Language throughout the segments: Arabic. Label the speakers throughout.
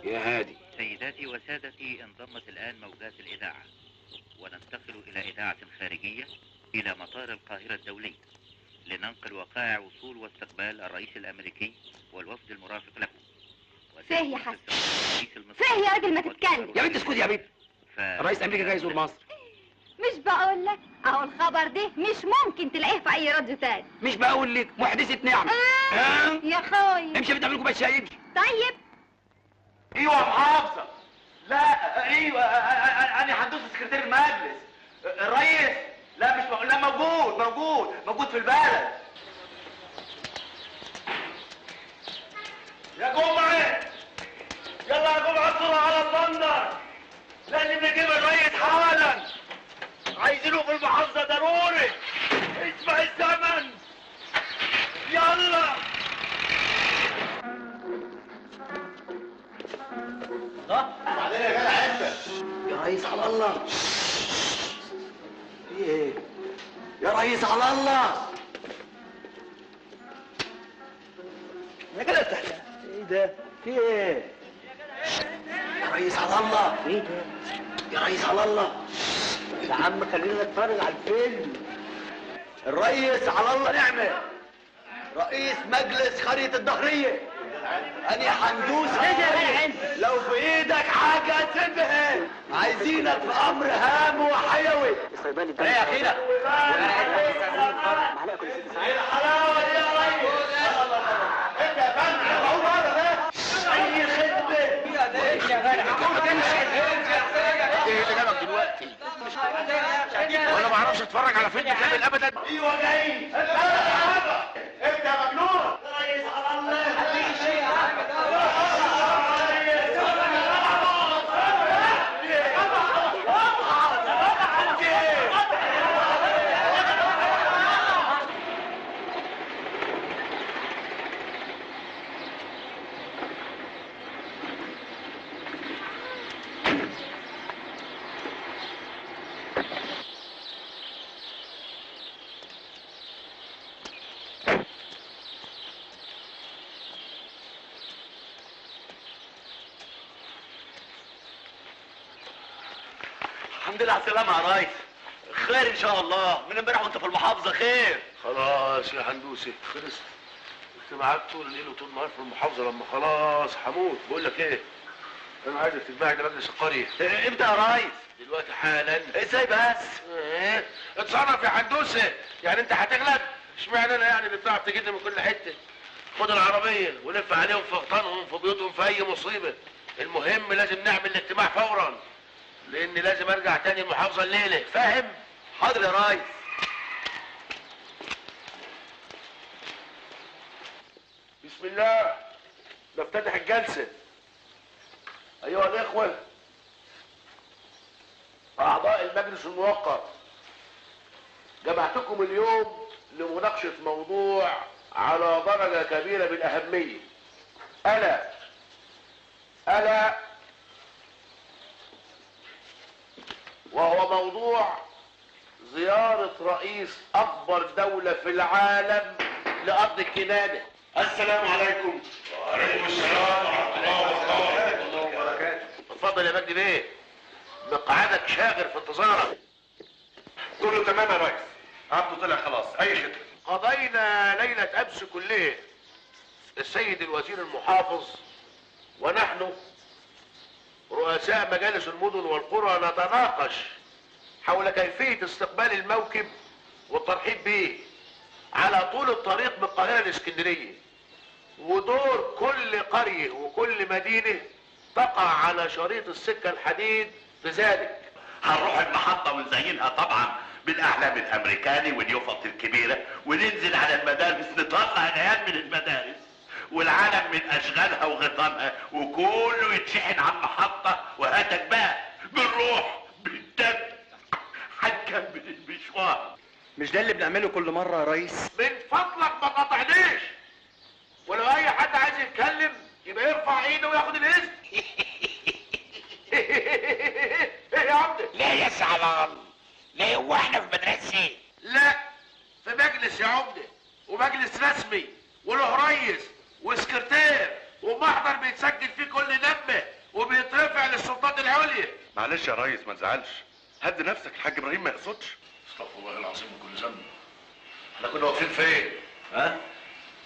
Speaker 1: يا هادي.
Speaker 2: سيداتي وسادتي، انضمت الآن موجات الإذاعة، وننتقل إلى إذاعة خارجية إلى مطار القاهرة الدولي لننقل وقائع وصول واستقبال الرئيس الأمريكي والوفد المرافق له.
Speaker 3: فيه يا حسن، فيه يا راجل ما تتكلم.
Speaker 1: يا بنت اسكتي يا بنت. رئيس أمريكا جاي يزور مصر.
Speaker 3: مش بقول لك اهو الخبر ده مش ممكن تلاقيه في اي راديو تاني.
Speaker 1: مش بقول لك محدثة نعمة.
Speaker 3: يا خوي
Speaker 1: امشي يا بنت اعمل كوباية شاي امشي.
Speaker 3: طيب.
Speaker 4: ايوه يا محافظة. لا ايوه انا هندوس سكرتير المجلس. الرئيس لا مش لا موجود في البلد. يا جمعة يلا يا جمعة بسرعة على البندر، لازم نجيب الرئيس حالا، عايزينه في المحافظة ضروري. اسمع الزمن يلا.
Speaker 5: بعدين يا جدع انت
Speaker 4: يا ريس على الله. في ايه يا ريس على الله؟ يا جدع افتح ده. ايه ده؟ في ايه يا ريس على الله؟ ايه ده يا ريس على الله؟ يا عم خلينا نتفرج على الفيلم. الريس على الله نعمة، رئيس مجلس خريطة الظهرية. أنا هندوس لو في إيدك حاجة سيبها، عايزينك في أمر هام وحيوي.
Speaker 1: الصيدلي
Speaker 4: ايه يا أخينا؟ ايه الحلاوة دي يا ريس؟ انت يا فندم يا معقول هذا ده؟ أي خدمة.
Speaker 1: ايه اللي جابك دلوقتي؟ وانا ما اعرفش اتفرج على فيلم كامل ابدا.
Speaker 4: ايوه جاي. انت يا مجنون. ريس على الله. الحمد لله على السلامة يا ريس. خير ان شاء الله، من امبارح وانت في المحافظة خير.
Speaker 5: خلاص يا هندوسي خلص. اجتماعات طول الليل وطول النهار في المحافظة، لما خلاص هموت. بقول لك ايه، انا عايزك تجمعني لمجلس القرية.
Speaker 4: امتى يا ريس؟
Speaker 5: دلوقتي حالا.
Speaker 4: ازاي بس؟
Speaker 5: ايه اتصرف يا هندوسي، يعني انت هتغلب؟ اشمعنى انا يعني اللي بتعرف تجيبني من كل حتة؟ خد العربية ولف عليهم في غطانهم في بيوتهم في اي مصيبة. المهم لازم نعمل الاجتماع فورا، لاني لازم ارجع تاني المحافظة الليلة، فاهم؟
Speaker 4: حاضر يا ريس.
Speaker 5: بسم الله نفتتح الجلسة. ايها الاخوة اعضاء المجلس الموقر، جمعتكم اليوم لمناقشة موضوع على درجة كبيرة بالأهمية، ألا وهو موضوع زيارة رئيس أكبر دولة في العالم لأرض الكنانة.
Speaker 4: السلام عليكم.
Speaker 5: وعليكم السلام ورحمة الله وبركاته. اتفضل يا مجدي بيه، مقعدك شاغر في انتظارك.
Speaker 4: كله تمام يا ريس، عبده طلع خلاص، أي خدمة.
Speaker 5: قضينا ليلة أمس كلها السيد الوزير المحافظ ونحن رؤساء مجالس المدن والقرى نتناقش حول كيفية استقبال الموكب والترحيب به على طول الطريق من القاهرة لإسكندرية، ودور كل قرية وكل مدينة تقع على شريط السكة الحديد في ذلك.
Speaker 4: هنروح المحطة ونزينها طبعا بالأعلام الأمريكاني واليوفط الكبيرة، وننزل على المدارس نطلع العيال من المدارس والعالم من أشغالها وغطامها، وكله يتشحن على المحطة وهاتك بقى بنروح بالدم هنكمل المشوار.
Speaker 6: مش ده اللي بنعمله كل مرة يا ريس؟
Speaker 5: من فضلك ما تقاطعنيش، ولو أي حد عايز يتكلم يبقى يرفع إيده وياخد الإذن. ايه يا عمده؟
Speaker 1: ليه يا سعلان؟ ليه هو احنا في مدرسة؟
Speaker 5: لا، في مجلس يا عمده، ومجلس رسمي وله ريس وسكرتير ومحضر بيتسجل فيه كل دمه وبيترفع للسلطات العليا.
Speaker 1: معلش يا ريس ما تزعلش، هد نفسك، الحاج ابراهيم ما يقصدش.
Speaker 5: استغفر الله العظيم من كل ذنب. احنا كنا واقفين فين؟
Speaker 4: ها؟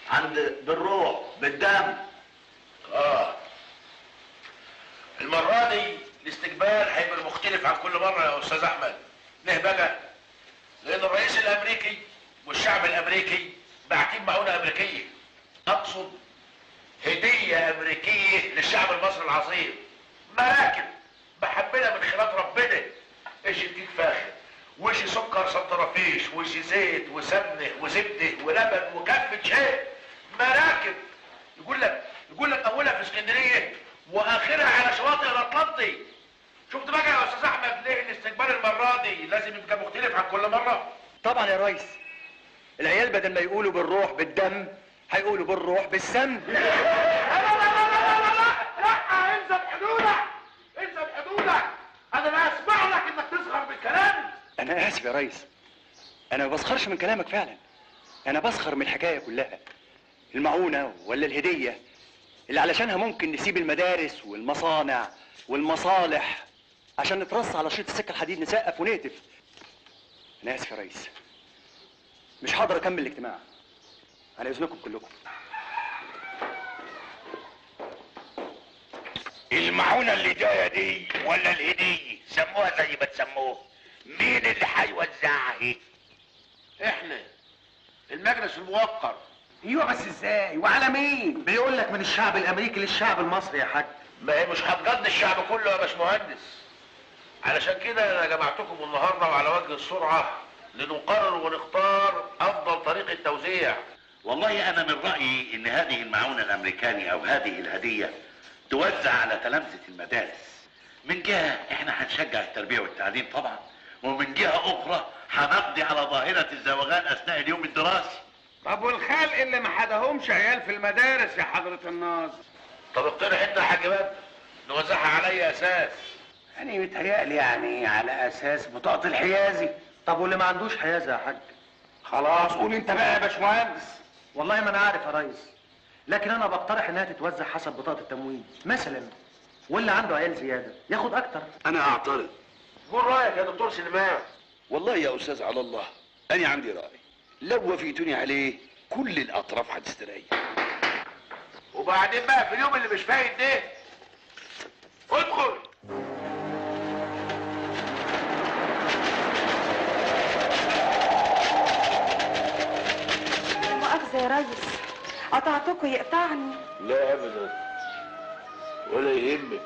Speaker 4: عند بالروح بالدم.
Speaker 5: المرة دي الاستقبال هيبقى مختلف عن كل مرة يا أستاذ أحمد. ليه بقى؟ لأن الرئيس الأمريكي والشعب الأمريكي باعتين معونة أمريكية. أقصد هدية أمريكية للشعب المصري العظيم. مراكب بحملها من خلال ربنا. إيش دقيق فاخر، وإيش سكر سنترافيش، وإيش زيت وسمنة وزبدة ولبن وكافة شيء. مراكب يقول لك أولها في اسكندرية واخرها على شواطئ الاطلنطي. شفت بقى يا استاذ احمد ليه الاستقبال المره دي لازم يبقى مختلف عن كل مره؟
Speaker 6: طبعا يا ريس، العيال بدل ما يقولوا بالروح بالدم هيقولوا بالروح بالسم.
Speaker 5: لا لا لا لا لا لا لا لا، انزل حدودك انزل حدودك. انا لا اسمح لك انك تسخر بالكلام.
Speaker 6: انا اسف يا ريس، انا ما بسخرش من كلامك فعلا، انا بسخر من الحكايه كلها. المعونه ولا الهديه اللي علشانها ممكن نسيب المدارس والمصانع والمصالح عشان نترص على شريط السكه الحديد نسقف ونهتف. انا اسف يا ريس، مش هقدر اكمل الاجتماع. على اذنكم كلكم.
Speaker 1: المعونة اللي جاية دي ولا الهدية سموها زي ما تسموها، مين اللي هيوزعها؟
Speaker 5: احنا المجلس الموقر.
Speaker 4: ايوه بس ازاي وعلى مين؟ بيقول لك من الشعب الامريكي للشعب المصري يا حاج.
Speaker 5: ما هي مش هتقضي الشعب كله يا باشمهندس. علشان كده انا جمعتكم النهارده وعلى وجه السرعه لنقرر ونختار افضل طريقه توزيع.
Speaker 7: والله انا من رايي ان هذه المعونه الامريكاني او هذه الهديه توزع على تلامذه المدارس. من جهه احنا هنشجع التربيه والتعليم طبعا، ومن جهه اخرى هنقضي على ظاهره الزواغان اثناء اليوم الدراسي.
Speaker 8: طب والخلق اللي ما حدهمش عيال في المدارس يا حضرة الناظر؟
Speaker 5: طب اقترح انت يا حاج بدر نوزعها على اي اساس؟
Speaker 4: يعني متهيألي يعني على اساس بطاقة الحيازي. طب واللي ما عندوش حيازة يا حاج؟
Speaker 8: خلاص قول انت بقى يا باشمهندس.
Speaker 4: والله ما انا عارف يا ريس، لكن انا بقترح انها تتوزع حسب بطاقة التموين مثلا، واللي عنده عيال زيادة ياخد اكتر.
Speaker 1: انا اعترض.
Speaker 5: قول رايك يا دكتور سليمان.
Speaker 1: والله يا استاذ على الله، انا عندي راي، لو وافقتوني عليه كل الاطراف هتستريح.
Speaker 5: وبعدين بقى في اليوم اللي مش فايت ده ادخل.
Speaker 3: مؤاخذة يا ريس، قطعتكوا يقطعني.
Speaker 5: لا ابدا ولا يهمك.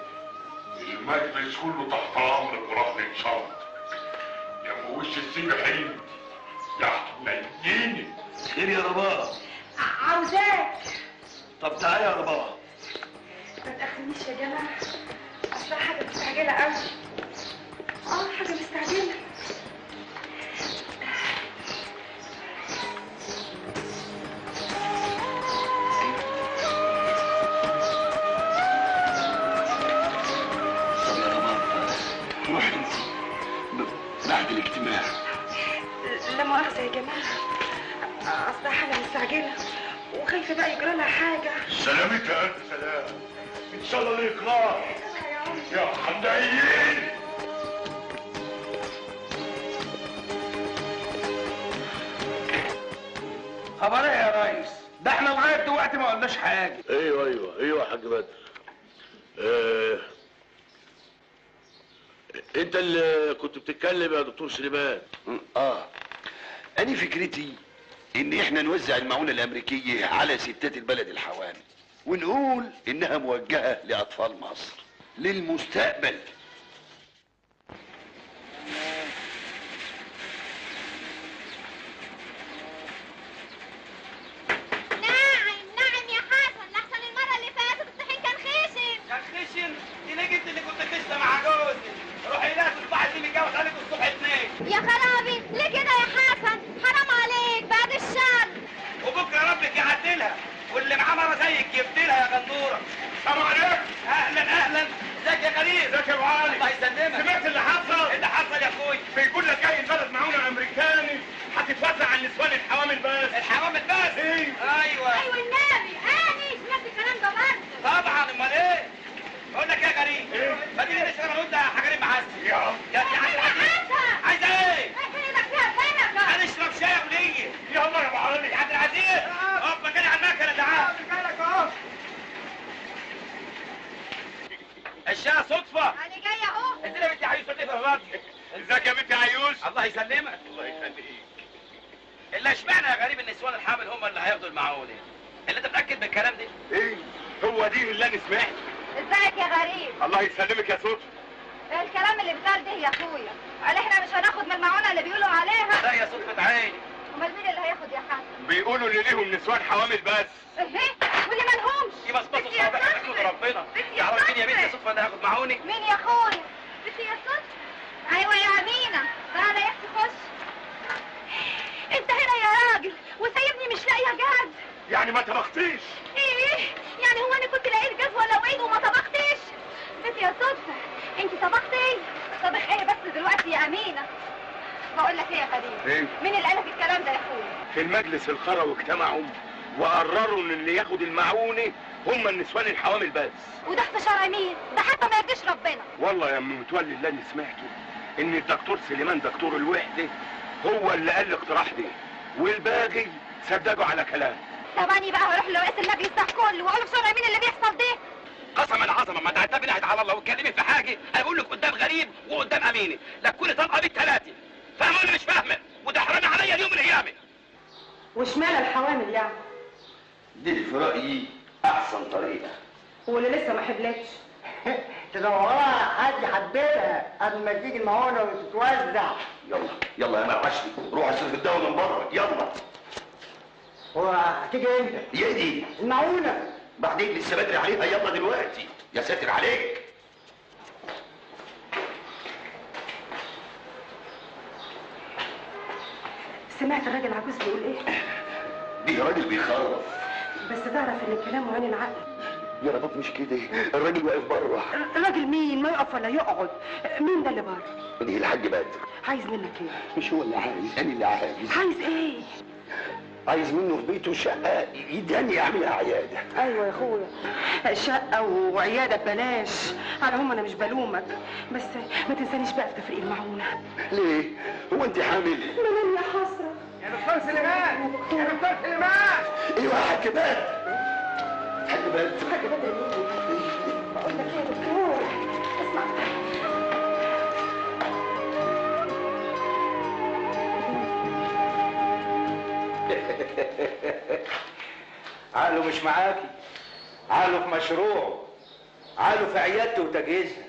Speaker 1: المجلس كله تحت امرك ورهن شرط. يا وش السيب حلم يا حنيني.
Speaker 4: خير يا ربابة؟
Speaker 3: عاوزاك.
Speaker 4: طب تعالى يا ربابة.
Speaker 3: ما تأخذنيش يا جماعة، أصلها حاجة مستعجلة أوي. حاجة مستعجلة.
Speaker 1: طب يا ربابة روح انت بعد الاجتماع.
Speaker 3: لا مؤاخذة يا جماعة، أصلها حاجة مستعجلة وخايفة بقى يجرى لها حاجة.
Speaker 1: سلامتها الف سلام، ان شاء الله الاقرار يا حنين.
Speaker 8: خبر ايه يا ريس؟ ده احنا لغايه دلوقتي ما قلناش حاجه.
Speaker 5: ايوه يا حاج بدر. انت اللي كنت بتتكلم يا دكتور سليمان.
Speaker 1: أنا فكرتي إن إحنا نوزع المعونة الأمريكية على ستات البلد الحوامل، ونقول إنها موجهة لأطفال مصر للمستقبل.
Speaker 3: نعم يا حسن، لحسن المرة اللي فاتت الطحين كان خشن.
Speaker 8: كان خشن؟ دي نجد اللي كنت خشنة مع جوزي. روحي لها تصبح دي متجوز عليك الصبح اتنين.
Speaker 3: يا خرابي ليه كده يا حسن؟ حرام عليك بعد الشر.
Speaker 8: وبكره ربك يعدلها، واللي معاه مرة زيك يبدلها يا غندورة. السلام عليكم. اهلا ازيك يا غريب؟ ازيك يا ابو علي؟ الله يسلمك. سمعت اللي حصل؟ اللي حصل يا اخوي بيقول لك جاي البلد معونه امريكاني هتتوزع على النسوان الحوامل بس. الحوامل بس؟ ايوه
Speaker 3: ايوه النبي، انا سمعت الكلام ده برضه.
Speaker 8: يا عيوش. الله يسلمك. الله يخليك. الا اشمعنى يا غريب النسوان الحامل هم اللي هياخدوا المعونه؟ اللي انت متاكد من الكلام ده؟
Speaker 9: ايه هو دي اللي انا سمعته.
Speaker 10: ازيك يا غريب؟
Speaker 9: الله يسلمك يا صوت.
Speaker 10: الكلام اللي بيتقال ده يا اخويا، قال احنا مش هناخد من المعونه اللي بيقولوا عليها.
Speaker 8: لا يا صدفة عيني.
Speaker 10: امال مين اللي هياخد يا حاج؟
Speaker 9: بيقولوا اللي ليهم نسوان حوامل بس.
Speaker 10: ايه؟ واللي مالهمش؟
Speaker 8: يبصبصوا صوابع يحمدوا ربنا. يعرف مين يا بنت يا صدفة اللي هياخد معوني؟
Speaker 10: مين يا اخويا؟ بنتي يا صدفة؟ ايوه يا امينه. تعالى يا اختي خش. انت هنا يا راجل وسايبني مش لاقيه جهاز.
Speaker 9: يعني ما طبختيش؟
Speaker 10: ايه؟ يعني هو انا كنت لقيت جاز ولا وعيد وما طبختش؟ بنتي يا صدفة انت طبختي؟ طبخ ايه بس دلوقتي يا امينه؟ بقول لك ايه يا فريد؟
Speaker 9: ايه؟
Speaker 10: مين اللي قالك الكلام ده يا اخويا؟
Speaker 9: في المجلس القروي اجتمعوا وقرروا ان اللي ياخد المعونه هم النسوان الحوامل بس.
Speaker 10: وده في شرع مين؟ ده حتى ما يرضيش ربنا.
Speaker 9: والله يا ام متولي اللي انا سمعته ان الدكتور سليمان دكتور الوحده هو اللي قال الاقتراح ده، والباقي صدقوا على كلام.
Speaker 10: طب انا بقى هروح لرئيس المجلس ده كله واقول في شرع مين اللي بيحصل ده؟
Speaker 8: قسما العظمه ما تعتبي ناحيه على الله واتكلمي في حاجه هقول لك قدام غريب وقدام امينه، لا تكوني طلقه بالثلاثه. فاهمه ولا مش فاهمه؟ وتحرمي عليا اليوم القيامه.
Speaker 3: واشمعنى الحوامل يعني؟
Speaker 1: دي في رأيي أحسن طريقة.
Speaker 3: واللي لسه ما حبلتش
Speaker 4: تدورها حد حبيتها قبل ما تيجي المعونه وتتوزع.
Speaker 1: يلا يلا يا مرعشلي روح اصرف الدواء من بره يلا.
Speaker 4: هو هتيجي امتى؟
Speaker 1: يا دي
Speaker 4: المعونه
Speaker 1: بعدين لسه بدري عليها يلا دلوقتي. يا ساتر عليك.
Speaker 3: سمعت الراجل العجوز بيقول ايه؟
Speaker 1: دي راجل بيخرف.
Speaker 3: بس تعرف ان كلامه عن العقل.
Speaker 1: يا رب مش كده، الراجل واقف بره.
Speaker 3: الراجل مين؟ ما يقف ولا يقعد. مين ده اللي بره؟
Speaker 1: دي الحاج بدر.
Speaker 3: عايز منك ايه؟
Speaker 1: مش هو اللي عايز، انا اللي عايز.
Speaker 3: عايز ايه؟
Speaker 1: عايز منه في بيته شقه يداني اعملها عياده.
Speaker 3: ايوه يا اخويا شقه وعياده ببلاش. على هم انا مش بلومك، بس ما تنسانيش بقى في تفريق المعونه.
Speaker 1: ليه؟ هو انت حامل؟
Speaker 3: منين يا حسره؟
Speaker 8: يا دكتور سليمان يا دكتور سليمان.
Speaker 1: ايوه يا حاج بدر. حاج بدر.
Speaker 3: حاج بدر مين؟ بقول لك يا دكتور اسمع.
Speaker 11: عقله مش معاكي، عقله في مشروعه، عقله في عيادته وتجهيزها،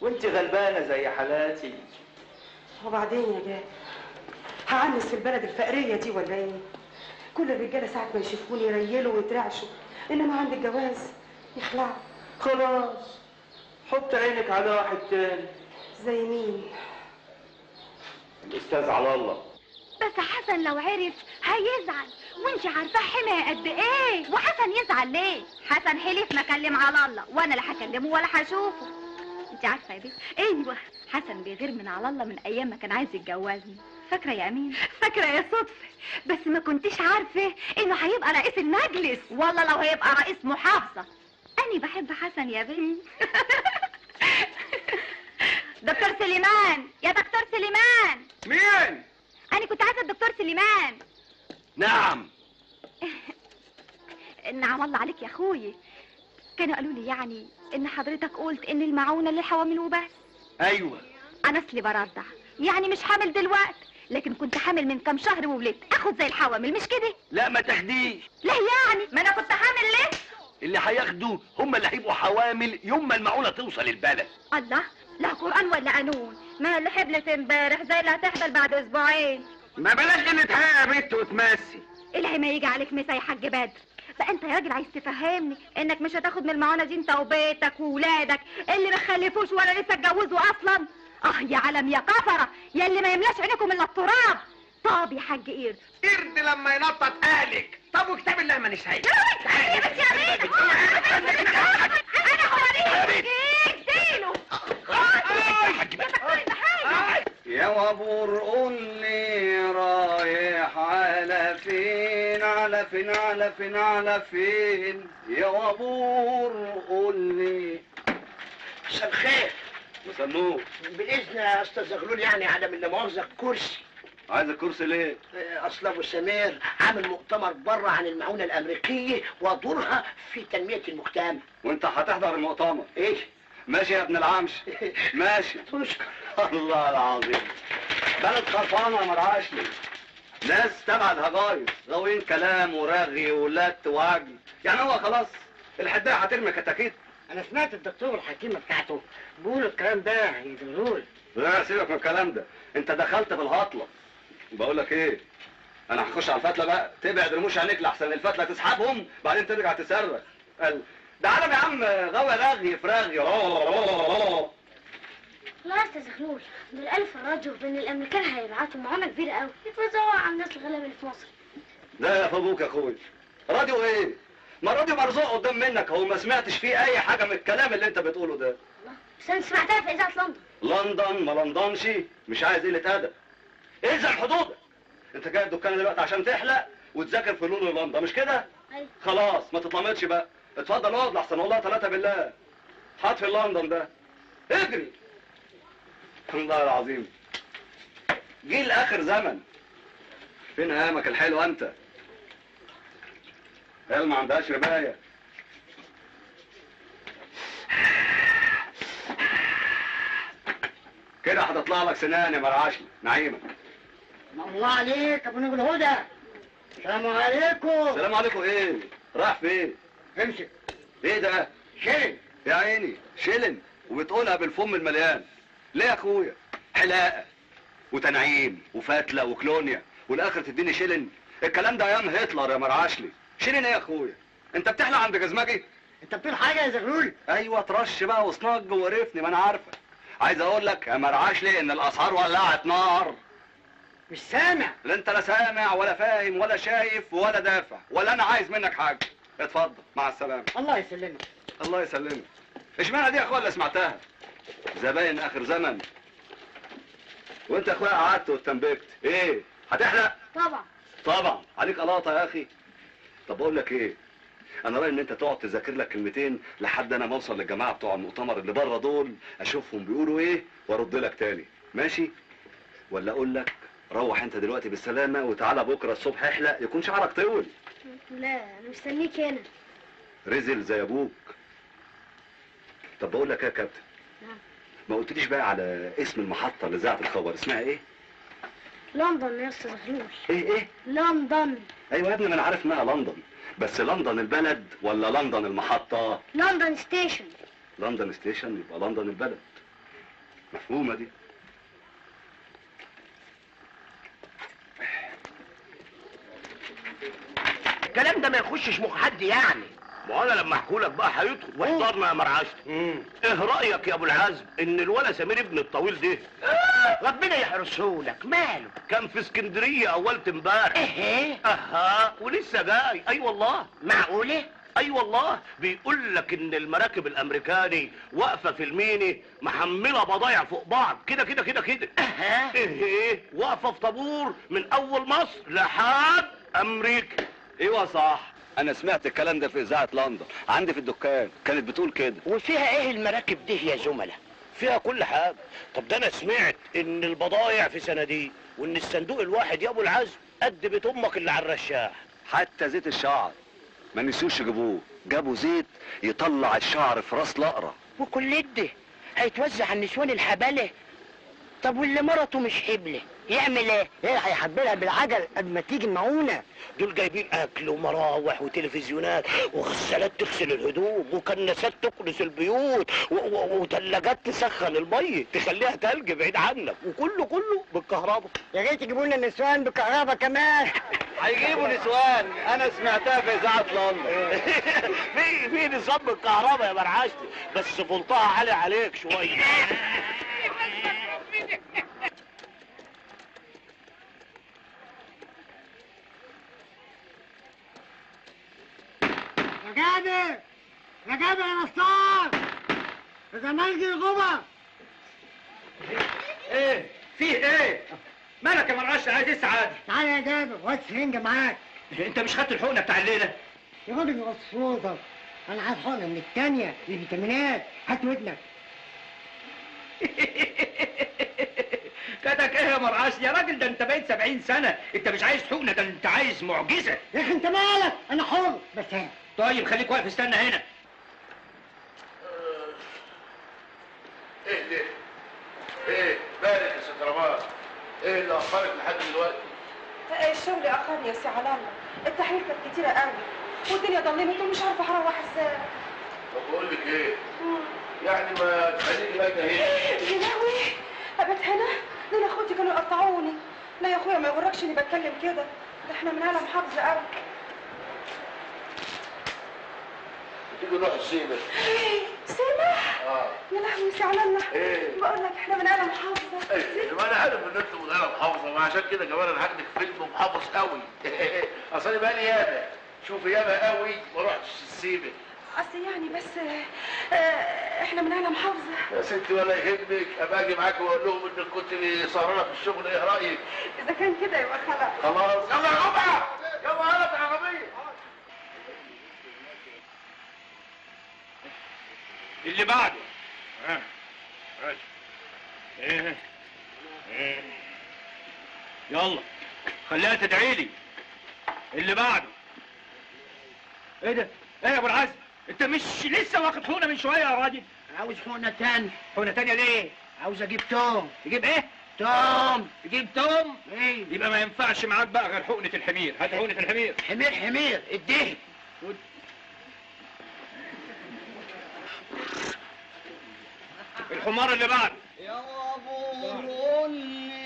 Speaker 11: وانت غلبانه زي حالاتي.
Speaker 3: وبعدين يا جاد هعنس في البلد الفقريه دي ولا ايه؟ كل الرجاله ساعه ما يشوفوني يريلوا ويترعشوا، انما عند الجواز يخلعوا.
Speaker 11: خلاص حط عينك على واحد تاني.
Speaker 3: زي مين؟
Speaker 11: الاستاذ على الله.
Speaker 10: بس حسن لو عرف هيزعل، وانت عارفه حماه قد ايه. وحسن يزعل ليه؟ حسن حلف ما كلم على الله، وانا لا هكلمه ولا هشوفه. انت عارفه يا بنت؟ ايوه حسن بيغير من على الله من ايام ما كان عايز يتجوزني. فاكره يا امين؟ فاكره يا صدفه، بس ما كنتش عارفه انه هيبقى رئيس المجلس، والله لو هيبقى رئيس محافظه. انا بحب حسن يا بنت. دكتور سليمان، يا دكتور سليمان.
Speaker 8: مين؟
Speaker 10: أنا كنت عايزة الدكتور سليمان.
Speaker 8: نعم.
Speaker 10: نعم الله عليك يا أخوي. كانوا قالوا لي يعني إن حضرتك قلت إن المعونة للحوامل وبس.
Speaker 8: أيوه.
Speaker 10: أنا أصلي برضع، يعني مش حامل دلوقتي، لكن كنت حامل من كام شهر وولدت، آخد زي الحوامل مش كده؟
Speaker 8: لا ما تاخديش.
Speaker 10: ليه يعني؟ ما أنا كنت حامل ليه؟
Speaker 8: اللي هياخدوا هم اللي هيبقوا حوامل يوم ما المعونة توصل البلد.
Speaker 10: الله، لا قرآن ولا قانون، ما اللي حبلت امبارح زي اللي هتحبل بعد أسبوعين.
Speaker 8: ما بلاش قلة حق يا بنت وتمسي.
Speaker 10: إلهي ما يجي عليك مسا يا حاج بدر. بقى انت يا راجل عايز تفهمني انك مش هتاخد من المعونه دي انت وبيتك وولادك اللي ما خلفوش ولا لسه اتجوزوا اصلا؟ يا علم يا كفره يا اللي ما يملاش عينكم الا التراب. طب يا حاج قرد،
Speaker 8: قرد لما ينطط اهلك. طب وكتاب الله ما نشهد.
Speaker 10: يا بس يا بنت انا هوريك اديله.
Speaker 11: يا وابور قول لي رايح على فين على فين على فين على فين يا وابور قول لي.
Speaker 4: مساء الخير.
Speaker 11: مساء النور.
Speaker 4: بالاذن يا استاذ زغلول يعني عدم لا مؤاخذه كرسي.
Speaker 11: عايز الكرسي ليه؟
Speaker 4: اصل ابو سمير عامل مؤتمر بره عن المعونه الامريكيه ودورها في تنميه المجتمع.
Speaker 11: وانت هتحضر المؤتمر؟
Speaker 4: ايه؟
Speaker 11: ماشي يا ابن العمش. ماشي.
Speaker 4: تشكر.
Speaker 11: الله العظيم.
Speaker 4: بلد خرفانه يا مرعاشلي. ناس تبع الهجايز غاويين كلام ورغي ولت وعجل. يعني هو خلاص الحدايه هترمي كتاكيت.
Speaker 12: انا سمعت الدكتور الحكيمه بتاعته بيقول الكلام ده هيدلول.
Speaker 4: لا سيبك من الكلام ده، انت دخلت في الهطله. بقول لك ايه، انا هخش على الفتله بقى، تبعد رموش عينيك لحسن الفتله تسحبهم بعدين ترجع تصرخ. ده عالم يا عم غاوي رغي في رغي.
Speaker 13: لا يا استاذ خلول، دول ألف راديو بين الامريكان هيبعتوا معانا كبيره قوي يتوزعوا على الناس الغلابه اللي في مصر.
Speaker 4: لا يا ابوك يا اخويا، راديو ايه؟ ما الراديو مرزوق قدام منك اهو، ما سمعتش فيه اي حاجه من الكلام اللي انت بتقوله ده.
Speaker 13: بس انا سمعتها في اذاعه لندن.
Speaker 4: لندن ما لندنش، مش عايز قله ادب. الزم حدودك. انت جاي الدكان دلوقتي عشان تحلق وتذاكر في لون لندن مش كده؟
Speaker 13: ايوه.
Speaker 4: خلاص ما تتلمطش بقى، اتفضل اقعد لحسن والله 3 بالله. حاط في لندن ده. اجري. الله العظيم. جيل اخر زمن. فين ايامك الحلوه انت؟ قال ما عندهاش ربايه. كده هتطلع لك سنان يا مرعاشلي نعيمه.
Speaker 12: الله عليك ابو نجم الهدى. السلام عليكم.
Speaker 4: السلام عليكم ايه؟ رايح فين؟
Speaker 12: امسك.
Speaker 4: ايه ده؟
Speaker 12: شيلن.
Speaker 4: يا عيني شيلن وبتقولها بالفم المليان. ليه يا اخويا؟ حلاقه وتنعيم وفتله وكلونيا والاخر تديني شيلن؟ الكلام ده ايام هتلر يا مرعاشلي. شيلن ايه يا اخويا؟ انت بتحلق عند جزمجي؟
Speaker 12: انت بتقول حاجه يا زغلول؟
Speaker 4: ايوه ترش بقى وصنج وقرفني ما انا عارفه. عايز اقول لك يا مرعاشلي ان الاسعار ولعت نار.
Speaker 12: مش سامع.
Speaker 4: لا انت لا سامع ولا فاهم ولا شايف ولا دافع ولا انا عايز منك حاجه. اتفضل مع السلامه.
Speaker 12: الله يسلمك.
Speaker 4: الله يسلمك. اشمعنى دي يا اخويا اللي سمعتها؟ زباين اخر زمن. وانت يا اخويا قعدت واستنبكت. ايه هتحلق؟
Speaker 13: طبعا.
Speaker 4: طبعا عليك قلاطه يا اخي. طب اقول لك ايه، انا رايي ان انت تقعد تذاكر لك كلمتين لحد انا ما اوصل للجماعه بتوع المؤتمر اللي بره دول، اشوفهم بيقولوا ايه وارد لك تاني. ماشي؟ ولا اقول لك روح انت دلوقتي بالسلامه وتعالى بكره الصبح احلق يكون شعرك طول.
Speaker 13: لا انا مستنيك هنا.
Speaker 4: رزل زي ابوك. طب بقول لك ايه يا كابتن؟
Speaker 13: نعم.
Speaker 4: ما قلتليش بقى على اسم المحطه اللي ذاعت الخبر، اسمها ايه؟
Speaker 13: لندن يا استاذ خلول.
Speaker 4: ايه؟
Speaker 13: لندن.
Speaker 4: ايوه يا ابني ما انا عارف انها لندن، بس لندن البلد ولا لندن المحطه؟
Speaker 13: لندن ستيشن.
Speaker 4: لندن ستيشن يبقى لندن البلد. مفهومه دي.
Speaker 5: الكلام ده ما يخشش مخ حد يعني. ما انا لما احكولك بقى هيدخل واحضرنا يا مرعاشلي. ايه رايك يا ابو العزم ان الولا سمير ابن الطويل ده ربنا يحرسهولك ماله كان في اسكندريه اولت امبارح؟ ايه اها ولسه جاي. اي والله. معقوله؟ اي والله. بيقول لك ان المراكب الامريكاني واقفه في الميني محمله بضايع فوق بعض كده كده كده كده. اها ايه واقفه في طابور من اول مصر لحد امريكا.
Speaker 4: ايوه صح، انا سمعت الكلام ده في اذاعه لندن عندي في الدكان، كانت بتقول كده.
Speaker 5: وفيها ايه المراكب دي يا زملاء؟ فيها كل حاجه. طب ده انا سمعت ان البضايع في صناديق وان الصندوق الواحد يا ابو العزم قد بيت امك اللي على الرشاح.
Speaker 4: حتى زيت الشعر ما نسيوش يجيبوه، جابوا زيت يطلع الشعر في راس الاقرع.
Speaker 12: وكل ده هيتوزع على النسوان الحباله؟ طب واللي مرته مش حبله يعمل ايه؟ ايه هيحبلها بالعجل قبل ما تيجي المعونه؟
Speaker 5: دول جايبين اكل ومراوح وتلفزيونات وغسالات تغسل الهدوم وكناسات تكنس البيوت وثلاجات تسخن الميه تخليها تلج بعيد عنك وكله بالكهرباء.
Speaker 12: يا ريت يجيبوا لنا النسوان بالكهرباء كمان.
Speaker 4: هيجيبوا نسوان، انا سمعتها في اذاعه لندن.
Speaker 5: في نظام بالكهرباء يا مرعاشلي بس فولتها عالي عليك شويه.
Speaker 12: يا جابر يا نصار يا زمالجي الغبا.
Speaker 8: ايه فيه ايه؟ مالك يا مرعاشلي عايز ايه سعادة؟
Speaker 12: تعالى يا جابر واد سرنجة معاك.
Speaker 8: انت مش خدت الحقنة بتاع الليلة؟
Speaker 12: يا راجل يا صوتك، انا عايز حقنة من التانية الفيتامينات. هات ودنك.
Speaker 8: كاتك ايه يا مرعاشلي يا راجل؟ ده انت بقيت 70 سنة، انت مش عايز حقنة، ده انت عايز معجزة.
Speaker 12: يا اخي انت مالك؟ انا حر بس هات.
Speaker 8: طيب خليك واقف استنى هنا.
Speaker 5: ايه ده؟ ايه مالك يا ست رماد؟ ايه ايه اللي اخرك لحد دلوقتي؟
Speaker 3: الشغل اخرني يا سي علام، التحويل كانت كتيره قوي والدنيا ضلمت ومش عارفه هروح ازاي.
Speaker 5: طب بقول لك ايه؟ يعني ما تخليني بايته هنا.
Speaker 3: يا لهوي، ابات هنا؟ دول اخوتي كانوا يقطعوني. لا يا اخويا ما يغركش اني بتكلم كده، ده احنا من اهل محافظه قوي.
Speaker 5: تيجي نروح السيما.
Speaker 3: سيما؟ يا لهوي سي علام،
Speaker 5: ايه؟
Speaker 3: بقول لك احنا من اهل محافظه.
Speaker 5: ايه ما انا عارف ان انتوا من اهل محافظه، وعشان كده كمان انا هاخدك فيلم محافظ قوي. اصل انا بقالي ياما، شوف ياما قوي ما رحتش السيما.
Speaker 3: اصل يعني بس احنا من اهل محافظه.
Speaker 5: يا ستي ولا يهمك، ابقى اجي معاك واقول لهم انك كنت سهرانه في الشغل، ايه رايك؟
Speaker 3: اذا كان كده يبقى
Speaker 5: خلاص. يلا يا ربع، يلا يلا في العربيه.
Speaker 8: اللي بعده. يلا خليها تدعي لي. اللي بعده. ايه ده؟ ايه يا ابو العزم؟ انت مش لسه واخد حقنه من شويه يا راجل؟
Speaker 12: عاوز حقنه تاني.
Speaker 8: حقنه تانيه ليه؟
Speaker 12: عاوز اجيب توم.
Speaker 8: تجيب ايه؟
Speaker 12: توم.
Speaker 8: تجيب توم؟
Speaker 12: ايه؟
Speaker 8: يبقى ما ينفعش معاك بقى غير حقنه الحمير. هات حقنه الحمير.
Speaker 12: حمير اديه.
Speaker 8: الحمار اللي بعده.
Speaker 14: يا ابوروني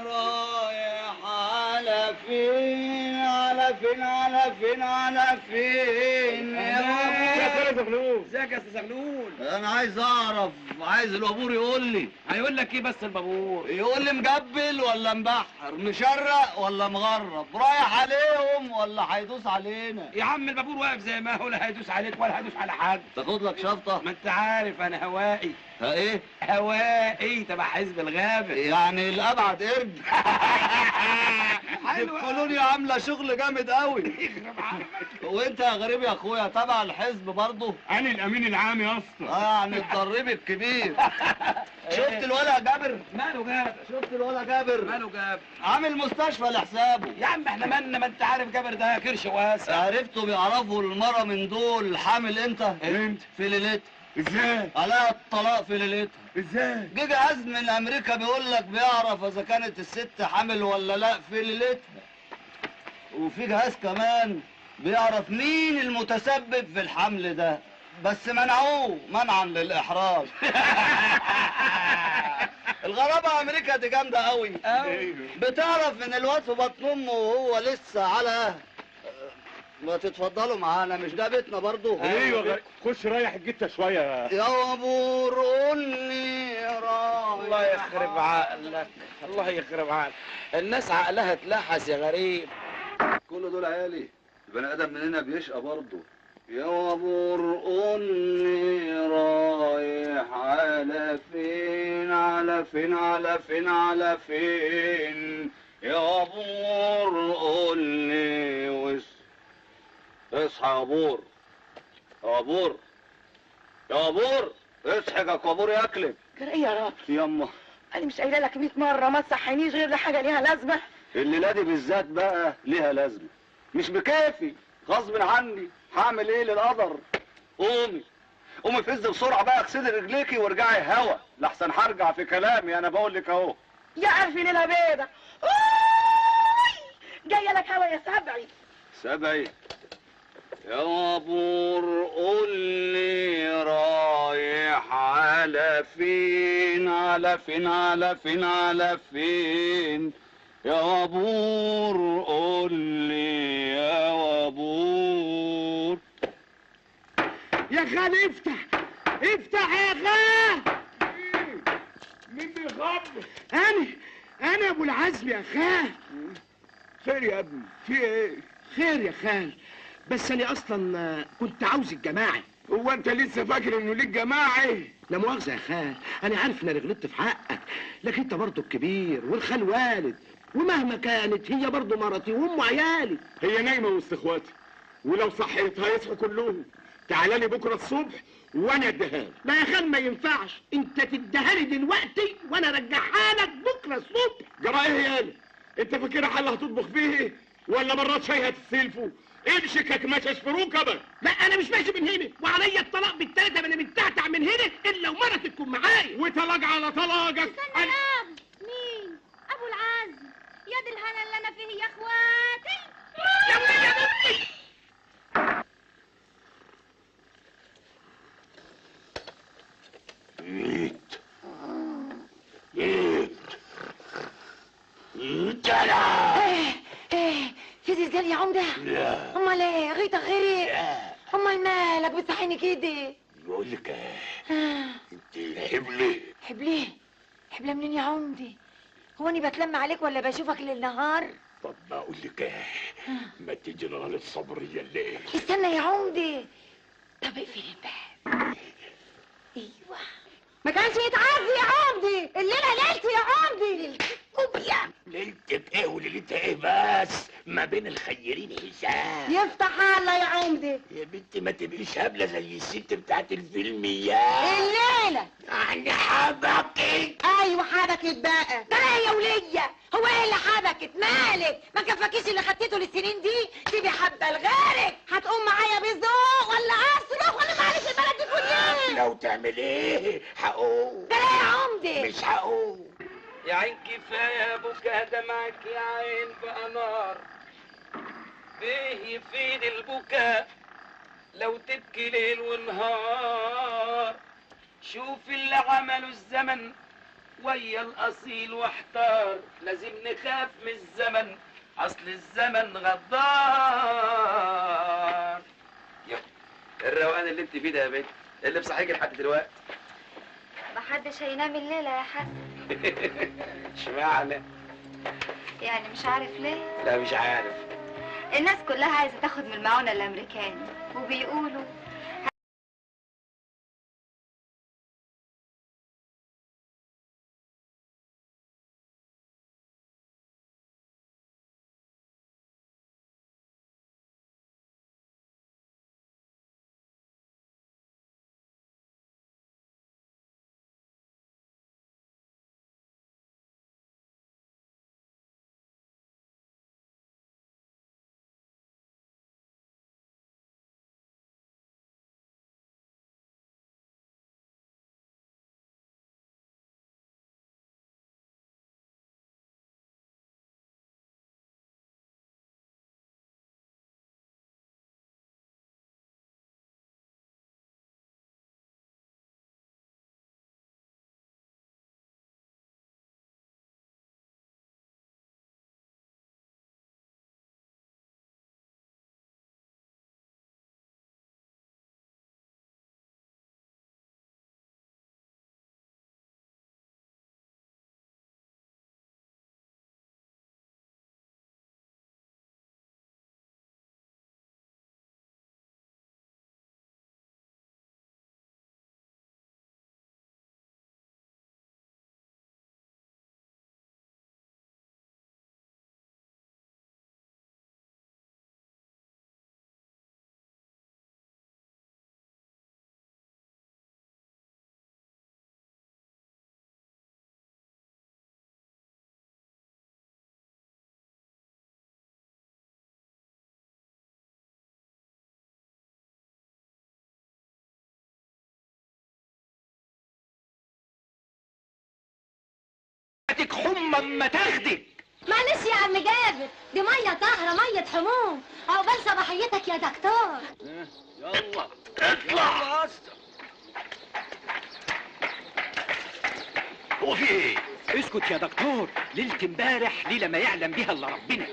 Speaker 14: رايح على فين على فين على فين على فين
Speaker 8: يا زغلول.
Speaker 14: ازيك يا استاذ زغلول؟ انا عايز اعرف، عايز البابور يقول لي.
Speaker 8: هيقول لك ايه بس البابور؟
Speaker 14: يقول لي مجبل ولا مبحر، مشرق ولا مغرب، رايح عليهم ولا هيدوس علينا؟
Speaker 8: يا عم البابور واقف زي ما هو، لا هيدوس عليك ولا هيدوس على حد.
Speaker 14: تاخد لك شفطه؟
Speaker 8: ما انت عارف انا هوائي.
Speaker 14: ها ايه؟
Speaker 8: هوائي تبع حزب الغابة.
Speaker 14: يعني الابعد قرد. الكولونيا عامله شغل جامد قوي. وانت يا غريب يا اخويا تبع الحزب برضه؟
Speaker 8: انا الامين العام يا اسطى.
Speaker 14: يعني الضريب الكبير. شفت الولا جابر؟
Speaker 8: ماله جابر؟
Speaker 14: شفت الولا جابر؟
Speaker 8: ماله جابر؟
Speaker 14: عامل مستشفى لحسابه.
Speaker 8: يا عم احنا مالنا، ما انت عارف جابر ده كرش واسع.
Speaker 14: عرفتوا بيعرفوا المرة من دول حامل امتى؟
Speaker 8: امتى؟
Speaker 14: في ليلتها.
Speaker 8: ازاي؟
Speaker 14: عليها الطلاق في ليلتها.
Speaker 8: ازاي؟
Speaker 14: جه جهاز من امريكا بيقول لك بيعرف اذا كانت الست حامل ولا لا في ليلتها. وفي جهاز كمان بيعرف مين المتسبب في الحمل ده، بس منعوه منعا للاحراج. الغرابة امريكا دي جامدة قوي. بتعرف ان الواد في بطن امه وهو لسه على ما تتفضلوا معانا، مش ده بيتنا برضه؟
Speaker 8: ايوه خش ريح الجته شويه.
Speaker 14: يا ابو روني رايح.
Speaker 4: الله يخرب عقلك، الله يخرب عقلك. الناس عقلها اتلحس يا غريب.
Speaker 14: كل دول عيالي، البني ادم مننا بيشقى برضه. يا ابو روني رايح على فين على فين على فين على فين يا ابو روني اصحى يا بور. يا بور يا بور اصحى يا كبور ياكلك.
Speaker 3: جرى ايه يا راجل؟
Speaker 14: يما
Speaker 3: انا مش قايله لك 100 مره ما تصحينيش غير لحاجه ليها لازمه.
Speaker 14: الليله دي بالذات بقى ليها لازمه، مش بكيفي، غصب عني. هعمل ايه للقدر؟ قومي قومي فز بسرعه بقى، اغسلي رجليكي وارجعي هوا، لحسن هرجع في كلامي. انا بقول لك اهو.
Speaker 3: يا ألف ليله بيضه. جايه لك هوا يا سبعي.
Speaker 14: سبعي يا بور قول لي رايح على فين على فين على فين على فين يا بور قول لي يا وابور.
Speaker 8: يا خال افتح افتح يا خال. مين بيخبط؟ انا ابو العزم يا خال. خير يا ابني، في ايه؟ خير يا خال، بس انا اصلا كنت عاوز الجماعي. هو انت لسه فاكر انه ليك جماعي؟ لا مؤاخذه يا خال، انا عارف ان انا غلطت في حقك، لكن انت برضه الكبير والخال والد، ومهما كانت هي برضه مرتي وام عيالي. هي نايمه وسط اخواتي، ولو صحيت هيصحوا كلهم. تعالى لي بكره الصبح وانا اديها لك. لا يا خال ما ينفعش، انت تديها لي دلوقتي وانا ارجعها لك بكره الصبح. جرى ايه يالا؟ انت فاكرها حل هتطبخ فيه ولا مرات شاي هتستلفه؟ امشي كمشش في ركبك. لا انا مش ماشي من هنا، وعليا الطلاق بالثلاثه، انا متعتع من هنا الا ومرتي تكون معايا. وطلاق على طلاقك.
Speaker 10: استنى يا ابو. مين؟ ابو العزم. الهنا اللي انا فيه يا اخواتي.
Speaker 8: يا ولد يا بنتي.
Speaker 15: في زلزال يا عمده؟
Speaker 9: لا.
Speaker 15: امال ايه؟ غيطة غرق؟ امال مالك بتصحيني كده؟
Speaker 9: بقول لك انت حبلة.
Speaker 15: حبليه؟ حبلة منين يا عمده؟ هو اني بتلم عليك ولا بشوفك ليل نهار؟
Speaker 9: طب بقول لك ما تيجي نهار الصبرية الليل.
Speaker 15: استنى يا عمده. طب اقفل الباب. ايوه.
Speaker 3: ما كانش يتعدي يا عمدي، الليله ليلتي يا عمدي.
Speaker 15: كوبيا.
Speaker 9: ليلتك ايه وليلتها ايه بس؟ ما بين الخيرين حساب.
Speaker 3: يفتح الله يا عمدي.
Speaker 9: يا بنتي ما تبقيش هبله زي الست بتاعت الفيلم يا
Speaker 3: الليله
Speaker 9: يعني حبكت.
Speaker 3: ايوه حبكت بقى.
Speaker 15: ده يا وليه، هو ايه اللي حبكت؟ مالك؟ ما كفاكيش اللي خدته للسنين دي؟ سيبي حبه لغيرك.
Speaker 3: هتقوم معايا بذوق ولا اصرخ ولا معلش البلد دي كلها؟
Speaker 9: لو تعمل ايه هقوم.
Speaker 15: ده يا عمدي.
Speaker 9: مش هقوم.
Speaker 8: يا عين كفايه بكا دمعك يا عين بقى نار. ايه يفيد البكاء لو تبكي ليل ونهار؟ شوف اللي عمله الزمن ويا الاصيل واحتار. لازم نخاف من الزمن اصل الزمن غدار.
Speaker 4: الروقان اللي انت فيه ده يا بنت اللي مصحيك لحد دلوقتي.
Speaker 10: محدش هينام الليله يا حسن.
Speaker 4: اشمعنى؟
Speaker 10: يعني مش عارف ليه؟
Speaker 4: لا مش عارف.
Speaker 10: الناس كلها عايزه تاخد من المعونه الامريكاني وبيقولوا
Speaker 8: حمى اما تاخدك.
Speaker 13: معلش يا عم جابر، دي ميه طاهره ميه حموم. عقبال صباحيتك يا دكتور.
Speaker 9: يلا اطلع.
Speaker 6: هو في ايه؟ اسكت يا دكتور. ليلة امبارح ليلة ما يعلم بها الا ربنا.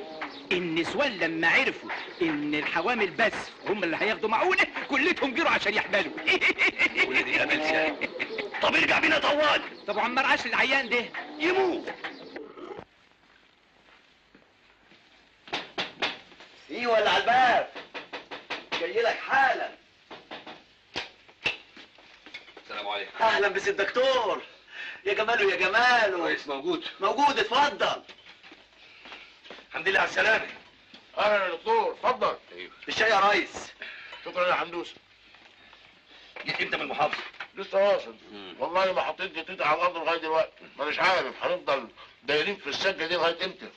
Speaker 6: النسوان لما عرفوا ان الحوامل بس هم اللي هياخدوا معونه كلتهم جروا عشان يحملوا.
Speaker 1: ولادي يا ملسان. طب ارجع بينا طوال.
Speaker 6: طب وعمار عاش العيان ده
Speaker 1: يموت.
Speaker 4: ايه ولا على الباب؟ جاي لك حالا.
Speaker 1: السلام عليكم.
Speaker 4: اهلا بس الدكتور. يا جماله يا جماله.
Speaker 1: كويس موجود.
Speaker 4: موجود اتفضل.
Speaker 1: الحمد لله على السلامة.
Speaker 5: اهلا يا دكتور اتفضل.
Speaker 1: ايوه.
Speaker 4: الشاي يا ريس.
Speaker 5: شكرا يا حمدوسه.
Speaker 1: جيت امتى من المحافظة؟
Speaker 5: لسه واصل. والله ما حطيت جتتي على الارض لغايه دلوقتي، مانيش عارف هنفضل دايرين في السكه دي لغايه امتى.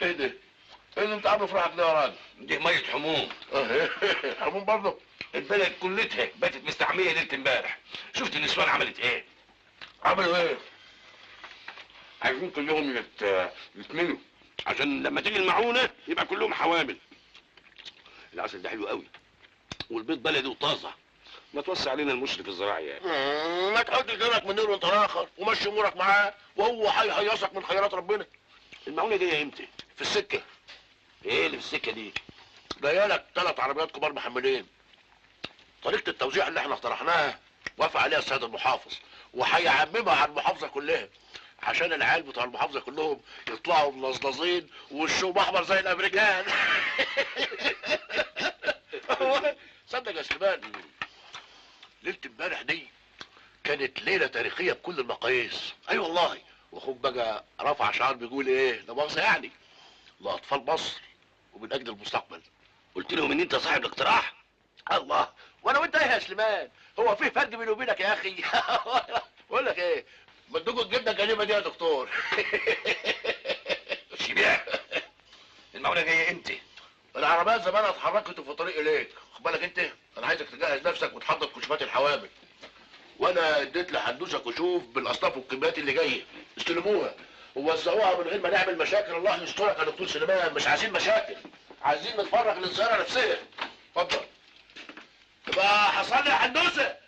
Speaker 5: ايه ده؟ ايه اللي انت عامله في روحك ده يا راجل؟
Speaker 1: دي مية حموم.
Speaker 5: حموم برضه؟
Speaker 1: البلد كلتها باتت مستحمية ليلة امبارح. شفت النسوان عملت ايه؟
Speaker 5: عملوا ايه؟
Speaker 1: عايزين كلهم يتملوا.
Speaker 5: عشان لما تيجي المعونه يبقى كلهم حوامل. العسل ده حلو قوي والبيض بلدي وطازه. ما توسع علينا المشرف الزراعي يعني.
Speaker 16: ما تحطش غيرك من نور وانت اخر ومشي امورك معاه وهو هيهيصك من خيرات ربنا.
Speaker 5: المعونه جايه امتى؟
Speaker 16: في السكه.
Speaker 5: ايه اللي في السكه دي؟
Speaker 16: جايه لك 3 عربيات كبار محملين. طريقه التوزيع اللي احنا اقترحناها وافق عليها السيد المحافظ وهيعممها على المحافظه كلها عشان العيال بتوع المحافظه كلهم يطلعوا منظلظين ووشهم احمر زي الامريكان. صدق يا سليمان، ليله امبارح دي كانت ليله تاريخيه بكل المقاييس. اي والله. واخوك بقى رفع شعار بيقول ايه، لا مؤاخذه يعني، لاطفال مصر ومن اجل المستقبل.
Speaker 5: قلت لهم ان انت صاحب الاقتراح.
Speaker 16: الله، وانا وانت ايه يا سليمان؟ هو في فرق بيني وبينك يا اخي؟ بقول لك ايه، ما تدوق الجبنه الجليمه دي يا دكتور.
Speaker 5: شبيع، المعونه جايه امتى؟
Speaker 16: العربيات زمانها اتحركت وفي طريق اليك. خد بالك انت، انا عايزك تجهز نفسك وتحضر كشوفات الحوامل. وانا اديت لحدوسه كشوف بالاصناف والكميات اللي جايه، استلموها ووزعوها من غير ما نعمل مشاكل. الله يسترك يا دكتور سليمان، مش عايزين مشاكل، عايزين نتفرغ للزياره نفسها. اتفضل. يبقى حصل لي يا حدوسه.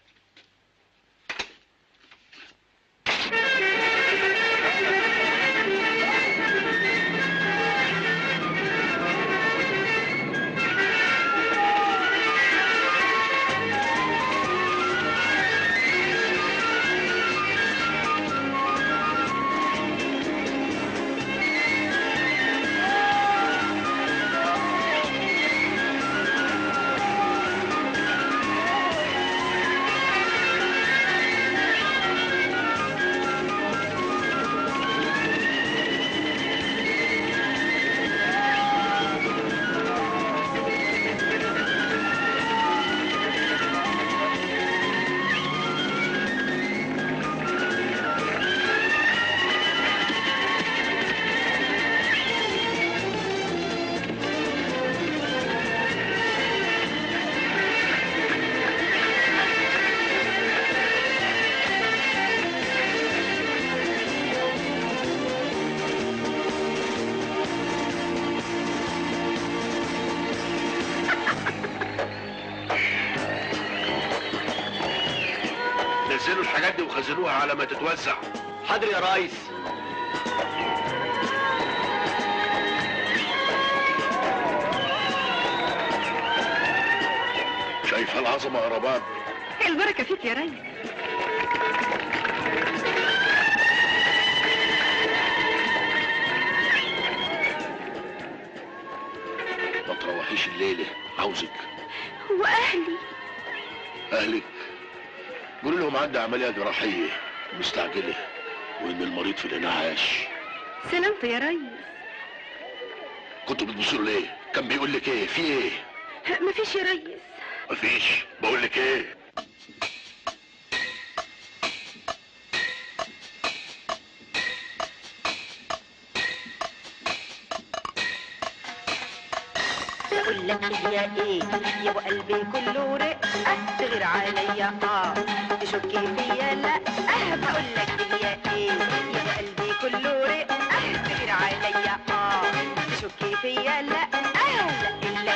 Speaker 16: نزلوا الحاجات دي وخزنوها على ما تتوزع.
Speaker 6: حاضر يا ريس.
Speaker 16: شايفها العظمه يا رباب؟
Speaker 3: البركه فيك يا ريس.
Speaker 16: ما تروحيش الليله، عاوزك.
Speaker 3: واهلي؟
Speaker 16: اهلك قولوا لهم عندي عمليه جراحيه مستعجله وان المريض في الانعاش.
Speaker 3: سلامت يا ريس.
Speaker 16: كنتوا بتبصوا ليه؟ كان بيقول لك ايه؟ في ايه؟
Speaker 3: مفيش يا ريس.
Speaker 16: مفيش؟ بقول لك ايه؟
Speaker 17: بقول لك يا ايه يا ابو قلبي كله رقه تغير عليا تشكي فيا لا بقول لك يا ايه يا ابو قلبي كله رقه تغير عليا تشكي فيا لا لا الا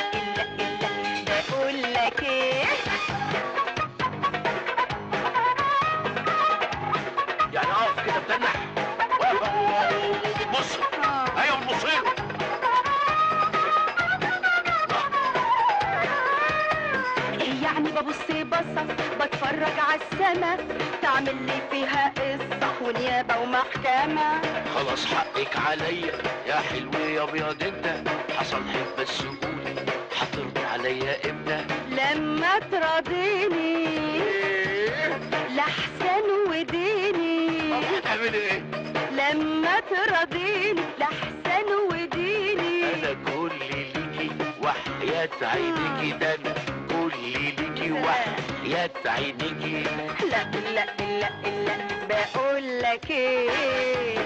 Speaker 17: بقول لك ايه
Speaker 16: يعني اقف كده بتنح بص. ايوه المصير.
Speaker 17: يعني ببص بصة بتفرج عالسما تعمل لي فيها قصة ونيابة ومحكمة.
Speaker 16: خلاص حقك عليا يا حلو يا ابيض انت، حصل حب بس قولي هترضي عليا امتى؟
Speaker 17: لما تراضيني لحسن وديني.
Speaker 16: هتعملي ايه؟
Speaker 17: لما تراضيني لحسن وديني.
Speaker 16: انا كل ليكي وحياة عينيكي، ده انا كل ليكي وحياة عينيكي.
Speaker 17: لا بقول لك ايه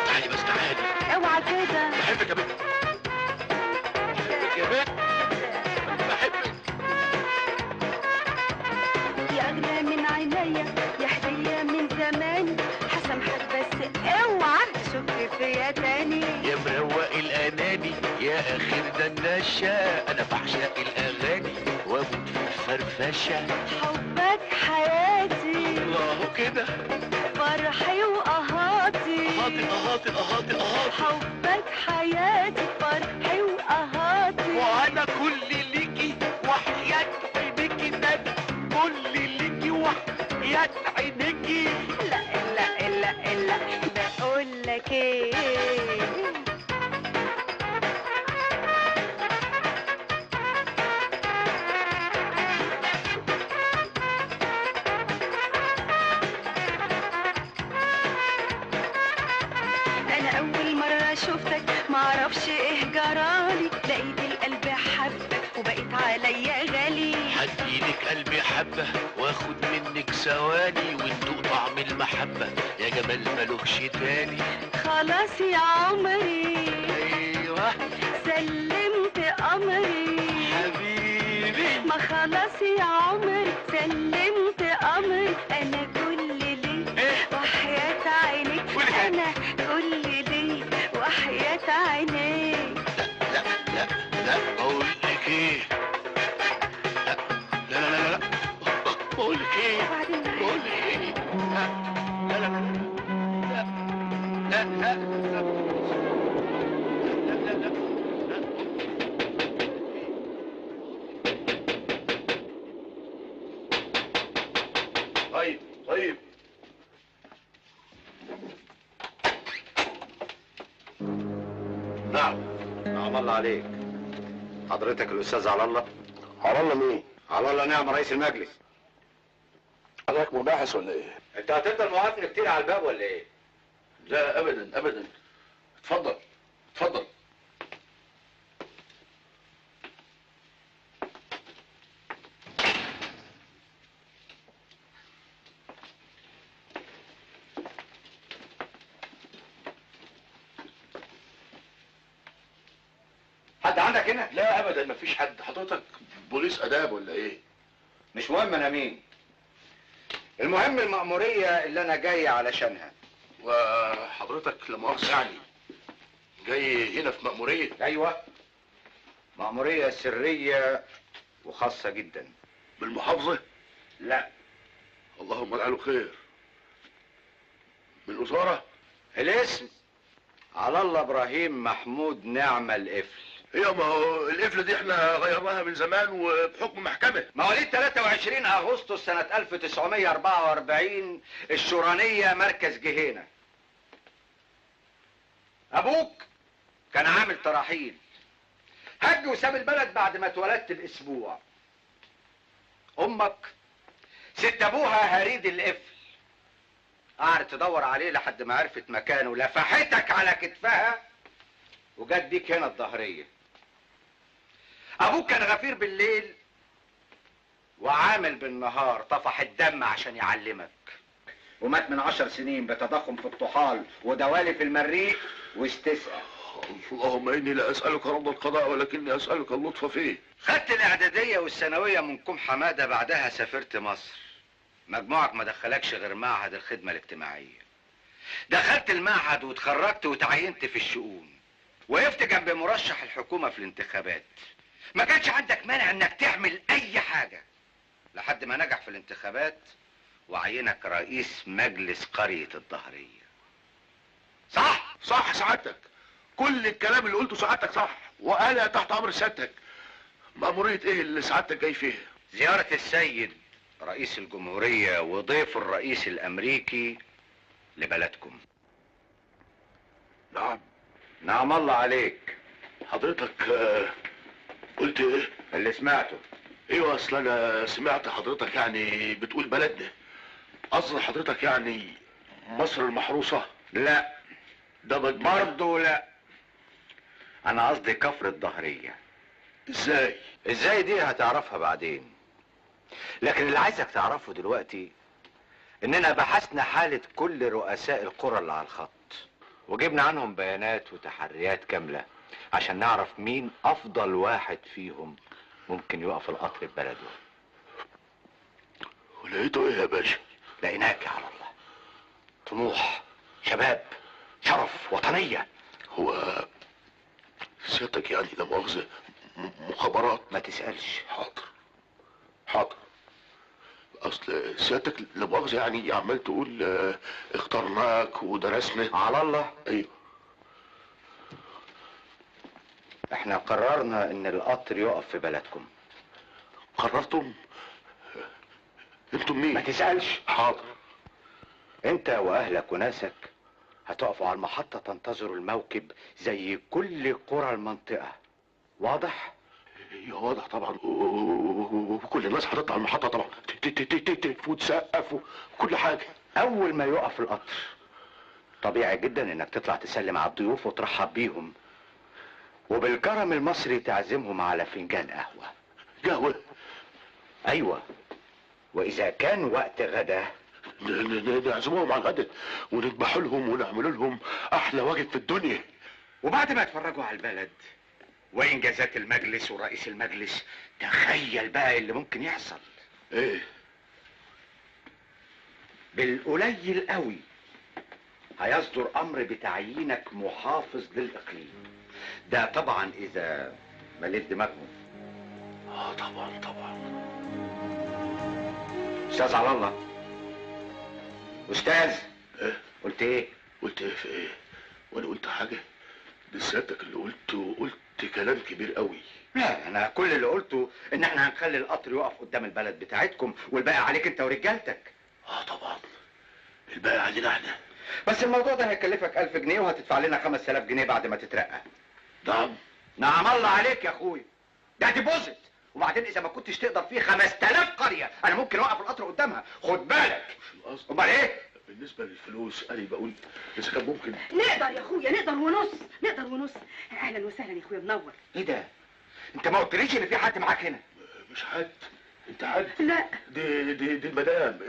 Speaker 16: تعالي بس تعالي.
Speaker 17: اوعى كده.
Speaker 16: بحبك يا بنت. بحبك يا بنت. بحبك
Speaker 17: يا اغلى من عينيا يا هديه من زمان.
Speaker 18: يا اخر دناشة انا بعشق الاغاني واموت في الفرفشة.
Speaker 17: حبك حياتي
Speaker 18: الله كده
Speaker 17: فرحي وقهاتي
Speaker 18: اهاتي اهاتي اهاتي اهاتي.
Speaker 17: حبك حياتي فرحي وقهاتي.
Speaker 18: وانا كل ليكي وحياة عينيكي ده كل ليكي وحياة عينيكي.
Speaker 17: لا لا لا لا بقول لك ايه انا اول مرة شفتك معرفش ايه جرالي لقيت القلب حبك وبقيت عليا غالي.
Speaker 18: هديلك قلبي حبة واخد منك ثواني وندوق طعم المحبة يا جمال ملوكش تاني.
Speaker 17: خلاص يا عمري
Speaker 18: ايوه
Speaker 17: سلمت امري
Speaker 18: حبيبي.
Speaker 17: ما خلاص يا عمري سلمت امري. انا كل لي وحياة عينيك انا كل لي وحياة عينيك.
Speaker 18: لا لا لا بقول لك ايه لا لا لا لا بقول لك ايه بقول لك ايه لا لا لا لا لا لا
Speaker 16: طيب طيب
Speaker 11: نعم الله عليك. حضرتك الاستاذ على الله؟
Speaker 16: على الله مين؟
Speaker 11: على الله نعم رئيس المجلس.
Speaker 16: حضرتك مباحث ولا ايه؟
Speaker 11: انت هتفضل موقفني كتير على الباب ولا ايه؟
Speaker 16: لا ابدا ابدا. اتفضل اتفضل.
Speaker 11: حد عندك هنا؟
Speaker 16: لا ابدا مفيش حد. حضرتك بوليس اداب ولا ايه؟
Speaker 11: مش مهم انا مين. المهم المأمورية اللي انا جاي علشانها.
Speaker 16: وحضرتك لا مؤاخذة يعني جاي هنا في مأمورية؟
Speaker 11: ايوه مأمورية سرية وخاصة جدا.
Speaker 16: بالمحافظة؟
Speaker 11: لا.
Speaker 16: اللهم اجعله خير. من الوزارة؟
Speaker 11: الاسم على الله ابراهيم محمود نعمة القفل.
Speaker 16: ايوه ما هو القفل دي احنا غيرناها من زمان وبحكم محكمة.
Speaker 11: مواليد 23 اغسطس سنة 1944 الشورانية مركز جهينة. ابوك كان عامل تراحيل هج وساب البلد بعد ما اتولدت باسبوع. امك ست ابوها هريد القفل قعدت تدور عليه لحد ما عرفت مكانه لفحتك على كتفها وجت بيك هنا الظهرية. ابوك كان غفير بالليل وعامل بالنهار طفح الدم عشان يعلمك ومات من 10 سنين بتضخم في الطحال ودوالي في المريء واستسقى.
Speaker 16: اللهم اني لا اسالك رد القضاء ولكني اسالك اللطف فيه.
Speaker 11: خدت الاعداديه والثانويه من كوم حماده بعدها سافرت مصر. مجموعك ما دخلكش غير معهد الخدمه الاجتماعيه. دخلت المعهد واتخرجت وتعينت في الشؤون. وقفت جنب مرشح الحكومه في الانتخابات. ما كانش عندك مانع انك تعمل اي حاجه لحد ما نجح في الانتخابات وعينك رئيس مجلس قريه الظهريه.
Speaker 16: صح صح سعادتك. كل الكلام اللي قلته سعادتك صح وانا تحت امر سيادتك. مأمورية ايه اللي سعادتك جاي فيها؟
Speaker 11: زيارة السيد رئيس الجمهورية وضيف الرئيس الامريكي لبلدكم.
Speaker 16: نعم.
Speaker 11: نعم الله عليك.
Speaker 16: حضرتك قلت ايه؟
Speaker 11: اللي سمعته.
Speaker 16: ايوه اصل انا سمعت حضرتك يعني بتقول بلدنا. قصد حضرتك يعني مصر المحروسة؟
Speaker 11: لا
Speaker 16: ده
Speaker 11: برضه لا. انا قصدي كفر الظهرية.
Speaker 16: ازاي؟
Speaker 11: ازاي دي هتعرفها بعدين. لكن اللي عايزك تعرفه دلوقتي اننا بحثنا حالة كل رؤساء القرى اللي على الخط وجبنا عنهم بيانات وتحريات كاملة عشان نعرف مين افضل واحد فيهم ممكن يقف القطر في بلده.
Speaker 16: ولقيته ايه يا باشا؟
Speaker 11: لقيناك يا على الله. طموح، شباب، شرف، وطنية.
Speaker 16: هو سيادتك يعني لا مؤاخذة مخابرات؟
Speaker 11: ما تسألش.
Speaker 16: حاضر. اصل سيادتك لا مؤاخذة يعني عمال تقول اخترناك ودرسنا.
Speaker 11: على الله.
Speaker 16: ايوه.
Speaker 11: احنا قررنا ان القطر يقف في بلدكم.
Speaker 16: قررتم؟ انتم مين؟
Speaker 11: ما تسألش.
Speaker 16: حاضر.
Speaker 11: انت واهلك وناسك هتقفوا على المحطة تنتظروا الموكب زي كل قرى المنطقة. واضح؟
Speaker 16: يا واضح طبعا، وكل الناس هتطلع المحطة طبعا تتف وتسقف وكل حاجة.
Speaker 11: اول ما يقف القطر طبيعي جدا انك تطلع تسلم على الضيوف وترحب بيهم، وبالكرم المصري تعزمهم على فنجان قهوة.
Speaker 16: قهوة؟
Speaker 11: ايوه، واذا كان وقت غدا
Speaker 16: نعزمهم على الغدا ونذبح لهم ونعمل لهم احلى واجب في الدنيا.
Speaker 11: وبعد ما يتفرجوا على البلد وانجازات المجلس ورئيس المجلس، تخيل بقى اللي ممكن يحصل.
Speaker 16: ايه؟
Speaker 11: بالقليل قوي هيصدر امر بتعيينك محافظ للاقليم. ده طبعا اذا مليت دماغهم.
Speaker 16: طبعا.
Speaker 11: استاذ على الله. استاذ.
Speaker 16: ايه؟
Speaker 11: قلت ايه؟
Speaker 16: قلت ايه في ايه؟ وانا قلت حاجة؟ دي سيادتك اللي قلت كلام كبير قوي.
Speaker 11: لا، انا كل اللي قلته ان احنا هنخلي القطر يقف قدام البلد بتاعتكم، والباقي عليك انت ورجالتك.
Speaker 16: طبعا الباقي علينا احنا.
Speaker 11: بس الموضوع ده هيكلفك 1000 جنيه وهتدفع لنا 5000 جنيه بعد ما تترقى.
Speaker 16: نعم.
Speaker 11: نعم الله عليك يا اخويا، ده ديبوزيت. وبعدين اذا ما كنتش تقدر فيه 5000 قرية انا ممكن اوقف القطر قدامها، خد بالك. امال ايه؟
Speaker 16: بالنسبة للفلوس انا بقول اذا كان ممكن.
Speaker 3: نقدر يا اخويا، نقدر ونص. اهلا وسهلا يا اخويا، منور.
Speaker 11: ايه ده؟ انت ما قلتليش ان في حد معاك هنا؟
Speaker 16: مش حد. انت حد؟
Speaker 3: لا.
Speaker 16: دي المدام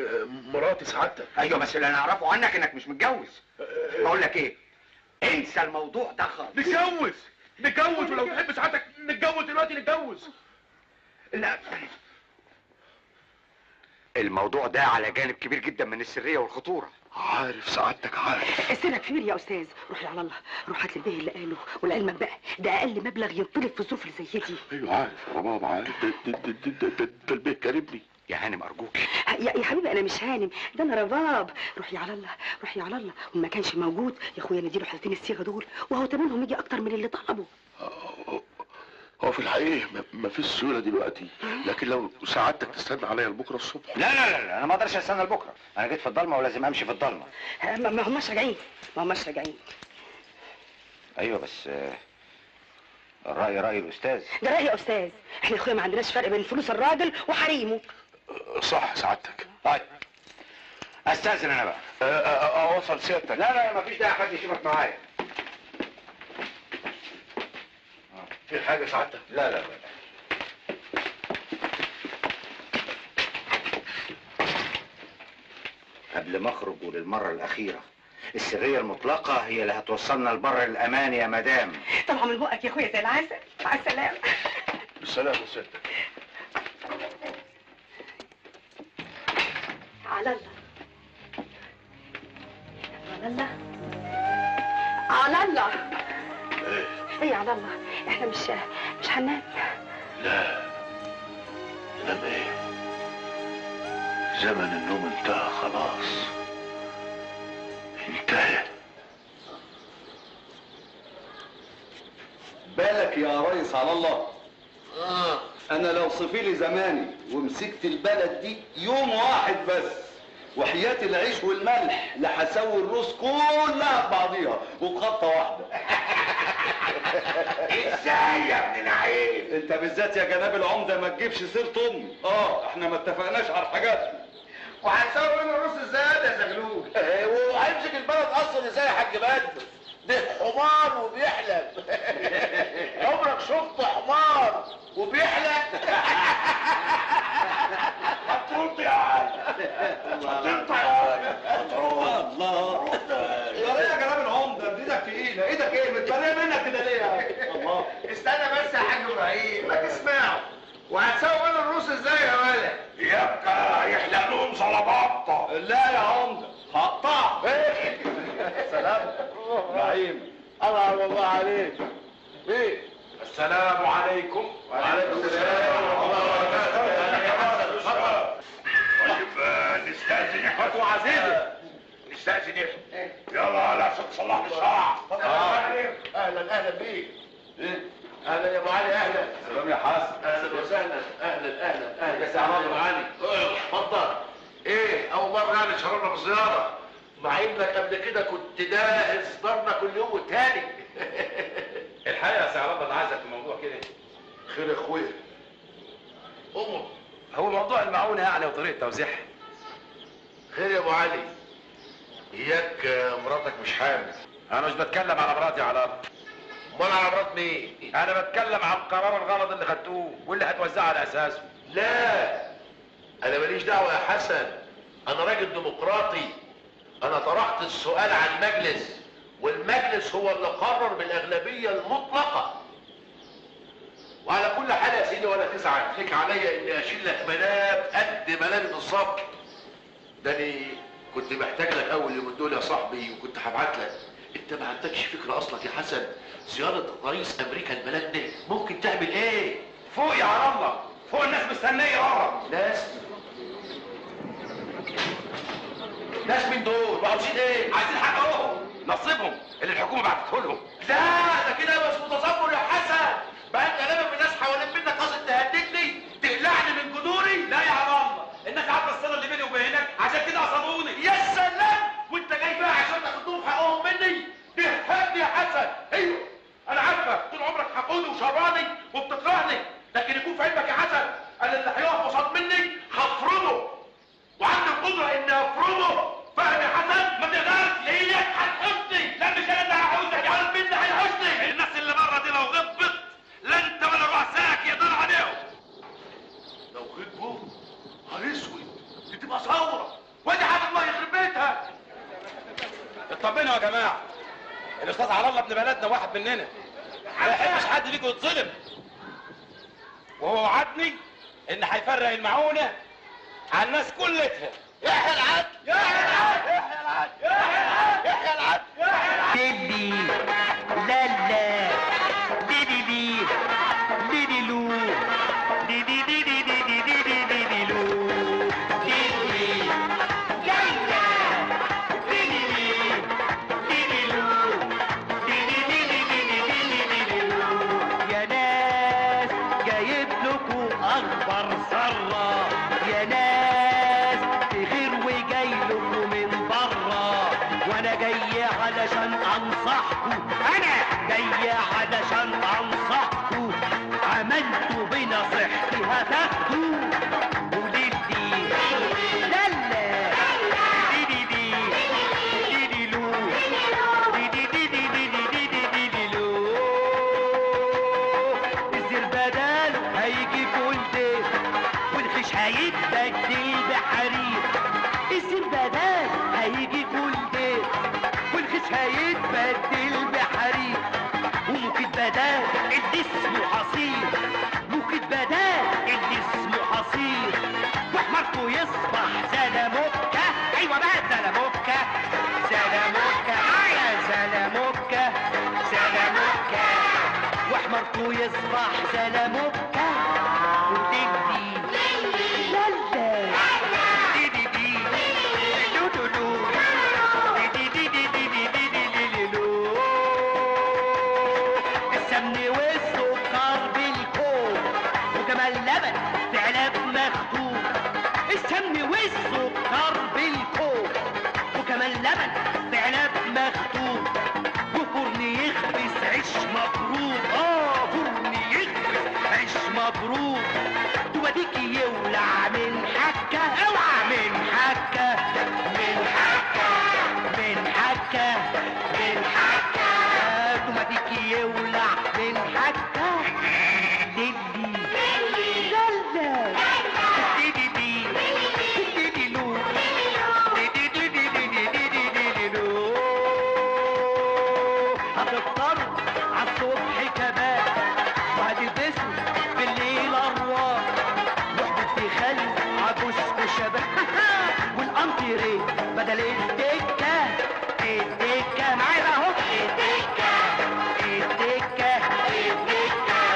Speaker 16: مراتي سعادتك.
Speaker 11: ايوه، بس اللي انا اعرفه عنك انك مش متجوز. بقول لك ايه، انسى الموضوع ده خالص.
Speaker 16: نتجوز ولو تحب سعادتك نتجوز دلوقتي نتجوز.
Speaker 11: لا، الموضوع ده على جانب كبير جدا من السريه والخطوره.
Speaker 16: عارف سعادتك، عارف.
Speaker 3: السر كبير يا استاذ. روح على الله، روح هات لي البيه اللي قاله، ولعلمك بقى ده اقل مبلغ ينطلب في الظروف اللي زي دي.
Speaker 16: ايوه عارف يا بابا، عارف. ده البيه كاربني.
Speaker 11: يا هانم ارجوك.
Speaker 3: يا حبيبي انا مش هانم، ده انا رباب. روحي على الله، وما كانش موجود يا اخويا نديله حالتين الصيغه دول، وهو تمنهم يجي اكتر من اللي طلبه.
Speaker 16: هو في الحقيقة ما فيش سهولة دلوقتي، لكن لو سعادتك تستنى عليا لبكره الصبح.
Speaker 11: لا، انا ما اقدرش استنى لبكره، انا جيت في الضلمه ولازم امشي في الضلمه.
Speaker 3: ما هماش راجعين.
Speaker 11: ايوه بس الرأي رأي الأستاذ.
Speaker 3: ده رأي يا أستاذ، احنا يا اخويا ما عندناش فرق بين فلوس الراجل وحريمه.
Speaker 16: صح سعادتك.
Speaker 11: طيب استاذن انا بقى.
Speaker 16: اوصل سيادتك.
Speaker 11: لا مفيش داعي حد يشوفك معايا.
Speaker 16: في حاجة سعادتك؟
Speaker 11: لا. قبل ما اخرج وللمرة الأخيرة، السرية المطلقة هي اللي هتوصلنا لبر الأمان يا مدام.
Speaker 3: طبعا من بقك يا اخويا زي العسل. مع السلامة.
Speaker 16: بالسلامة يا سيادتك.
Speaker 3: على الله. ايه على الله، احنا مش هننام.
Speaker 16: لا، ننام ايه؟ زمن النوم انتهى خلاص، انتهى.
Speaker 14: بالك يا ريس على الله. انا لو صفيلي زماني ومسكت البلد دي يوم واحد بس، وحياة العيش والملح لحسوي الروس كلها ببعضيها وبخطة واحدة.
Speaker 11: ازاي يا ابن العيب؟
Speaker 14: انت بالذات يا جناب العمدة ما تجيبش سيرة امي. احنا ما اتفقناش على الحاجات.
Speaker 5: وهتسوي بين الروس ازاي يا زغلول؟ وهيمسك البلد اصلا ازاي يا حاج بدر؟ ده حمار وبيحلم. عمرك شفت حمار وبيحلم؟ هترد يا عم. هتنط يا عم. هترد.
Speaker 14: الله. يا جناب العمدة ايدك تقيلة، ايدك ايه؟ متبرية منك كده ليه يا الله؟
Speaker 5: استنى بس يا حاج ابراهيم، ما تسمعوا. وهتسوي بين الروس ازاي يا ولد؟
Speaker 16: يبقى يحلق لهم صلباطة.
Speaker 14: لا يا عمدة هقطعها. سلام. نعيم.
Speaker 5: الله عليك. ايه؟
Speaker 8: السلام عليكم.
Speaker 16: وعليكم السلام ورحمه الله وبركاته.
Speaker 8: طيب نستأذن احمد وعزيزي. نستأذن احنا. يلا على عشان تصلح لي الشرع.
Speaker 16: اهلا بيك. اهلا يا ابو علي. اهلا.
Speaker 14: سلام يا حسن.
Speaker 16: اهلا وسهلا. اهلا يا سعد يا ابو علي. اتفضل. ايه اول مره يعني تشرفنا بالزياره، مع انك قبل كده كنت داهس دارنا كل يوم والتاني.
Speaker 8: الحقيقه يا سي عرب انا عايزك في موضوع كده.
Speaker 16: خير يا اخويا. امر.
Speaker 8: هو موضوع المعونه يعني وطريقه توزيعها.
Speaker 16: خير يا ابو علي. اياك مراتك مش حامل.
Speaker 8: انا مش بتكلم على مراتي على الارض.
Speaker 16: امال على مرات مين؟
Speaker 8: انا بتكلم عن القرار الغلط اللي خدتوه واللي هتوزعه على اساسه.
Speaker 16: لا انا ماليش دعوه يا حسن، انا راجل ديمقراطي. انا طرحت السؤال على المجلس، والمجلس هو اللي قرر بالاغلبيه المطلقه. وعلى كل حال يا سيدي ولا تزعل ليك عليا اني اشيل لك مناب قد منابي بالظبط. ده انا كنت محتاج لك اول يومين دول يا صاحبي، وكنت هبعت لك. انت ما عندكش فكره اصلك يا حسن، زياره رئيس امريكا لبلدنا ممكن تعمل ايه؟
Speaker 8: فوق يا عم الله، فوق الناس مستنيه بره.
Speaker 16: ناس مين دول؟ وعاوزين ايه؟
Speaker 8: عايزين حقهم، نصيبهم اللي الحكومه بعتته لهم.
Speaker 16: لا ده كده بس متصور يا حسن. بقى انت لما من الناس حوالين منك قاصد تهددني، تقلعني من جذوري؟
Speaker 8: لا يا عم الله، الناس عارفه الصله اللي بيني وبينك، عشان كده قصدوني.
Speaker 16: يا سلام، وانت جاي بقى عشان تاخدهم حقهم مني؟ تهدني يا حسن. ايوه انا عارفك طول عمرك حقودي وشراني وبتكرهني، لكن يكون في علمك يا حسن انا اللي هيقف قصاد مني هفرضه، وعندي القدره اني افرضه. فاهم يا حسن؟ ما تقدرش. ايدك هتحوشني. لا مش انا اللي هحوشك، عارف مين اللي هيحوشني؟
Speaker 8: الناس اللي بره دي لو غبت لا انت ولا رؤسائك يقدروا عليهم.
Speaker 16: لو غبوا نهار اسود دي تبقى ثوره، ودي حاجه الله يخرب بيتها.
Speaker 8: اطمنوا يا جماعه، الاستاذ على الله ابن بلدنا واحد مننا، ما يحبش حد فيكم يتظلم، وهو وعدني ان هيفرق المعونه على الناس كلها.
Speaker 16: يحيى العدل، يحيى العدل، يحيى العدل، يحيى العدل، يحيى العدل.
Speaker 12: بيبي لا لا دي دي دي دي لو دي دي دي دي دي دي دي دي دي دي لو دي دي لا لا دي دي دي دي لو دي دي دي دي دي دي دي لو. يا ناس جايب لكم اخبار ساره، يا ناس بخير وجاي لكم من بره، وانا جاي علشان انصحكم، انا جاي علشان انصحكم، عملتوا بنصيحتي هتاخدوا. ودي لا لا دي دي دي دي دي لو دي دي دي دي دي دي دي دي دي لو. الزر بداله هيجي كل ده، والخيش هيتبدل بحرير. الزر بدال هيجي كل ده، والخيش هيتبدل بحرير. وممكن بدال اللي اسمه حصير، ممكن بدال اللي اسمه حصير، واحمركوا يصبح زلموكة. ايوه بقى زلموكة، زلموكة يا زلموكة، زلموكة، واحمركوا يصبح زلموكة. ودي لا لا دي دي دي لو لو لو دي دي دي دي دي دي دي دي لو. السمن والسكر بالكوب، وكمان لبن في علب مخدوم. السمن والسكر بالكوب، وكمان لبن في علب مخدوم. وفرن يخبز عيش مبروك، فرن يخبز عيش مبروك. توديك يولع من حكة، اوعى من حكة، من حكة، من حكة، من حكة. توديك يولع من حكة. ديدي لا لا ديدي دي ديدي لو ديدي دي دي دي دي دي دي لو. هتفطر عالصبح كباب، وهتلبسوا بالليل ارواح، وحدة خل عجوز وشباب. والانتريه بدل الدكة، الدكة معايا اهو، الدكة، الدكة، الدكة.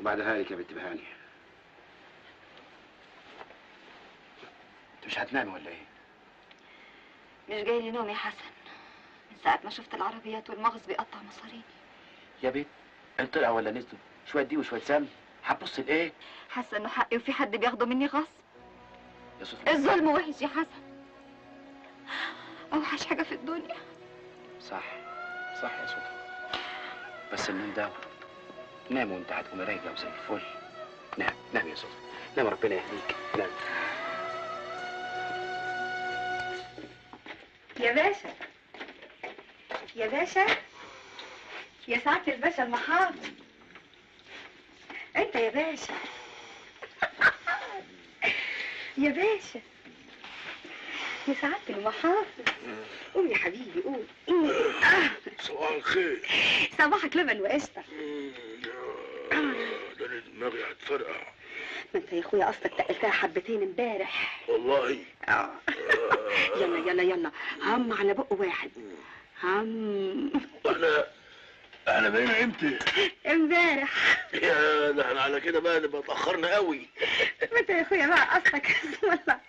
Speaker 14: وبعدها لك يا بنت بهاني.
Speaker 6: انت مش هتنامي ولا ايه؟
Speaker 10: مش جاي لي نوم يا حسن من ساعة ما شفت العربيات والمغص بيقطع مصاريني.
Speaker 5: يا بنت انت طلع ولا نزلوا؟ شويه دي وشويه سم، هتبص لايه؟
Speaker 10: حاسة انه حقي وفي حد بياخده مني غصب.
Speaker 5: يا صوفيا
Speaker 10: الظلم وحش يا حسن، اوحش حاجة في الدنيا.
Speaker 6: صح صح يا صوفيا، بس النوم ده نام وانت هتكون رايقه وزي الفل. نام نام يا صوفيا، نام ربنا يهديك، نام.
Speaker 3: يا باشا يا باشا يا سعادة الباشا المحافظ، انت يا باشا يا باشا يا سعادة المحافظ. قوم يا حبيبي قوم.
Speaker 16: صباح الخير.
Speaker 3: صباحك لبن وقشطة.
Speaker 16: ده انا دماغي هتفرقع.
Speaker 3: ما انت يا اخويا اصلك تقلتها حبتين امبارح.
Speaker 16: والله.
Speaker 3: يلا يلا يلا هم على بق واحد. هم.
Speaker 16: احنا بقينا امتى؟
Speaker 3: امبارح.
Speaker 16: يا ده احنا على كده بقى نبقى اتاخرنا قوي.
Speaker 3: ما انت يا اخويا بقى اصلك والله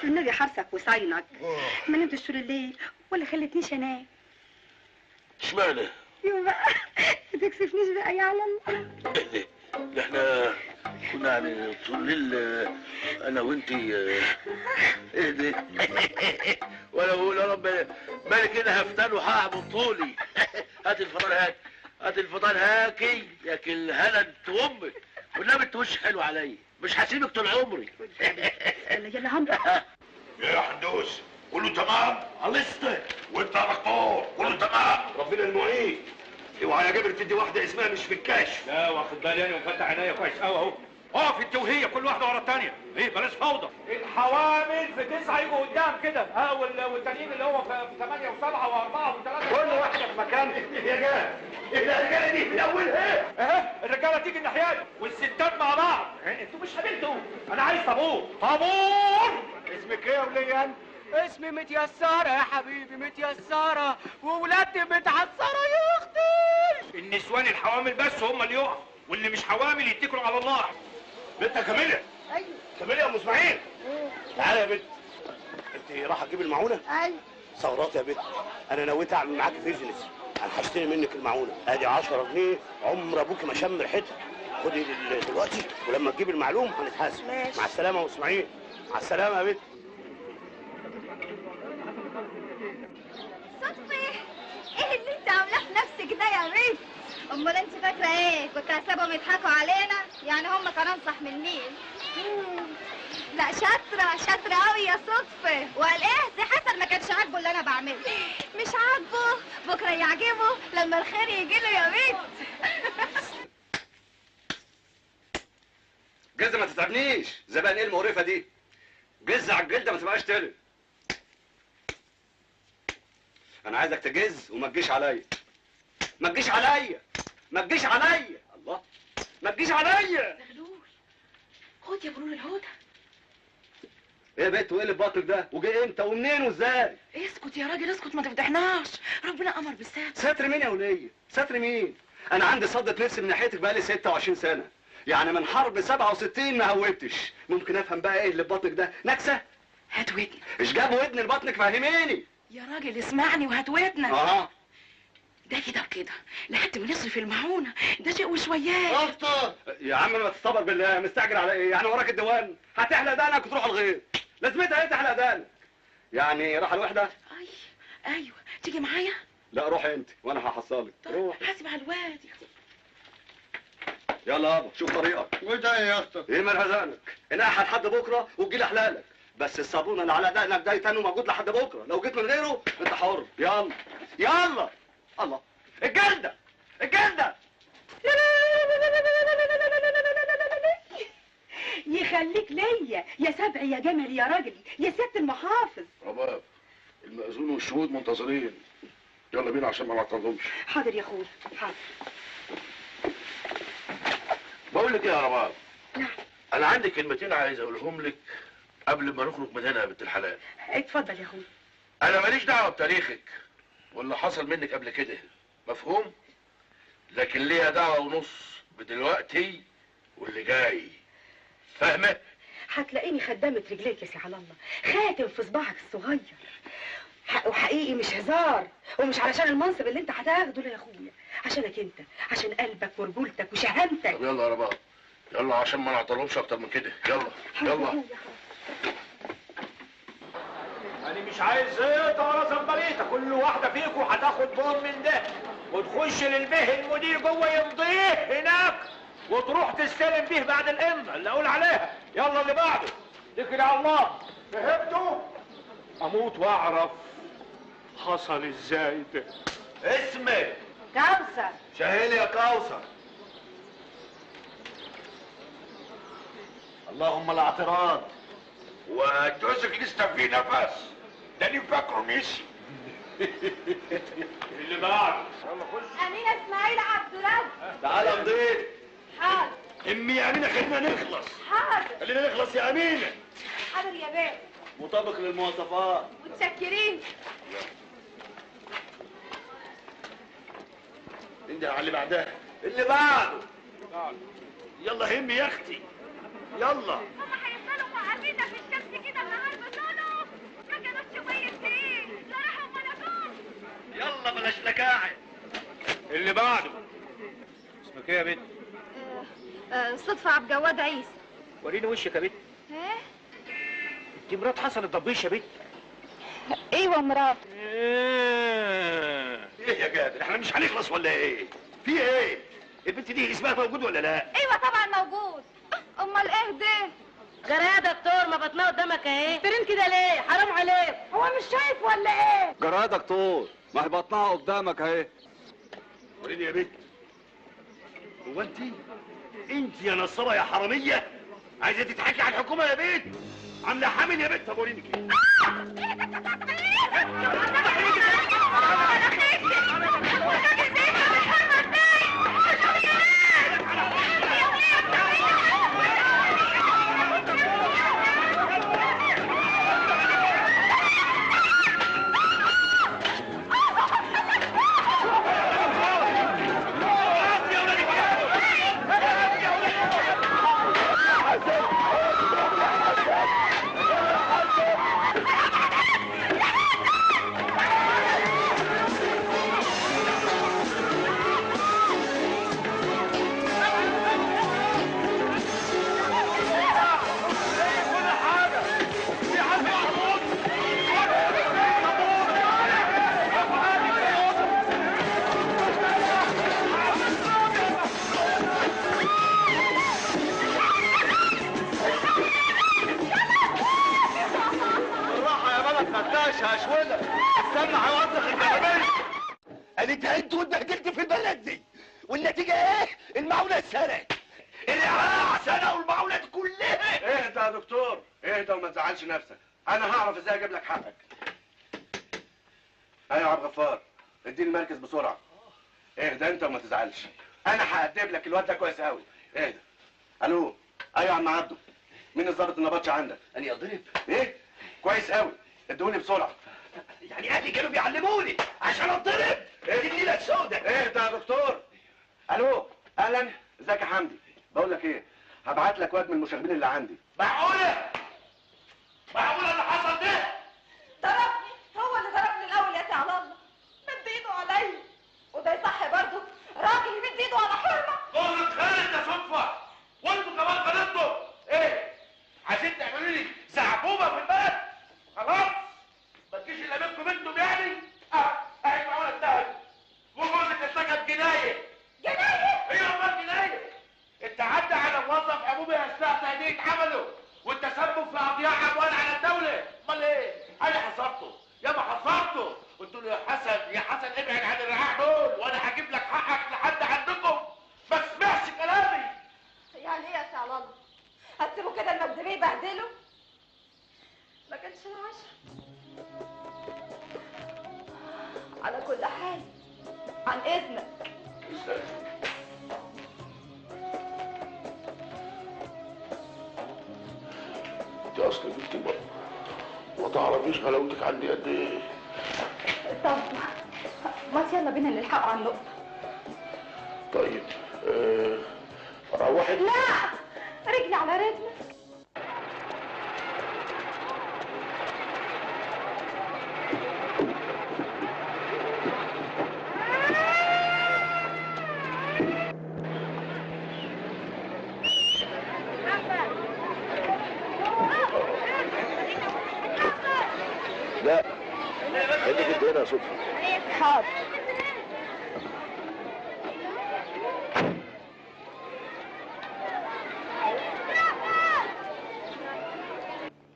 Speaker 3: النبي حارسك وصاينك. ما نمتش طول الليل ولا خلتنيش انام.
Speaker 16: اشمعنى؟
Speaker 3: يوم بقى ما تكسفنيش بقى يا علم.
Speaker 16: ده احنا كنا يعني طول الليل انا وانتي. ايه ده؟ وانا بقول يا رب بالي كده هفتان وهعمل طولي. هات الفطار هات، هات الفطار هاكي ياكل الهنا انت وامك، والنبي انت وش حلو عليا، مش هسيبك طول عمري.
Speaker 3: يلا يلا هم.
Speaker 16: يا حندوس كله تمام؟ خلصت. وانت يا دكتور كله تمام؟ ربنا المعين. اوعى يا جابر تدي واحده اسمها مش في الكشف.
Speaker 8: لا واخد بالي انا ومفتح عينيا كويس قوي اهو. اقف انت وهي كل واحده ورا الثانيه. ايه بلاش فوضى. الحوامل في 9 يجوا قدام كده، ها والتانيين اللي هو في 8 و7 و4 و3 كل واحده في مكانها.
Speaker 16: يا جماعه الرجاله دي من اولها
Speaker 8: اهي الرجاله تيجي الناحيه دي والستات مع بعض. انتوا مش قابلتوا. انا عايز طابور. طابور. اسمك ايه يا وليه؟
Speaker 12: اسمي متيسرة يا حبيبي، متيسرة وولادي متعسرة يا اختي.
Speaker 8: النسوان الحوامل بس هم اللي يقفوا، واللي مش حوامل يتكلوا على الله.
Speaker 16: بنت يا كاميليا.
Speaker 13: ايوه
Speaker 16: كاميليا يا ام اسماعيل. تعالى يا بنت. انت رايحه تجيب المعونه؟
Speaker 13: ايوه.
Speaker 16: ثورات يا بنت، انا نويت اعمل معاكي بيزنس. انا هشتري منك المعونه، ادي 10 جنيه عمر ابوكي ما شم ريحتها. خدي دلوقتي ولما تجيب المعلوم هنتحاسب.
Speaker 13: ماشي.
Speaker 16: مع السلامه يا ام اسماعيل. مع السلامه يا بنت.
Speaker 10: صفي ايه اللي انت عاملاه في نفسك ده يا بنت؟ امال انت فاكره ايه؟ كنت هسيبهم يضحكوا علينا؟ يعني هم كانوا انصح مني. لا شاطره شاطره قوي يا صدفه. وقال ايه سي حسن ما كانش عاجبه اللي انا بعمله. مش عاجبه بكره يعجبه لما الخير يجي له يا بنت.
Speaker 14: جزة ما تتعبنيش، زبائن ايه المقرفة دي؟ جز على الجلدة ما تبقاش تلف. أنا عايزك تجز وما تجيش عليا. ما تجيش عليا، ما تجيش عليا، الله، ما تجيش عليا.
Speaker 15: بغلول خد يا بلول الهدى.
Speaker 14: ايه يا بنت وايه اللي في بطنك ده؟ وجاي امتى ومنين وازاي؟
Speaker 15: اسكت يا راجل اسكت، ما تفضحناش، ربنا امر بالستر.
Speaker 14: ستر مين يا ولية؟ ستر مين؟ أنا عندي صدة نفسي من ناحيتك بقالي 26 سنة. يعني من حرب 67 ما هوبتش. ممكن افهم بقى ايه اللي في بطنك ده؟ نكسه؟
Speaker 15: هات ودنك.
Speaker 14: ايش جاب ودن لبطنك؟ فهميني.
Speaker 15: يا راجل اسمعني وهات ودنك. ده كده وكده لحد ما نصرف المعونه، ده شيء وشويات.
Speaker 14: افطر يا عم ما تستبر بالله، مستعجل على ايه؟ يعني وراك الديوان هتحلق دقنك وتروح الغيط. لازمتها ايه تحلق دقنك؟ يعني راحه الوحده؟
Speaker 15: ايوه تيجي معايا؟
Speaker 14: لا روحي انت وانا هحصلك. روح
Speaker 15: حاسب على الواد.
Speaker 14: يلا يابا شوف طريقك.
Speaker 9: وده يا اختك؟
Speaker 14: ايه مرهزانك؟ انقح لحد بكره وتجي لي احلالك، بس الصابونه اللي على دقنك ده يتنه موجود لحد بكره، لو جيت من غيره انت حر. يلا يلا. الله الجلده الجلده.
Speaker 3: يخليك ليا يا سبع يا جمل يا راجل يا سيادة المحافظ.
Speaker 16: رباب المأذون والشهود منتظرين، يلا بينا عشان ما نعطلهمش.
Speaker 3: حاضر يا اخويا حاضر.
Speaker 16: بقول لك ايه يا رباب؟ انا عندي كلمتين عايز اقولهم لك قبل ما نخرج من هنا يا بنت الحلال.
Speaker 3: اتفضل يا اخويا.
Speaker 16: انا ماليش دعوه بتاريخك واللي حصل منك قبل كده، مفهوم؟ لكن ليها دعوه ونص بدلوقتي واللي جاي فاهمه؟
Speaker 3: هتلاقيني خدامة رجليك يا سي على الله، خاتم في صباعك الصغير. وحقيقي مش هزار، ومش علشان المنصب اللي انت هتاخده لا يا اخويا، عشانك انت، عشان قلبك ورجولتك وشهامتك.
Speaker 16: طب يلا يا رباب، يلا عشان ما نعطلهمش اكتر من كده. يلا يلا.
Speaker 8: انا مش عايز زيطه ولا زمبريطه، كل واحده فيكم هتاخد دور من ده وتخش للبيه المدير جوه يمضيه هناك وتروح تستلم بيه بعد الامضه اللي اقول عليها. يلا اللي بعده. ذكر على الله. فهمتوا؟ اموت واعرف حصل ازاي ده.
Speaker 4: اسمك
Speaker 3: كوثر.
Speaker 4: شهيلي يا كوثر. اللهم لا اعتراض.
Speaker 16: وجوزك لسه في نفس، ده اللي فاكره مشي.
Speaker 8: اللي بعده. يلا خش.
Speaker 10: أمينة إسماعيل عبد الرب.
Speaker 4: تعالى نضيف.
Speaker 10: حاضر.
Speaker 16: امي يا امينه خلينا نخلص.
Speaker 10: حاضر.
Speaker 16: خلينا نخلص يا امينه.
Speaker 10: حاضر يا بيه.
Speaker 4: مطابق للمواصفات.
Speaker 10: متشكرين.
Speaker 16: انده على اللي بعدها.
Speaker 4: اللي بعده.
Speaker 16: يلا همي يا اختي. يلا.
Speaker 10: هما هيفضلوا مقعدين في الشمس كده النهار بطوله؟ ما كانوش ميتين، لا راحوا ولا جم.
Speaker 4: يلا بلاش لكاعي.
Speaker 8: اللي بعده. اسمك ايه يا بنت؟
Speaker 10: صدفة عبد الجواد عيسى.
Speaker 8: وريني وشك يا بنت.
Speaker 10: ايه؟
Speaker 8: انت مرات حسن الضبيش يا بنت؟
Speaker 10: ايوه مرات.
Speaker 16: ايه يا جابر، احنا مش هنخلص ولا ايه؟ في ايه؟ البنت دي اسمها موجود ولا لا؟
Speaker 10: ايوه طبعا موجود. امال ايه ده؟
Speaker 15: جرى يا دكتور، ما بطنها قدامك اهي. ترين كده ليه؟ حرام عليك. هو مش شايف ولا ايه؟
Speaker 14: جرى يا دكتور، ما هي بطنها قدامك اهي.
Speaker 16: وريني يا بنت. هو انت يا نصابه يا حراميه عايزه تضحكي على الحكومه يا بنت؟ عامله حامل يا بنت. طب وريني كده. انا اتهنت واتبهدلت في البلد دي، والنتيجه ايه؟ المعونه اتسرقت. العراق سرقوا المعونات كلها.
Speaker 9: اهدى يا دكتور، اهدى وما تزعلش نفسك. انا هعرف ازاي اجيب لك حقك. ايوه يا عبد الغفار، اديني المركز بسرعه. اهدى انت وما تزعلش، انا هأدب لك الواد ده كويس قوي. اهدى. الو. ايوه يا عم عبده، مين الظابط النبطش عندك؟
Speaker 1: اني اضرب.
Speaker 9: ايه؟ كويس قوي، ادوني بسرعه.
Speaker 1: يعني اهلي كانوا بيعلموني عشان اضرب؟ دي الليله السوداء.
Speaker 9: اهدى يا دكتور. الو. اهلا، ازيك يا حمدي؟ بقول لك ايه، هبعت لك واد من المشاغبين اللي عندي.
Speaker 16: معقوله؟ معقوله اللي حصل ده؟
Speaker 15: ضربني، هو اللي ضربني الاول يا تعالى الله. مد ايده عليا، وده يصح برضه راجل يمد ايده على حرمه.
Speaker 16: ظهرت خالد يا صدفه، وانتوا كمان غلطتوا. ايه؟ عايزين تعملوا لي زعبوبه في البلد؟ خلاص؟ ما تجيش الا منكم انتم يعني؟ اهي المعونه انتهت، وجوزك ارتكب جنايه.
Speaker 15: جنايه؟
Speaker 16: ايوه امال جنايه. التعدي على موظف عمومي اثناء تهديد عمله، والتسبب في اضياع اموال على الدوله. امال ايه؟ انا حصرته، ياما حصرته. قلت له يا حسن يا حسن ابعد عن الرعاع دول وانا هجيب لك حقك لحد عندكم. ما تسمعش كلامي.
Speaker 15: يعني ايه يا تعالى الله؟ هتسيبوا كده المجدبيه يبهدلوا؟ ما كانش العشاء. على كل حال عن اذنك.
Speaker 16: انت اصلا بنت ما تعرفيش غلاوتك عندي قد ايه.
Speaker 10: طب ما يلا بينا نلحقوا على اللقطة.
Speaker 16: طيب روحي.
Speaker 15: لا، رجلي على رجلي.
Speaker 16: لا خليك انت هنا يا صدفه.
Speaker 15: حاضر.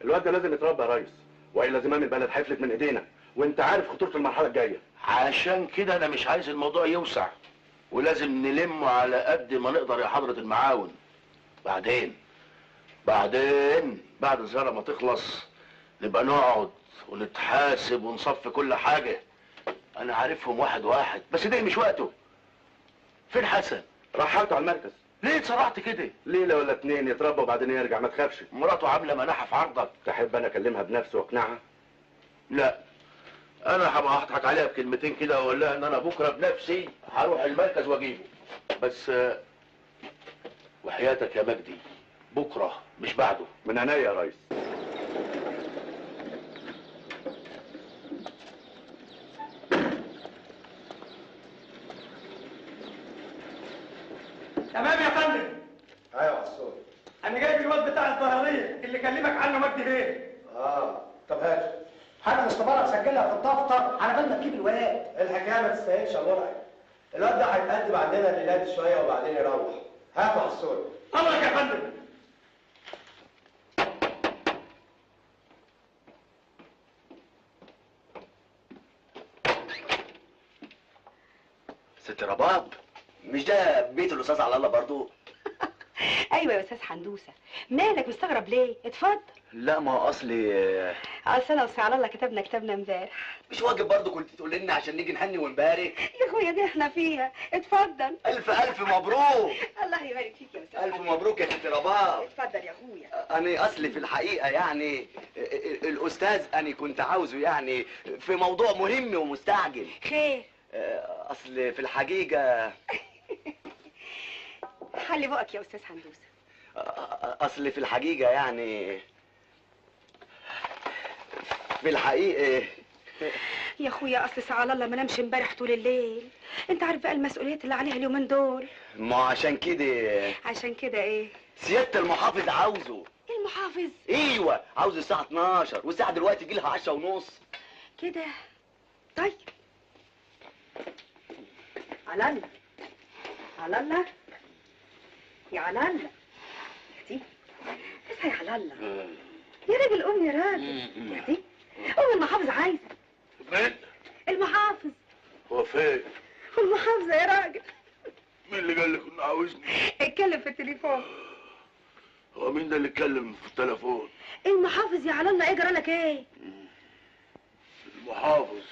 Speaker 9: الواد ده لازم يتربى يا ريس، والا زمام البلد هيفلت من ايدينا، وانت عارف خطوره المرحله الجايه.
Speaker 16: عشان كده انا مش عايز الموضوع يوسع، ولازم نلمه على قد ما نقدر يا حضره المعاون. بعدين بعد الزياره ما تخلص نبقى نقعد ونتحاسب ونصفي كل حاجه. انا عارفهم واحد واحد، بس ده مش وقته. فين حسن؟
Speaker 9: رحلته على المركز.
Speaker 16: ليه اتسرعت كده؟
Speaker 9: ليله ولا اتنين يتربى وبعدين يرجع، ما تخافش.
Speaker 16: مراته عامله مناحه في عرضك.
Speaker 9: تحب انا اكلمها بنفسي واقنعها؟
Speaker 16: لا، انا هبقى هضحك عليها بكلمتين كده واقول لها ان انا بكره بنفسي هروح المركز واجيبه. بس وحياتك يا مجدي بكره مش بعده.
Speaker 9: من عينيا يا ريس.
Speaker 8: تمام يا فندم.
Speaker 9: ايوه يا عصام.
Speaker 8: انا جايب الواد بتاع الظاهريه اللي كلمك عنه مجدي بيه.
Speaker 9: طب هات.
Speaker 4: حاجه مستمره مسجلها في الدفتر على بال ما تجيب الواد.
Speaker 19: الحكايه ما تستاهلش يا مرعي. الواد ده هيتقدم عندنا الليله دي شويه وبعدين يروح. هاته على الصوره.
Speaker 8: امرك يا فندم.
Speaker 6: ست رباب، مش ده بيت الاستاذ على الله برضو؟
Speaker 3: ايوه يا استاذ حندوسه، مالك مستغرب ليه؟ اتفضل.
Speaker 6: لا ما هو اصلي
Speaker 3: اصل انا وسي على الله كتبنا امبارح.
Speaker 6: مش واجب برضو كنت تقول لنا عشان نيجي نهني ونبارك؟
Speaker 3: يا اخويا دي احنا فيها، اتفضل.
Speaker 6: الف مبروك.
Speaker 3: الله يبارك فيك يا استاذ.
Speaker 6: الف مبروك يا ست رباب.
Speaker 3: اتفضل يا اخويا.
Speaker 6: انا اصلي في الحقيقه يعني الاستاذ انا كنت عاوزه يعني في موضوع مهم ومستعجل.
Speaker 3: خير؟
Speaker 6: اصل في الحقيقه
Speaker 3: حلي بقك يا استاذ حندوسه.
Speaker 6: اصل في الحقيقه يعني في الحقيقه
Speaker 3: يا اخويا اصل سي على الله ما نامش امبارح طول الليل. انت عارف بقى المسؤوليات اللي عليها اليومين دول.
Speaker 6: ما عشان كده.
Speaker 3: عشان كده ايه؟
Speaker 6: سياده المحافظ عاوزه.
Speaker 3: المحافظ؟
Speaker 6: ايوه عاوز الساعه 12 والساعه دلوقتي يجي لها 10:30
Speaker 3: كده. طيب على الله على الله يا على الله. دي اصحى يا على الله يا راجل، قوم يا راجل. يا دي قوم، المحافظ عايزه.
Speaker 16: فين؟
Speaker 3: المحافظ.
Speaker 16: هو فين؟
Speaker 3: المحافظه يا راجل.
Speaker 16: مين اللي قال لك انه عاوزني؟
Speaker 3: اتكلم في التليفون.
Speaker 16: هو مين ده اللي اتكلم في التليفون؟
Speaker 3: المحافظ يا على الله. ايه جرى لك ايه؟
Speaker 16: المحافظ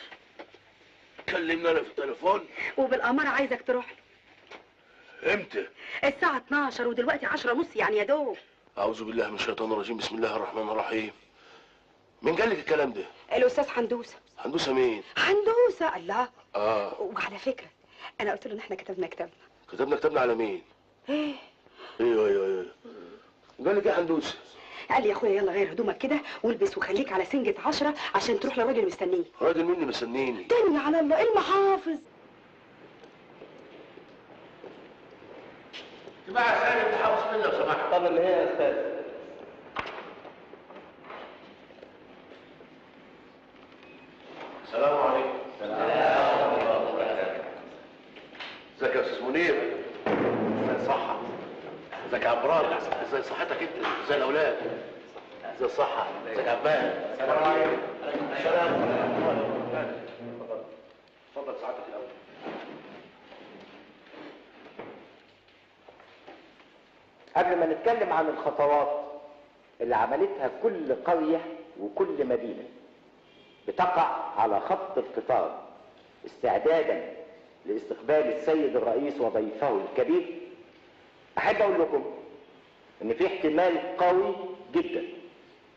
Speaker 16: كلمنا انا في التليفون
Speaker 3: وبالاماره عايزك تروح له.
Speaker 16: امتى؟
Speaker 3: الساعه 12 ودلوقتي 10:30 يعني يا دوب.
Speaker 16: اعوذ بالله من الشيطان الرجيم، بسم الله الرحمن الرحيم. مين قال لك الكلام ده؟
Speaker 3: الاستاذ حندوسه.
Speaker 16: حندوسه مين؟
Speaker 3: حندوسه. الله.
Speaker 16: وعلى
Speaker 3: فكره انا قلت له ان احنا كتبنا
Speaker 16: كتابنا على مين؟
Speaker 3: ايه؟
Speaker 16: ايوه قال لك ايه حندوسه؟
Speaker 3: قال لي يا اخويا يلا غير هدومك كده والبس وخليك على سنجة 10 عشان تروح للراجل مستنيه.
Speaker 16: راجل مين اللي مستنيني؟
Speaker 3: تاني على الله المحافظ.
Speaker 16: تبقى سالم المحافظ منك لو سمحت.
Speaker 19: طب اللي هي يا استاذ.
Speaker 16: السلام عليكم. ازيك يا استاذ منير؟ ازي الصحة؟ ازيك يا عمران؟ ازي صحتك انت؟ ازي الاولاد؟ ازي الصحة؟ ازيك يا عباد؟ السلام عليكم. السلام. اتفضل سعادتك الاول.
Speaker 11: قبل ما نتكلم عن الخطوات اللي عملتها كل قرية وكل مدينة بتقع على خط القطار استعدادا لاستقبال السيد الرئيس وضيفه الكبير، احب اقول لكم ان في احتمال قوي جدا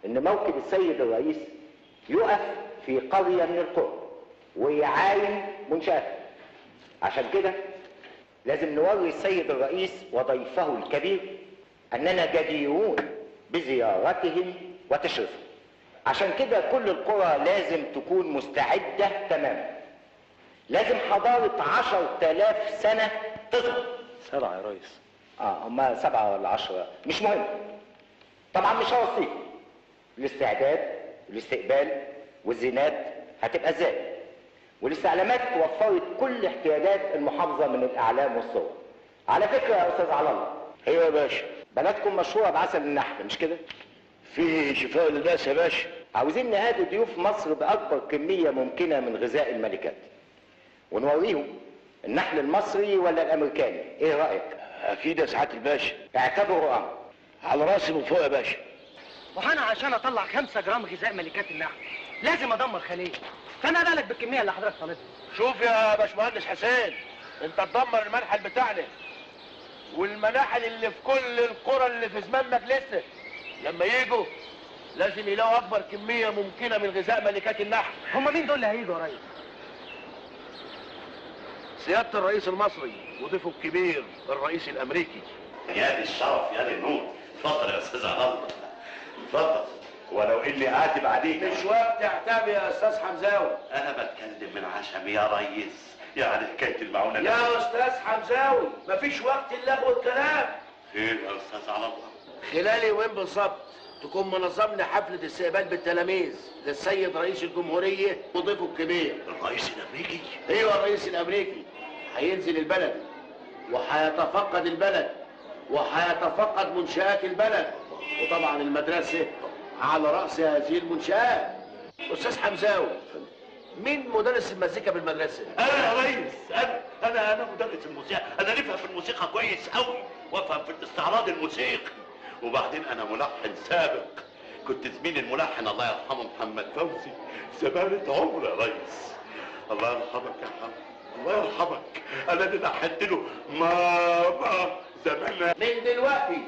Speaker 11: ان موكب السيد الرئيس يقف في قرية من القرى ويعاين منشأته. عشان كده
Speaker 12: لازم نوري السيد الرئيس وضيفه الكبير أننا جديرون بزيارتهم وتشريفهم. عشان كده كل القرى لازم تكون مستعدة تماما. لازم حضارة 10,000 سنة تظهر.
Speaker 5: 7 يا ريس.
Speaker 12: هما 7 ولا 10 مش مهم. طبعا مش هوصيكم. الاستعداد والاستقبال والزينات هتبقى ازاي؟ والاستعلامات وفرت كل احتياجات المحافظة من الأعلام والصور. على فكرة يا أستاذ على الله.
Speaker 5: ايوه يا باشا.
Speaker 12: بلدكم مشهورة بعسل النحل مش كده؟
Speaker 5: فيه شفاء للناس يا باشا.
Speaker 12: عاوزين نهادي ضيوف مصر بأكبر كمية ممكنة من غذاء الملكات. ونوريهم النحل المصري ولا الأمريكاني، إيه رأيك؟
Speaker 5: أكيد يا سعادة الباشا.
Speaker 12: اعتبروا أمر.
Speaker 5: على راسي من فوق يا باشا.
Speaker 4: وأنا عشان أطلع 5 جرام غذاء ملكات النحل لازم أدمر خلية. فأنا بالك بالكمية اللي حضرتك طالبها.
Speaker 5: شوف يا باشمهندس حسين، أنت تدمر المنحل بتاعنا والمناحل اللي في كل القرى اللي في زمان مجلسنا. لما يجوا لازم يلاقوا أكبر كمية ممكنة من غذاء ملكات النحل.
Speaker 4: هم مين دول اللي هيجوا يا ريس؟
Speaker 5: سيادة الرئيس المصري وضيفه الكبير الرئيس الأمريكي.
Speaker 7: يا دي الشرف يا دي النور. اتفضل يا أستاذ على الله. اتفضل. ولو إني عاتب عليك.
Speaker 5: مش وقت اعتاب يا أستاذ حمزاوي.
Speaker 7: أنا بتكلم من عشم يا ريس. يعني حكاية المعونة
Speaker 5: يا أستاذ حمزاوي مفيش وقت إلا والكلام.
Speaker 7: خير يا أستاذ على الله.
Speaker 5: خلال يومين بالظبط تكون منظم لي حفلة استقبال بالتلاميذ للسيد رئيس الجمهورية وضيفه الكبير.
Speaker 7: الرئيس الأمريكي؟
Speaker 5: أيوه الرئيس الأمريكي. هينزل البلد وهيتفقد البلد وهيتفقد منشآت البلد، وطبعا المدرسة على رأس هذه المنشآت. أستاذ حمزاوي، مين مدرس المزيكا بالمدرسة؟
Speaker 7: أنا يا ريس. أنا مدرس الموسيقى. أنا نفهم في الموسيقى كويس أوي وأفهم في الاستعراض الموسيقي. وبعدين أنا ملحن سابق. كنت زميل الملحن الله يرحمه محمد فوزي زمانة عمر يا ريس. الله يرحمك يا حمد. الله يرحمك. أنا اللي لحنت له ماما زمان.
Speaker 5: من دلوقتي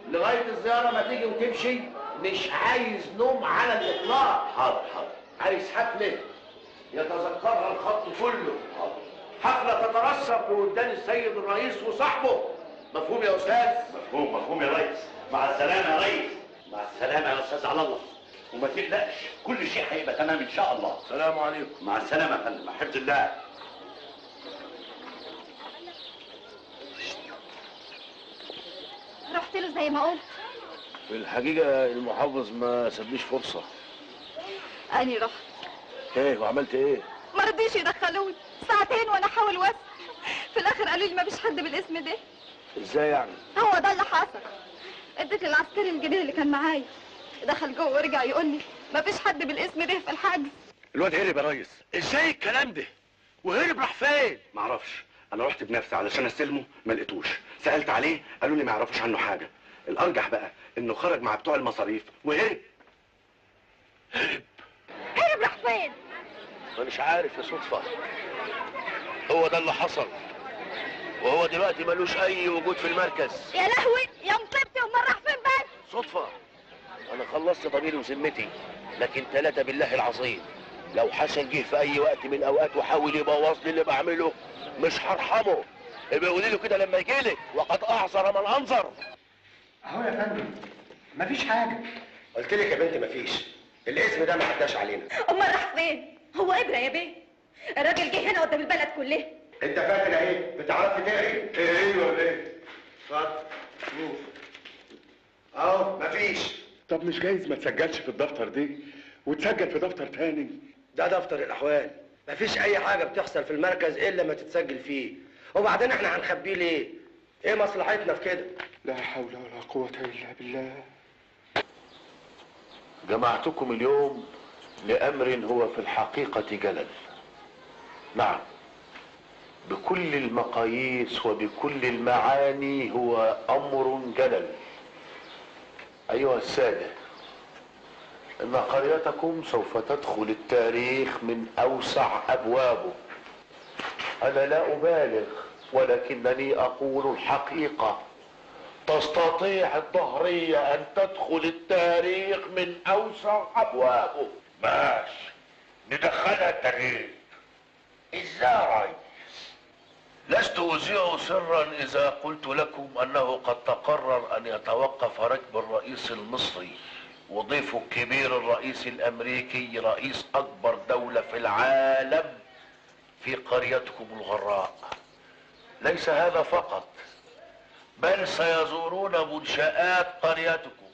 Speaker 5: لغاية الزيارة ما تيجي وتمشي مش عايز نوم على الإطلاق.
Speaker 7: حاضر حاضر.
Speaker 5: عايز حفلة يتذكرها الخط كله. حاضر. حفلة تترسب قدام السيد الرئيس وصاحبه. مفهوم يا أستاذ؟
Speaker 7: مفهوم يا ريس. مع السلامة يا ريس. مع السلامة يا أستاذ على الله. وما تقلقش كل شيء هيبقى تمام إن شاء الله.
Speaker 5: السلام عليكم.
Speaker 7: مع السلامة يا فندم. حفظ الله.
Speaker 10: رحت له زي ما قلت.
Speaker 5: في الحقيقة المحافظ ما سابليش فرصة.
Speaker 10: أني رحت.
Speaker 5: ايه وعملت ايه؟
Speaker 10: ما رضيش يدخلوني 2 ساعة وأنا أحاول واسع. في الآخر قالوا لي ما فيش حد بالاسم ده.
Speaker 5: ازاي يعني؟
Speaker 10: هو ده اللي حصل. اديت للعسكري الجديد اللي كان معايا. دخل جوه ورجع يقول لي ما فيش حد بالاسم ده في الحجز.
Speaker 9: الواد هرب يا ريس.
Speaker 5: ازاي الكلام ده؟ وهرب راح فين؟
Speaker 9: معرفش. انا رحت بنفسي علشان استلمه ما لقيتوش. سالت عليه قالوا لي ما يعرفوش عنه حاجه. الارجح بقى انه خرج مع بتوع المصاريف وهرب.
Speaker 10: هرب راح فين؟
Speaker 5: مانيش عارف يا صدفة. هو ده اللي حصل. وهو دلوقتي ملوش اي وجود في المركز.
Speaker 10: يا لهوي يا مصيبتي. امال راح فين بس؟
Speaker 5: صدفة. انا خلصت ضميري وذمتي، لكن 3 بالله العظيم لو حسن جه في اي وقت من الاوقات وحاول يبوظ لي اللي بعمله مش هرحمه. ابقى قولي له كده لما يجيلك وقد اعذر من انظر.
Speaker 19: اهو يا فندم مفيش حاجه. قلت لك يا بنتي مفيش. الاسم ده ما عداش علينا.
Speaker 15: امال راح فين؟ هو ابره يا بيه. الراجل جه هنا قدام البلد كلها.
Speaker 19: انت فاكر ايه؟ بتعرفي تقري؟ ايه ولا ايه؟ اتفضل شوف اهو مفيش.
Speaker 9: طب مش جايز ما تسجلش في الدفتر دي وتسجل في دفتر تاني؟
Speaker 19: ده دفتر الاحوال. مفيش اي حاجه بتحصل في المركز الا ما تتسجل فيه. وبعدين احنا هنخبيه ليه؟ ايه مصلحتنا في كده؟
Speaker 9: لا حول ولا قوة الا بالله.
Speaker 16: جمعتكم اليوم لأمر هو في الحقيقة جلل. نعم، بكل المقاييس وبكل المعاني هو أمر جلل. أيها السادة، إن قريتكم سوف تدخل التاريخ من أوسع أبوابه. أنا لا أبالغ ولكنني أقول الحقيقة. تستطيع الظهرية أن تدخل التاريخ من أوسع أبوابه.
Speaker 7: ماشي، ندخلها التاريخ. ازاي يا ريس؟
Speaker 16: لست أذيع سرا إذا قلت لكم أنه قد تقرر أن يتوقف ركب الرئيس المصري وضيفه الكبير الرئيس الأمريكي رئيس أكبر دولة في العالم في قريتكم الغراء. ليس هذا فقط، بل سيزورون منشآت قريتكم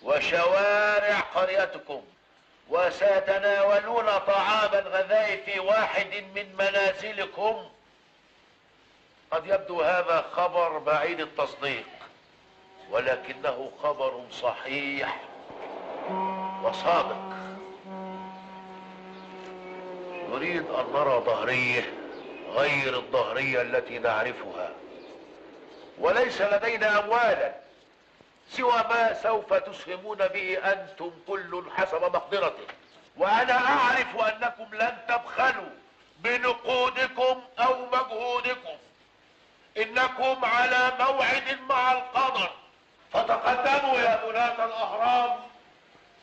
Speaker 16: وشوارع قريتكم وسيتناولون طعام الغذاء في واحد من منازلكم. قد يبدو هذا خبر بعيد التصديق، ولكنه خبر صحيح وصادق. نريد أن نرى ظهرية غير الظهرية التي نعرفها، وليس لدينا أموالا سوى ما سوف تسهمون به أنتم كل حسب مقدرته، وأنا أعرف أنكم لن تبخلوا بنقودكم أو مجهودكم. إنكم على موعد مع القدر، فتقدموا يا بناة الأهرام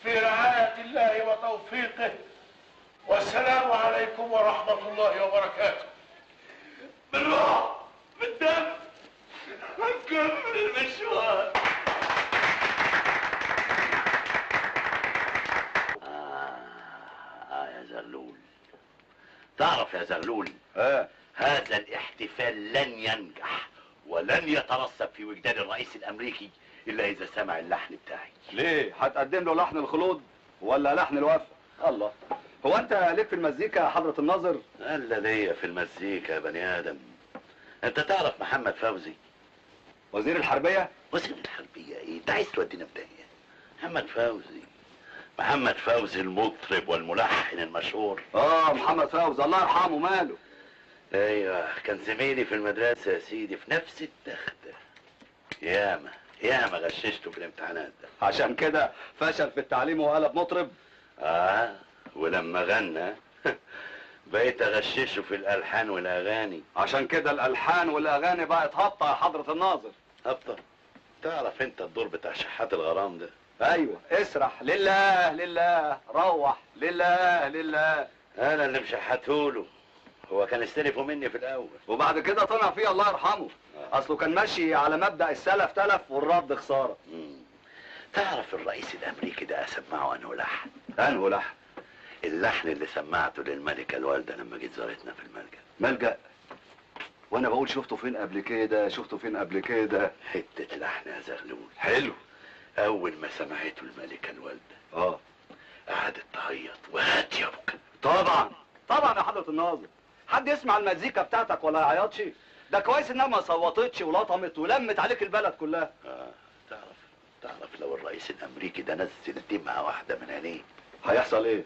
Speaker 16: في رعاية الله وتوفيقه، والسلام عليكم ورحمة الله وبركاته. بالروح بالدم هنكمل المشوار.
Speaker 7: يا زغلول، تعرف يا زغلول، هذا الاحتفال لن ينجح ولن يترسب في وجدان الرئيس الامريكي الا اذا سمع اللحن بتاعي.
Speaker 14: ليه؟ هتقدم له لحن الخلود ولا لحن الوفا؟ الله، هو انت ليك في المزيكا يا حضرة الناظر؟
Speaker 7: الا ليا في المزيكا يا بني ادم. انت تعرف محمد فوزي
Speaker 14: وزير الحربية؟
Speaker 7: وزير الحربية ايه؟ انت عايز تودينا في داهية. محمد فوزي المطرب والملحن المشهور.
Speaker 14: محمد فوزي الله يرحمه، ماله؟
Speaker 7: ايوه، كان زميلي في المدرسة يا سيدي في نفس التختة. ياما غششته في الامتحانات ده.
Speaker 14: عشان كده فشل في التعليم وقلب مطرب؟
Speaker 7: ولما غنى بقيت اغششه في الالحان والاغاني.
Speaker 14: عشان كده الالحان والاغاني بقت هابطة يا حضرة الناظر.
Speaker 7: هابطة؟ تعرف انت الدور بتاع شحات الغرام ده؟
Speaker 14: ايوه، اسرح لله لله، روح لله لله.
Speaker 7: انا اللي مشحتهوله، هو كان استلفه مني في الاول
Speaker 14: وبعد كده طلع فيه الله يرحمه. اصله كان ماشي على مبدأ السلف تلف والرد خسارة.
Speaker 7: تعرف الرئيس الامريكي ده اسمعه انه لحن؟
Speaker 14: انه لحن؟
Speaker 7: اللحن اللي سمعته للملكة الوالدة لما جيت زارتنا في الملجأ.
Speaker 14: ملجأ؟ وانا بقول شفته فين قبل كده؟
Speaker 7: حتة لحن يا زغلول
Speaker 14: حلو.
Speaker 7: اول ما سمعته الملكة الوالدة قعدت تعيط وهات يبكى.
Speaker 14: طبعا يا حضرة الناظر، حد يسمع المزيكا بتاعتك ولا يعيطش؟ ده كويس انها ما صوتتش ولطمت ولمت عليك البلد كلها.
Speaker 7: تعرف لو الرئيس الامريكي ده نزل دمعة واحدة من عينيه
Speaker 14: هيحصل ايه؟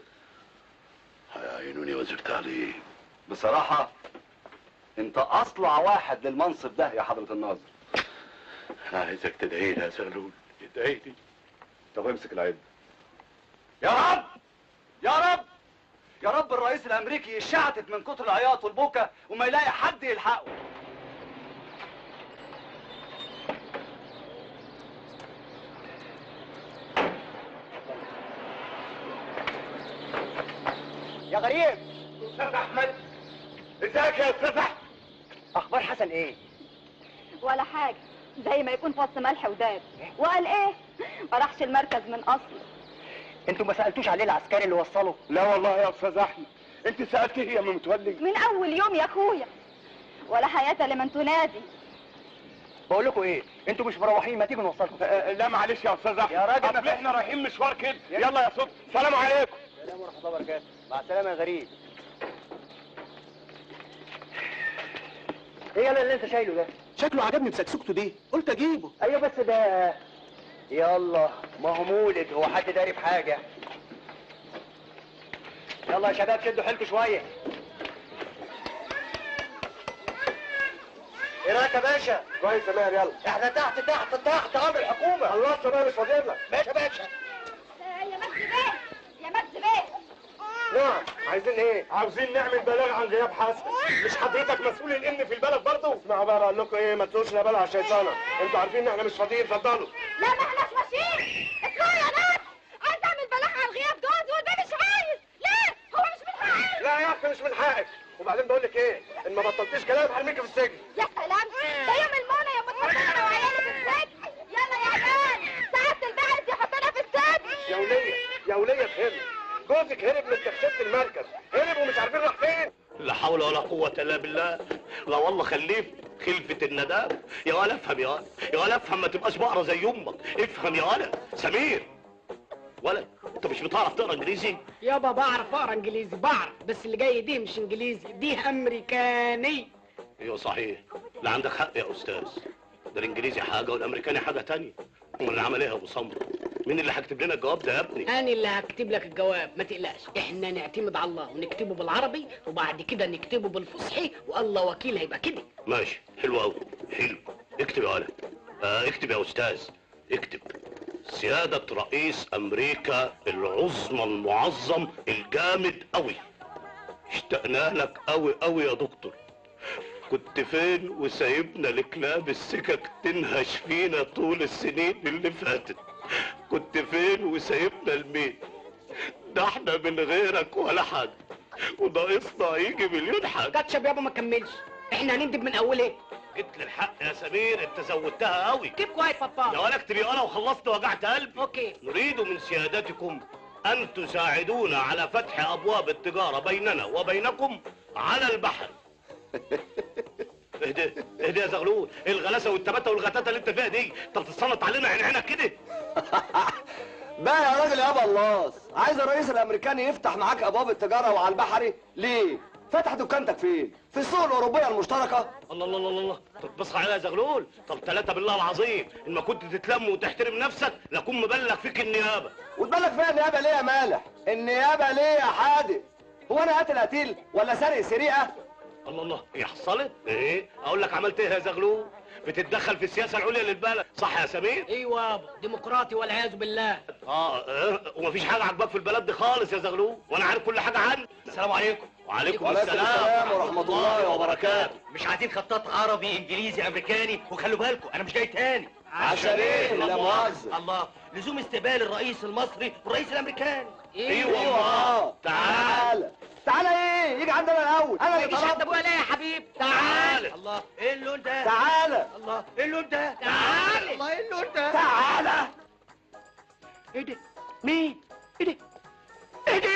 Speaker 7: هيعينوني وزير تعليم.
Speaker 14: بصراحة انت اصلع واحد للمنصب ده يا حضرة الناظر.
Speaker 7: عايزك تدعي لي يا زغلول، ادعي لي.
Speaker 14: طب امسك العد. يا رب يا رب يا رب الرئيس الامريكي يشعتت من كتر العياط والبكا وما يلاقي حد يلحقه.
Speaker 4: يا غريب.
Speaker 5: استاذ احمد، ازيك يا استاذ احمد؟
Speaker 4: اخبار حسن ايه؟
Speaker 10: ولا حاجة، زي ما يكون فص ملح وداب. وقال ايه؟ ما راحش المركز من اصله.
Speaker 4: انتوا ما سألتوش عليه العسكري اللي وصله؟
Speaker 5: لا والله يا استاذ احمد. انت سألتيه يا ام متولي؟
Speaker 10: من اول يوم يا اخويا، ولا حياة لمن تنادي.
Speaker 4: بقول لكم ايه، انتوا مش مروحين، ما تيجوا نوصلكم.
Speaker 5: لا معلش يا استاذ احمد،
Speaker 4: يا راجل
Speaker 5: اصل احنا رايحين مشوار كده. يلا يا صوت، سلام عليكم.
Speaker 4: السلام ورحمة الله وبركاته. مع السلامة يا غريب. ايه يلا اللي انت شايله ده؟
Speaker 19: شكله عجبني بسكسوكته دي، قلت اجيبه.
Speaker 4: ايوه بس ده يلا ما هو مولد، هو حد داري بحاجة. يلا يا شباب شدوا حيلكم شوية. ايه رايك يا باشا؟
Speaker 19: كويس تمام يلا.
Speaker 4: احنا تحت امر الحكومة.
Speaker 19: خلصت بقى مش فاضل لك.
Speaker 4: ماشي يا باشا.
Speaker 10: يا مجدي بيه، يا مجدي بيه.
Speaker 19: نعم، عايزين ايه؟ عاوزين نعمل بلاغ عن غياب حسن. مش حضرتك مسؤول الامن في البلد برضه؟ اسمعوا بقى بقول لكم ايه، ما تسوقوش لا بلا على الشيطانه، انتوا عارفين ان احنا مش فاضيين، اتفضلوا.
Speaker 10: لا ما احناش ماشيين. اسمعوا يا ناس، عايز اعمل بلاغ عن غياب جوزي والبيه مش عايز. ليه؟ هو مش من حقي.
Speaker 19: لا يا اخي مش من حقك، وبعدين بقول لك ايه، ان ما بطلتيش كلام هرميكي في السجن.
Speaker 10: يا سلام، ده يوم المونة يا متفقنا انا وعيالي في السجن. يلا يا امان، سعادة البعث يحطنا في السجن.
Speaker 19: يا وليه يا وليه افهمي، جوزك هرب من تخشبة المركز، هرب ومش عارفين راح فين.
Speaker 18: لا حول ولا قوة الا بالله. لا والله خلفة الندام. يا ولا افهم يا ولا افهم، ما تبقاش بقرة زي امك. افهم يا ولا. سمير ولا انت مش بتعرف تقرا انجليزي؟
Speaker 20: يابا بعرف اقرا انجليزي، بعرف، بس اللي جاي دي مش انجليزي، دي امريكاني.
Speaker 18: ايوه صحيح. لا عندك حق يا استاذ، ده الانجليزي حاجة والامريكاني حاجة تانية. امال اللي عمل ايه يا ابو سمرة؟ مين اللي هيكتب لنا الجواب ده يا ابني؟
Speaker 20: انا اللي هكتب لك الجواب، ما تقلقش. احنا نعتمد على الله ونكتبه بالعربي وبعد كده نكتبه بالفصحي، والله وكيل هيبقى كده.
Speaker 18: ماشي، حلو قوي، حلو. اكتب يا ولد. اكتب يا استاذ، اكتب. سيادة رئيس امريكا العظمى المعظم الجامد قوي، اشتقنا لك قوي قوي يا دكتور. كنت فين وسايبنا لكلاب السكك تنهش فينا طول السنين اللي فاتت؟ كنت فين وسايبنا الميت؟ ده احنا من غيرك ولا حد، وناقصنا يجي مليون حد.
Speaker 20: كاتشب يابا ما كملش، احنا هنندب من اول ايه؟
Speaker 18: جيت للحق يا سمير، انت زودتها قوي.
Speaker 20: كيب كويس بابا.
Speaker 18: يا ولا اكتب يا انا وخلصت وجعت قلبي.
Speaker 20: اوكي.
Speaker 18: نريد من سيادتكم ان تساعدونا على فتح ابواب التجارة بيننا وبينكم على البحر. اهدى اهدى يا زغلول، ايه الغلاسه والتبته والغتاته اللي انت فيها دي؟ انت بتتصنط علينا عينك كده.
Speaker 14: بقى يا راجل يابا الله، عايز الرئيس الامريكاني يفتح معاك ابواب التجاره وعلى البحري ليه؟ فتح دكانتك فين؟ في السوق الاوروبيه المشتركه؟
Speaker 18: الله الله الله الله، طب بص عليا يا زغلول. طب ثلاثه بالله العظيم، ان ما كنت تتلم وتحترم نفسك لاكون مبلغ فيك النيابه.
Speaker 14: وتبلغ فيها النيابه ليه يا مالح؟ النيابه ليه يا حادق؟ هو انا قاتل قتيل ولا سارق سرقه؟
Speaker 18: الله الله، ايه حصلت؟ ايه؟ اقول لك عملت ايه يا زغلول؟ بتتدخل في السياسه العليا للبلد، صح يا سمير؟
Speaker 20: ايوه يابا، ديمقراطي والعياذ بالله.
Speaker 18: ومفيش حاجه عاجباك في البلد دي خالص يا زغلول، وانا عارف كل حاجه عنك. السلام عليكم. وعليكم السلام
Speaker 14: ورحمه الله وبركاته.
Speaker 12: مش عايزين خطاط عربي انجليزي امريكاني، وخلوا بالكم انا مش جاي تاني.
Speaker 14: عشان ايه؟ لا مؤاخذه.
Speaker 12: الله، لزوم استقبال الرئيس المصري والرئيس الامريكاني.
Speaker 14: ايوه تعالى تعالى. ايه يجي عندنا الاول؟ انا اللي
Speaker 20: طلبت ابويا ليه يا حبيب؟ تعالى.
Speaker 12: الله، ايه اللون ده؟
Speaker 14: تعالى.
Speaker 12: الله، ايه اللون ده؟
Speaker 20: تعالى.
Speaker 12: الله، ايه اللون ده؟
Speaker 14: تعالى.
Speaker 20: ايه ده؟ مين؟ ايه ده؟ ايه ده؟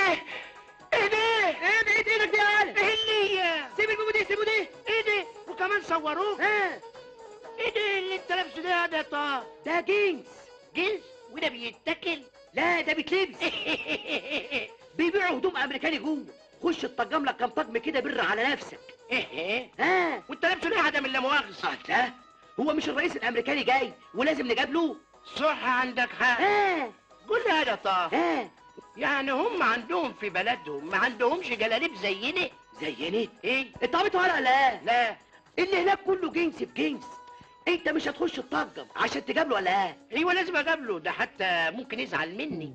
Speaker 20: ايه ده؟ ايه بايد ايدك دي يا علي؟ ايه اللي؟ سيب البوبو دي، سيبه دي. ايه ده؟ وكمان صوروه؟ ايه ده اللي انت لابسه ده يا طه؟ ده جنس. جنس؟ وده بيتاكل؟ لا ده بيتلبس. بيبيعوا هدوم امريكاني جوه. خش تطجم لك كام طقم كده بر على نفسك. ايه؟ وانت لابسه ليه عدم لا مؤاخذه؟ لا هو مش الرئيس الامريكاني جاي ولازم نجابله؟ صح عندك حق. قول لي يا طه. يعني هم عندهم في بلدهم ما عندهمش جلاليب زينا؟ زينا؟ ايه؟ انت عبيط ولا لا؟ لا، اللي هناك كله جنس في جنس. انت مش هتخش تطجم عشان تجابله ولا ايه؟ ايوه لازم اجابله، ده حتى ممكن يزعل مني.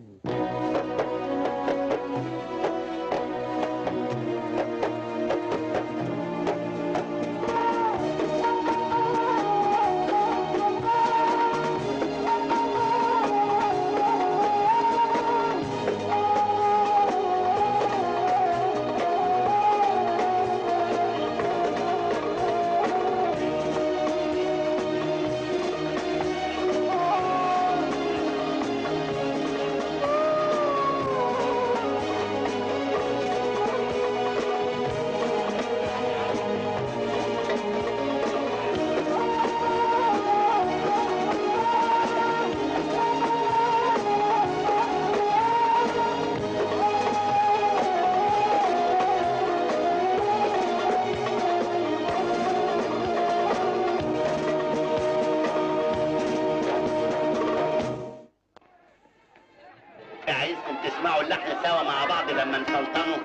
Speaker 7: عايزكم تسمعوا اللحن سوا مع بعض لما نسلطنه.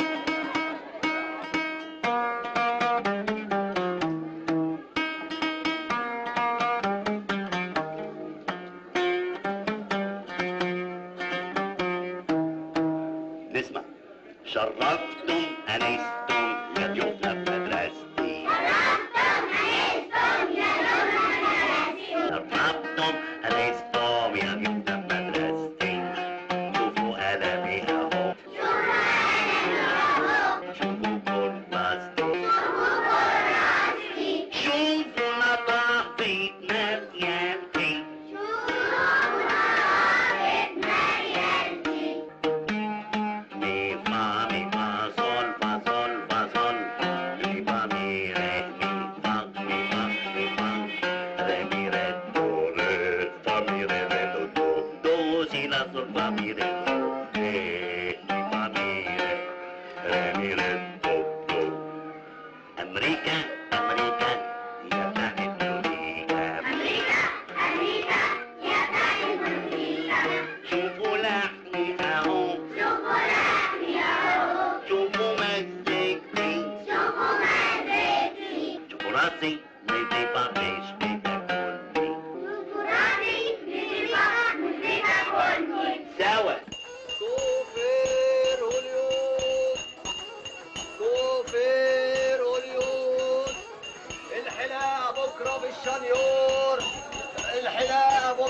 Speaker 7: نسمع. شرفتم انستم يا ضيوفنا بمدرستي. شرفتم انستم يا ضيوفنا بمدرستي. شوفوا قلمي اهو. شوفوا كل بسطي.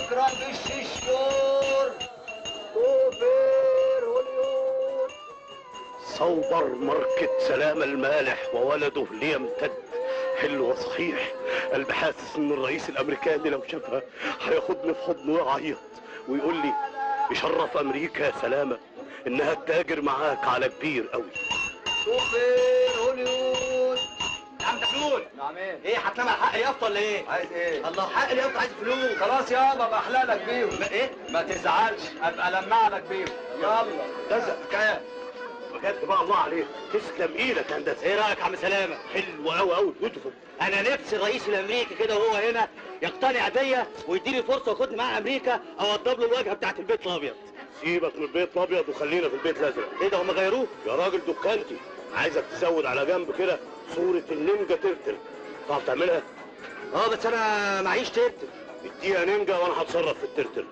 Speaker 14: بكره بالششور توفير هوليود.
Speaker 18: سوبر ماركت سلام المالح وولده ليمتد. حلوة صحيح. قلبي حاسس ان الرئيس الامريكاني لو شافها هياخدني في حضنه ويعيط ويقول لي يشرف امريكا يا سلامة انها تتاجر معاك على كبير قوي.
Speaker 14: توفير هوليود.
Speaker 6: يا عم دخلول.
Speaker 14: نعم
Speaker 6: ايه هتنام على حق اليافطه ولا ايه؟
Speaker 14: عايز ايه؟
Speaker 6: الله حق اليافطه عايز فلوس.
Speaker 14: خلاص يابا بحلق لك بيهم.
Speaker 6: ايه؟
Speaker 14: ما تزعلش ابقى لمع لك بيهم. يلا
Speaker 18: كذا حكايه بجد بقى الله عليك. تسلم ايدك يا هندسه.
Speaker 6: ايه رايك يا عم سلامه؟
Speaker 18: حلو قوي قوي بيوتيفول.
Speaker 6: انا نفسي الرئيس الامريكي كده وهو هنا يقتنع بيا ويديني فرصه وياخدني معاه امريكا اوضب له الواجهه بتاعت البيت الابيض.
Speaker 18: سيبك من البيت الابيض وخلينا في البيت الازرق.
Speaker 6: ايه ده هم غيروه؟
Speaker 18: يا راجل دكانتي عايزك تزود على جنب كده صوره النينجا ترتر. تعرف تعملها؟
Speaker 6: بس انا معيش ترتر.
Speaker 18: اديها نينجا وانا هتصرف في الترتر.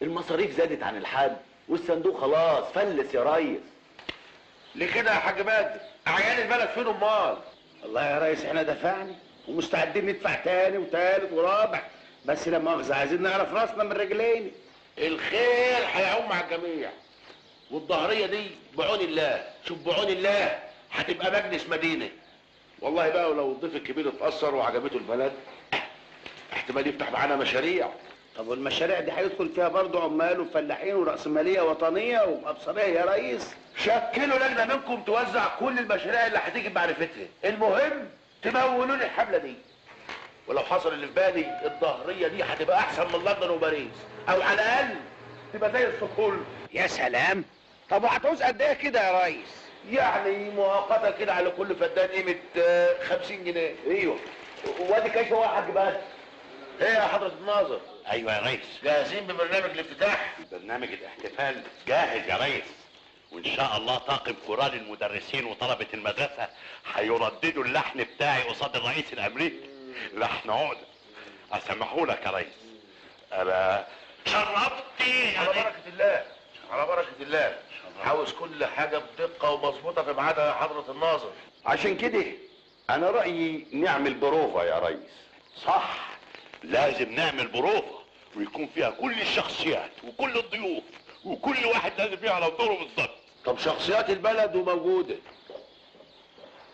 Speaker 1: المصاريف زادت عن الحد والصندوق خلاص فلس يا ريس.
Speaker 5: ليه كده يا حاج بدر؟ اعيان البلد فين امال؟
Speaker 16: والله يا ريس احنا دفعنا ومستعدين ندفع تاني وتالت ورابع، بس لا مؤاخذة عايزين نعرف راسنا من رجلين.
Speaker 5: الخير هيعوم مع الجميع، والظهرية دي بعون الله. شوف بعون الله هتبقى مجلس مدينة. والله بقى ولو الضيف الكبير اتأثر وعجبته البلد احتمال يفتح معانا مشاريع.
Speaker 16: طب والمشاريع دي هيدخل فيها برضه عمال وفلاحين ورأسمالية وطنية ومبصرية يا ريس.
Speaker 5: شكلوا لجنة منكم توزع كل المشاريع اللي هتيجي بمعرفتها، المهم تمولوا لي الحملة دي. ولو حصل اللي في بالي الظهرية دي هتبقى أحسن من لندن وباريس، أو على الأقل تبقى زي الصقول.
Speaker 11: يا سلام. طب وهتعوز قد ايه كده يا ريس؟
Speaker 5: يعني مؤقتا كده على كل فدان قيمة 50 جنيه.
Speaker 1: ايوه وادي كيف هو يا حاج بدر.
Speaker 5: ايه يا حضرة الناظر؟
Speaker 7: ايوه يا ريس.
Speaker 5: جاهزين ببرنامج الافتتاح؟
Speaker 7: برنامج الاحتفال جاهز يا ريس، وان شاء الله طاقم كورال المدرسين وطلبة المدرسة هيرددوا اللحن بتاعي قصاد الرئيس الامريكي. لحن عقدة. اسمحوا لك يا ريس. انا شرفتي
Speaker 5: على بركة الله، على بركة الله. عاوز كل حاجة بدقة ومظبوطة في ميعادها يا حضرة الناظر.
Speaker 1: عشان كده انا رأيي نعمل بروفا يا ريس.
Speaker 7: صح، لازم نعمل بروفة ويكون فيها كل الشخصيات وكل الضيوف وكل واحد لازم يعرف دوره بالظبط.
Speaker 5: طب شخصيات البلد وموجودة،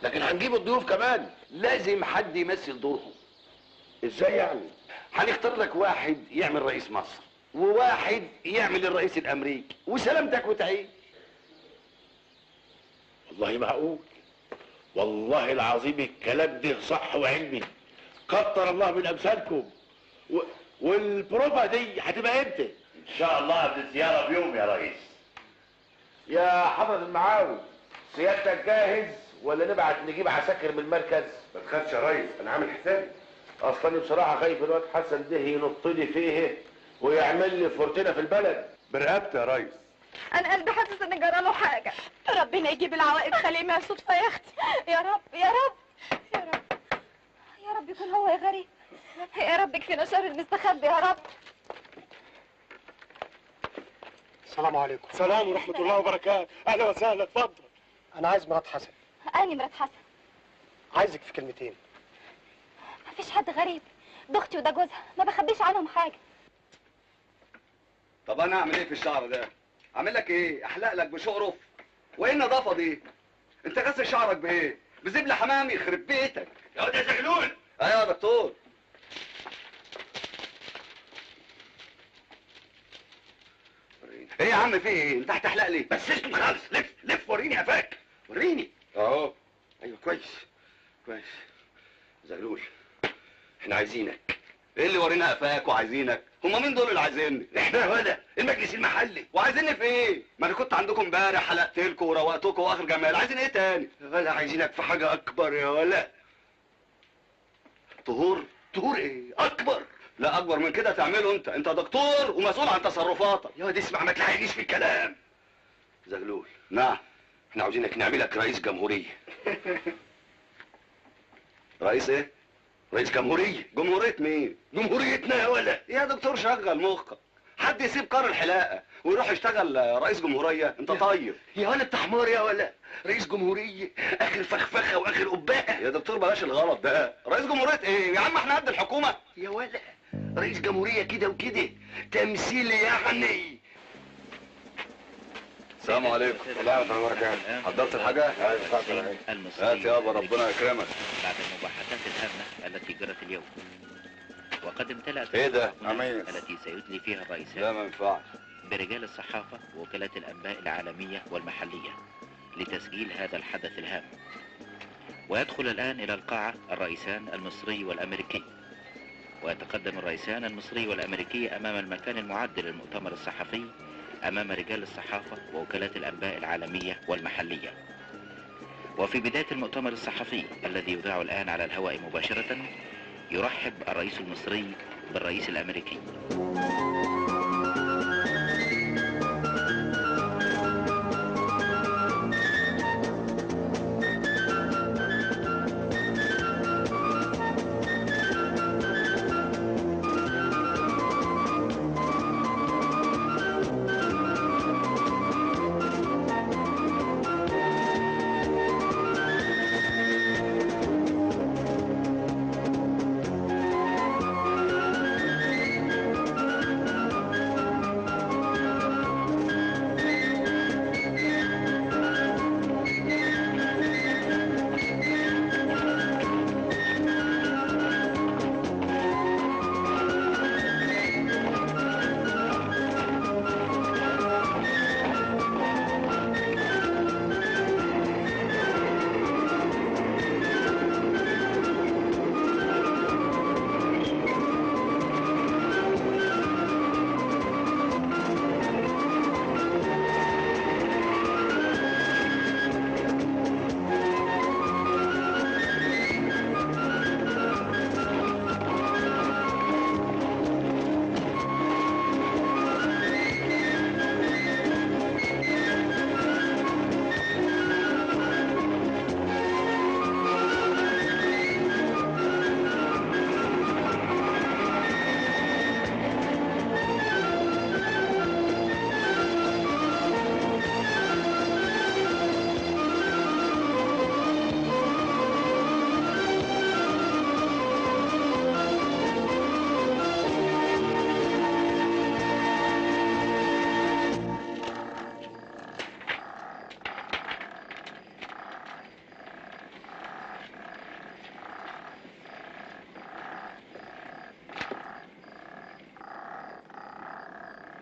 Speaker 5: لكن هنجيب الضيوف كمان.
Speaker 1: لازم حد يمثل دورهم.
Speaker 5: ازاي يعني؟
Speaker 1: هنختار لك واحد يعمل رئيس مصر وواحد يعمل الرئيس الامريكي وسلامتك وتعيش.
Speaker 5: والله معقول، والله العظيم الكلام ده صح وعلمي. كتر الله من امثالكم. والبروفا دي هتبقى امتى؟
Speaker 7: ان شاء الله قبل الزيارة بيوم يا ريس.
Speaker 5: يا حضرة المعاون، سيادتك جاهز ولا نبعت نجيب عساكر من المركز؟
Speaker 9: ما تخافش يا ريس انا عامل حسابي.
Speaker 5: اصلا بصراحة خايف الواد حسن ده ينط لي فيه ويعمل لي فورتينا في البلد.
Speaker 9: برقبتي يا ريس.
Speaker 15: انا قلبي حاسس ان جراله حاجه. ربنا يجيب العوائد سليمه يا صدفه يا اختي. يا رب يا رب يا رب يا رب يكون هو يا غريب. يا رب يكفينا شر المستخبي يا رب.
Speaker 19: السلام عليكم. سلام ورحمة الله وبركاته. أهلا وسهلا اتفضل. أنا عايز مرات حسن.
Speaker 10: أنا مرات حسن.
Speaker 19: عايزك في كلمتين.
Speaker 10: مفيش حد غريب، ده اختي وده جوزها، ما بخبيش عنهم حاجة.
Speaker 14: طب انا اعمل ايه في الشعر ده؟ اعمل لك ايه؟ احلق لك بشقرف؟ وايه النظافه دي؟ انت غسل شعرك بايه؟ بزبل حمامي يخرب بيتك.
Speaker 5: يا واد يا زغلول.
Speaker 14: ايوه يا دكتور. ايه يا عم في ايه؟ انت هتحلق لي؟
Speaker 5: بس اسكت خالص. لف لف وريني قفاك.
Speaker 14: وريني. اهو. ايوه كويس كويس. زغلول احنا عايزينك. ايه اللي ورينا قفاك وعايزينك؟ هما مين دول اللي عايزيني؟
Speaker 5: احنا ولا المجلس المحلي.
Speaker 14: وعايزيني في ايه؟ ما انا كنت عندكم امبارح حلقت لكم وروقتكم واخر جمال، عايزين ايه تاني؟
Speaker 5: يا ولا عايزينك في حاجة أكبر يا ولا.
Speaker 14: طهور؟
Speaker 5: طهور ايه؟ أكبر.
Speaker 14: لا اكبر من كده تعمله انت دكتور ومسؤول عن تصرفاتك.
Speaker 5: يا واد اسمع ما تلحقنيش في الكلام.
Speaker 14: زغلول. نعم.
Speaker 5: احنا عاوزينك نعملك رئيس جمهورية.
Speaker 14: رئيس ايه؟
Speaker 5: رئيس جمهورية.
Speaker 14: جمهورية مين؟
Speaker 5: جمهوريتنا يا ولا.
Speaker 14: يا دكتور شغل مخك. حد يسيب قار الحلاقة ويروح يشتغل رئيس جمهورية؟ انت طيب.
Speaker 5: يا ولا انت حمار يا ولا. رئيس جمهورية اخر فخفخة واخر قباءة.
Speaker 14: يا دكتور بلاش الغلط ده. رئيس جمهورية ايه؟ يا عم احنا قد الحكومة.
Speaker 5: يا ولا
Speaker 1: رئيس جمهورية كده وكده، تمثيل يعني.
Speaker 14: السلام عليكم.
Speaker 5: لا يا بركات.
Speaker 14: حضرت الحاجة؟ هات يابا ربنا يكرمك.
Speaker 2: بعد المباحثات الهامة التي جرت اليوم، وقد امتلأت
Speaker 14: ايه ده؟
Speaker 2: التي سيدلي فيها الرئيسان
Speaker 14: لا ما ينفعش
Speaker 2: برجال الصحافة ووكالات الأنباء العالمية والمحلية لتسجيل هذا الحدث الهام. ويدخل الآن إلى القاعة الرئيسان المصري والأمريكي، ويتقدم الرئيسان المصري والأمريكي أمام المكان المعد للمؤتمر الصحفي أمام رجال الصحافة ووكالات الأنباء العالمية والمحلية. وفي بداية المؤتمر الصحفي الذي يذاع الآن على الهواء مباشرة، يرحب الرئيس المصري بالرئيس الأمريكي.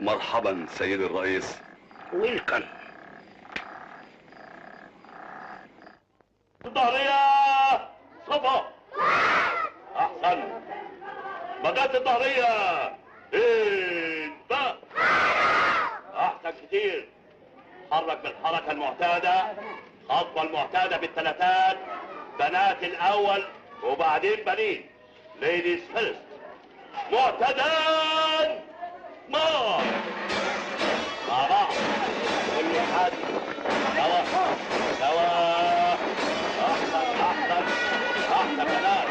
Speaker 14: مرحبا سيد الرئيس.
Speaker 18: ويلكم. الظهرية صفا. أحسن. بدأت الظهرية. انت. أحسن كتير. حرك بالحركة المعتادة، خطوة المعتادة بالثلاثات، بنات الأول وبعدين بنين. ليديز فيرست. معتدل. مع بعض كل حد سوا سوا. احسن احسن احسن بنات.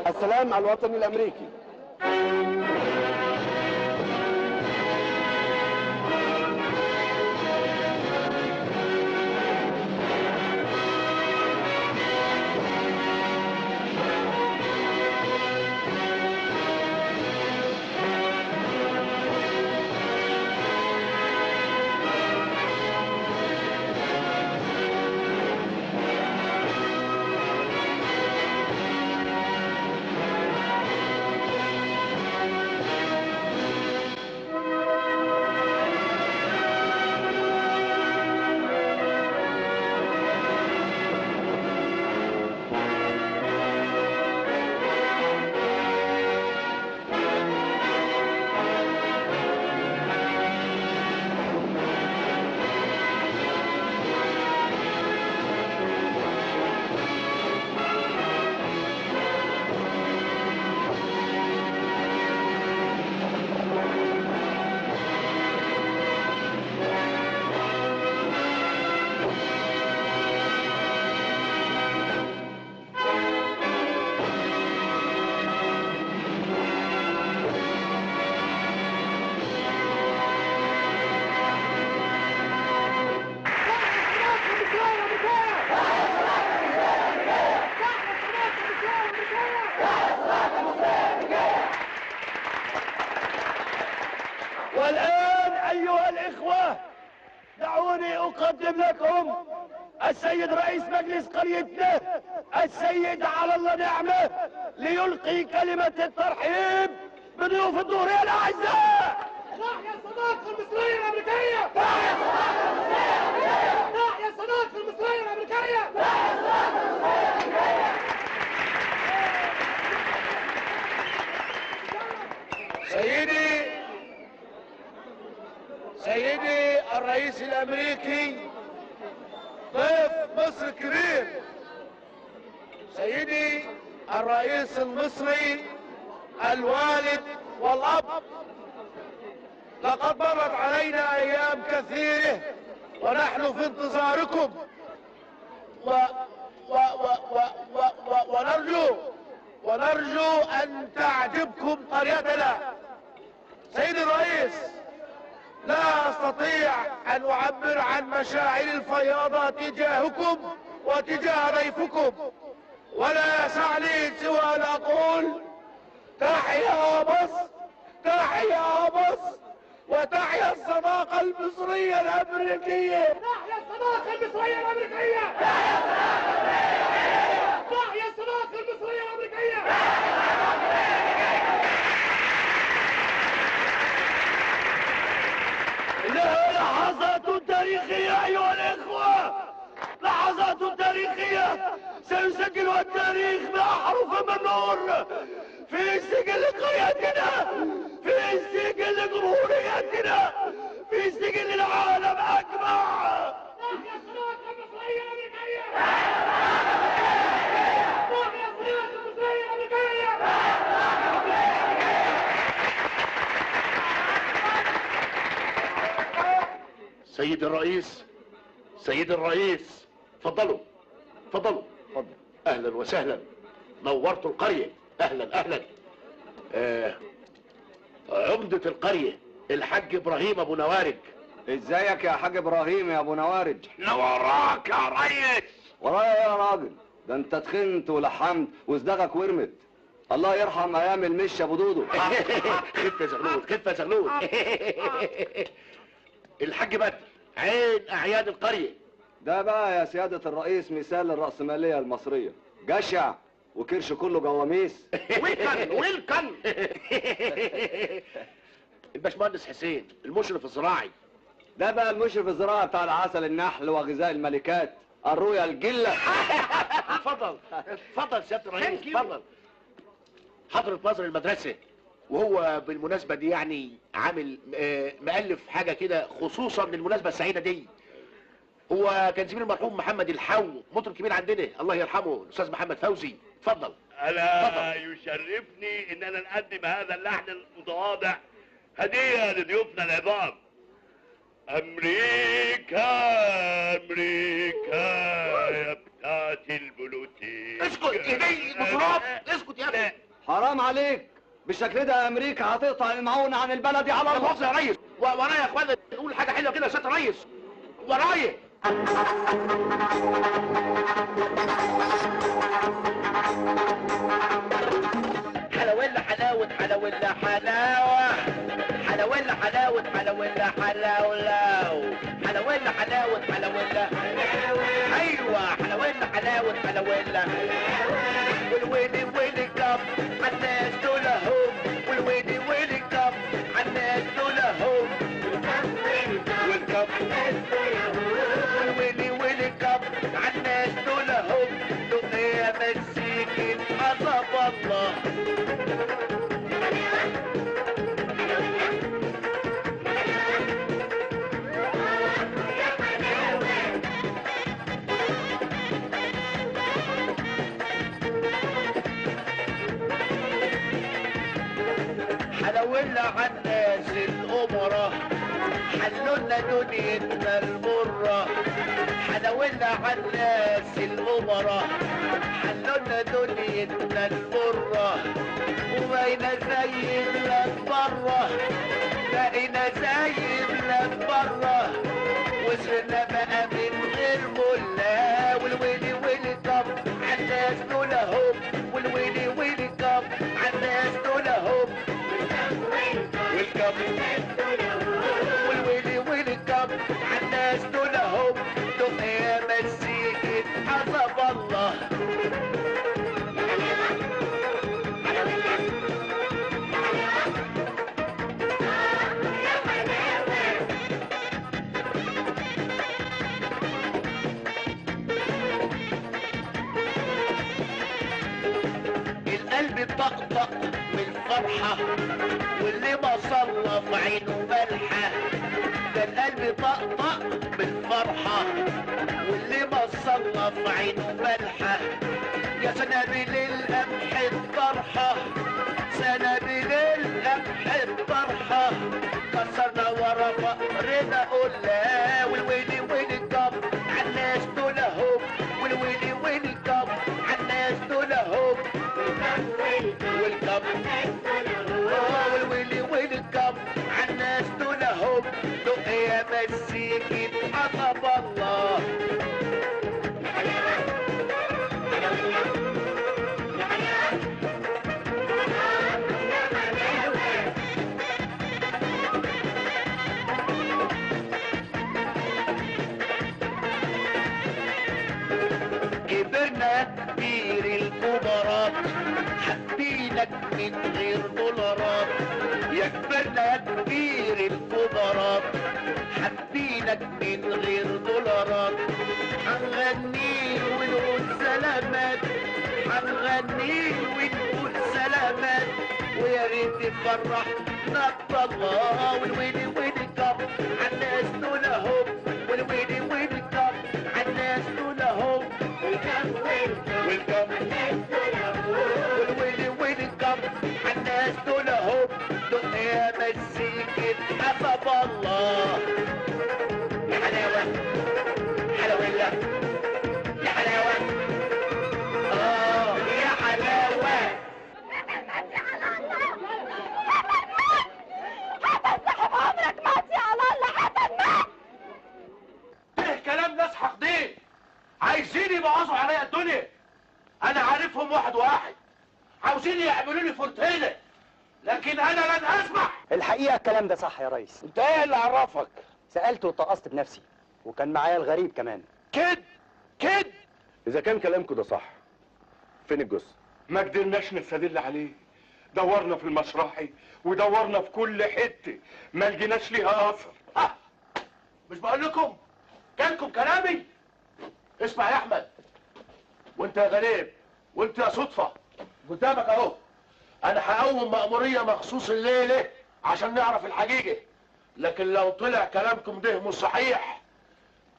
Speaker 19: السلام على الوطن الامريكي.
Speaker 21: والآن أيها الإخوة دعوني أقدم لكم السيد رئيس مجلس قريتنا السيد على الله نعمة ليلقي كلمة الترحيب بضيوف الظهرية الأعزاء.
Speaker 20: تحيا الصداقة المصرية الأمريكية! تحيا الصداقة المصرية الأمريكية! تحيا الصداقة المصرية الأمريكية! تحيا الصداقة المصرية الأمريكية!
Speaker 5: سيدي الرئيس الامريكي ضيف مصر الكبير، سيدي الرئيس المصري الوالد والاب، لقد مرت علينا ايام كثيرة ونحن في انتظاركم ونرجو ان تعجبكم قريتنا. سيدي الرئيس، لا استطيع ان اعبر عن مشاعري الفياضة تجاهكم وتجاه ضيفكم، ولا يسعني سوى ان اقول تحيا مصر، تحيا مصر، وتحيا الصداقة المصرية الامريكية.
Speaker 20: تحيا الصداقة المصرية الأمريكية! تحيا الصداقة المصرية الأمريكية!
Speaker 21: إنها لحظات تاريخية أيها الإخوة، لحظات تاريخية سيسجلها التاريخ بأحرف من نور في سجل قريتنا، في سجل جمهوريتنا، في سجل العالم أجمع.
Speaker 20: تحيا الصداقة المصرية الأمريكية! تحيا الصداقة المصرية الأمريكية!
Speaker 16: سيد الرئيس، سيد الرئيس، اتفضلوا اتفضلوا. اهلا وسهلا، نورتوا القرية. اهلا اهلا. عمدة القرية الحاج ابراهيم ابو نوارج.
Speaker 14: ازيك يا حاج ابراهيم يا ابو نوارج؟
Speaker 21: وراك يا ريس.
Speaker 14: ورايا يا راجل؟ ده انت تخنت ولحمت وصدغك ورمت. الله يرحم ايام المش يا ابو دودو.
Speaker 16: خف يا زغلول، خف يا زغلول. الحاج بدر عين اعياد القرية.
Speaker 14: ده بقى يا سيادة الرئيس مثال الرأسمالية المصرية، جشع وكرش كله جواميس.
Speaker 16: ويلكن ويلكن. الباشمهندس حسين المشرف الزراعي.
Speaker 14: ده بقى المشرف الزراعي بتاع العسل النحل وغذاء الملكات، الرؤيا الجلة.
Speaker 16: اتفضل اتفضل سيادة الرئيس، اتفضل. حضرة ناظر المدرسة، وهو بالمناسبة دي يعني عامل مؤلف حاجة كده خصوصا للمناسبة السعيدة دي. هو كان زميل المرحوم محمد الحو، مطرب كبير عندنا الله يرحمه، الاستاذ محمد فوزي. اتفضل.
Speaker 18: ألا يشرفني إن أنا نقدم هذا اللحن المتواضع هدية لضيوفنا العظام. أمريكا أمريكا يا بتاعت البلوتين.
Speaker 16: اسكت ايدي مصراب، اسكت يا ابني.
Speaker 14: حرام عليك، بالشكل ده امريكا هتقطع المعونة عن البلد على
Speaker 16: الله.
Speaker 14: الله.
Speaker 16: يا ريس، ورايا يا اخوانا نقول حاجة حلوة كده يا سيادة الريس، ورايا.
Speaker 5: حلاوة حلاوة حلاوة حلاوة حلاوة حلاوة حلاوة حلاوة حلاوة حلاوة حلاوة ايوه حلاوة حلاوة حلاوة والويلي ويلي كاب عالناس دول اهو والويلي ويلي كاب عالناس دول اهو والكاب والويلي ويلي كاب عالناس دول اهو دنيا مسيكين عصب الله. حلونا عالناس الأمرة حلونا دنيتنا المرة. حلونا عالناس الأمرة حلونا دنيتنا المرة. وبقينا زي بلاد برة، بقينا زي بلاد برة، وصرنا بقى من غير ملا. والويلي ويلي كاب عالناس دول اهو والويلي ويلي كاب عالناس دول اهو والكاب
Speaker 7: فرحة واللي ما صلى في عينه ملحة ده القلب طقطق بالفرحة واللي ما صلى في عينه ملحة يا سنابل القمح الطرحة سنابل القمح الطرحة كسرنا ورا فقرنا قلنا والويلي ويلي الجم عالناس دول اهو والويلي ويلي الجم عالناس دول اهو والجم والويلي ويلي الجم عالناس دول اهو دق يا مسيكي حطب الله كبرنا كبير الكبرات حابينك من غير دولارات يا كبرنا يا كبير الكبرات حابينك من غير دولارات هنغني ونقول سلامات هنغني ونقول سلامات ويا ريت تفرحنا بالله والويلي ويلي كاب عالناس دول اهو والويلي ويلي كاب عالناس دول اهو والكم والويلي ويلي كم عالناس دول اهو دق يا مسيكة حسب الله يا حلاوة حلاوة يا حلاوة يا حلاوة
Speaker 20: حسن صاحب عمرك ماشي على الله حسن مات.
Speaker 5: ايه كلام ناس حاقدين عايزين يبوظوا عليا الدنيا. انا عارفهم واحد واحد عاوزين يعملوا لي فورتينه لكن انا لن اسمح.
Speaker 6: الحقيقه الكلام ده صح يا ريس.
Speaker 5: انت ايه اللي عرفك؟
Speaker 6: سالت واتقصت بنفسي وكان معايا الغريب كمان.
Speaker 5: كد
Speaker 9: اذا كان كلامكم ده صح فين الجثه؟
Speaker 19: ما قدرناش نستدل عليه، دورنا في المشرحي ودورنا في كل حته ما لقيناش ليها اثر.
Speaker 5: مش بقول لكم جالكم كلامي؟ اسمع يا احمد وانت يا غريب وانت يا صدفه قدامك اهو. انا هقوم مأمورية مخصوص الليله عشان نعرف الحقيقه، لكن لو طلع كلامكم ده مش صحيح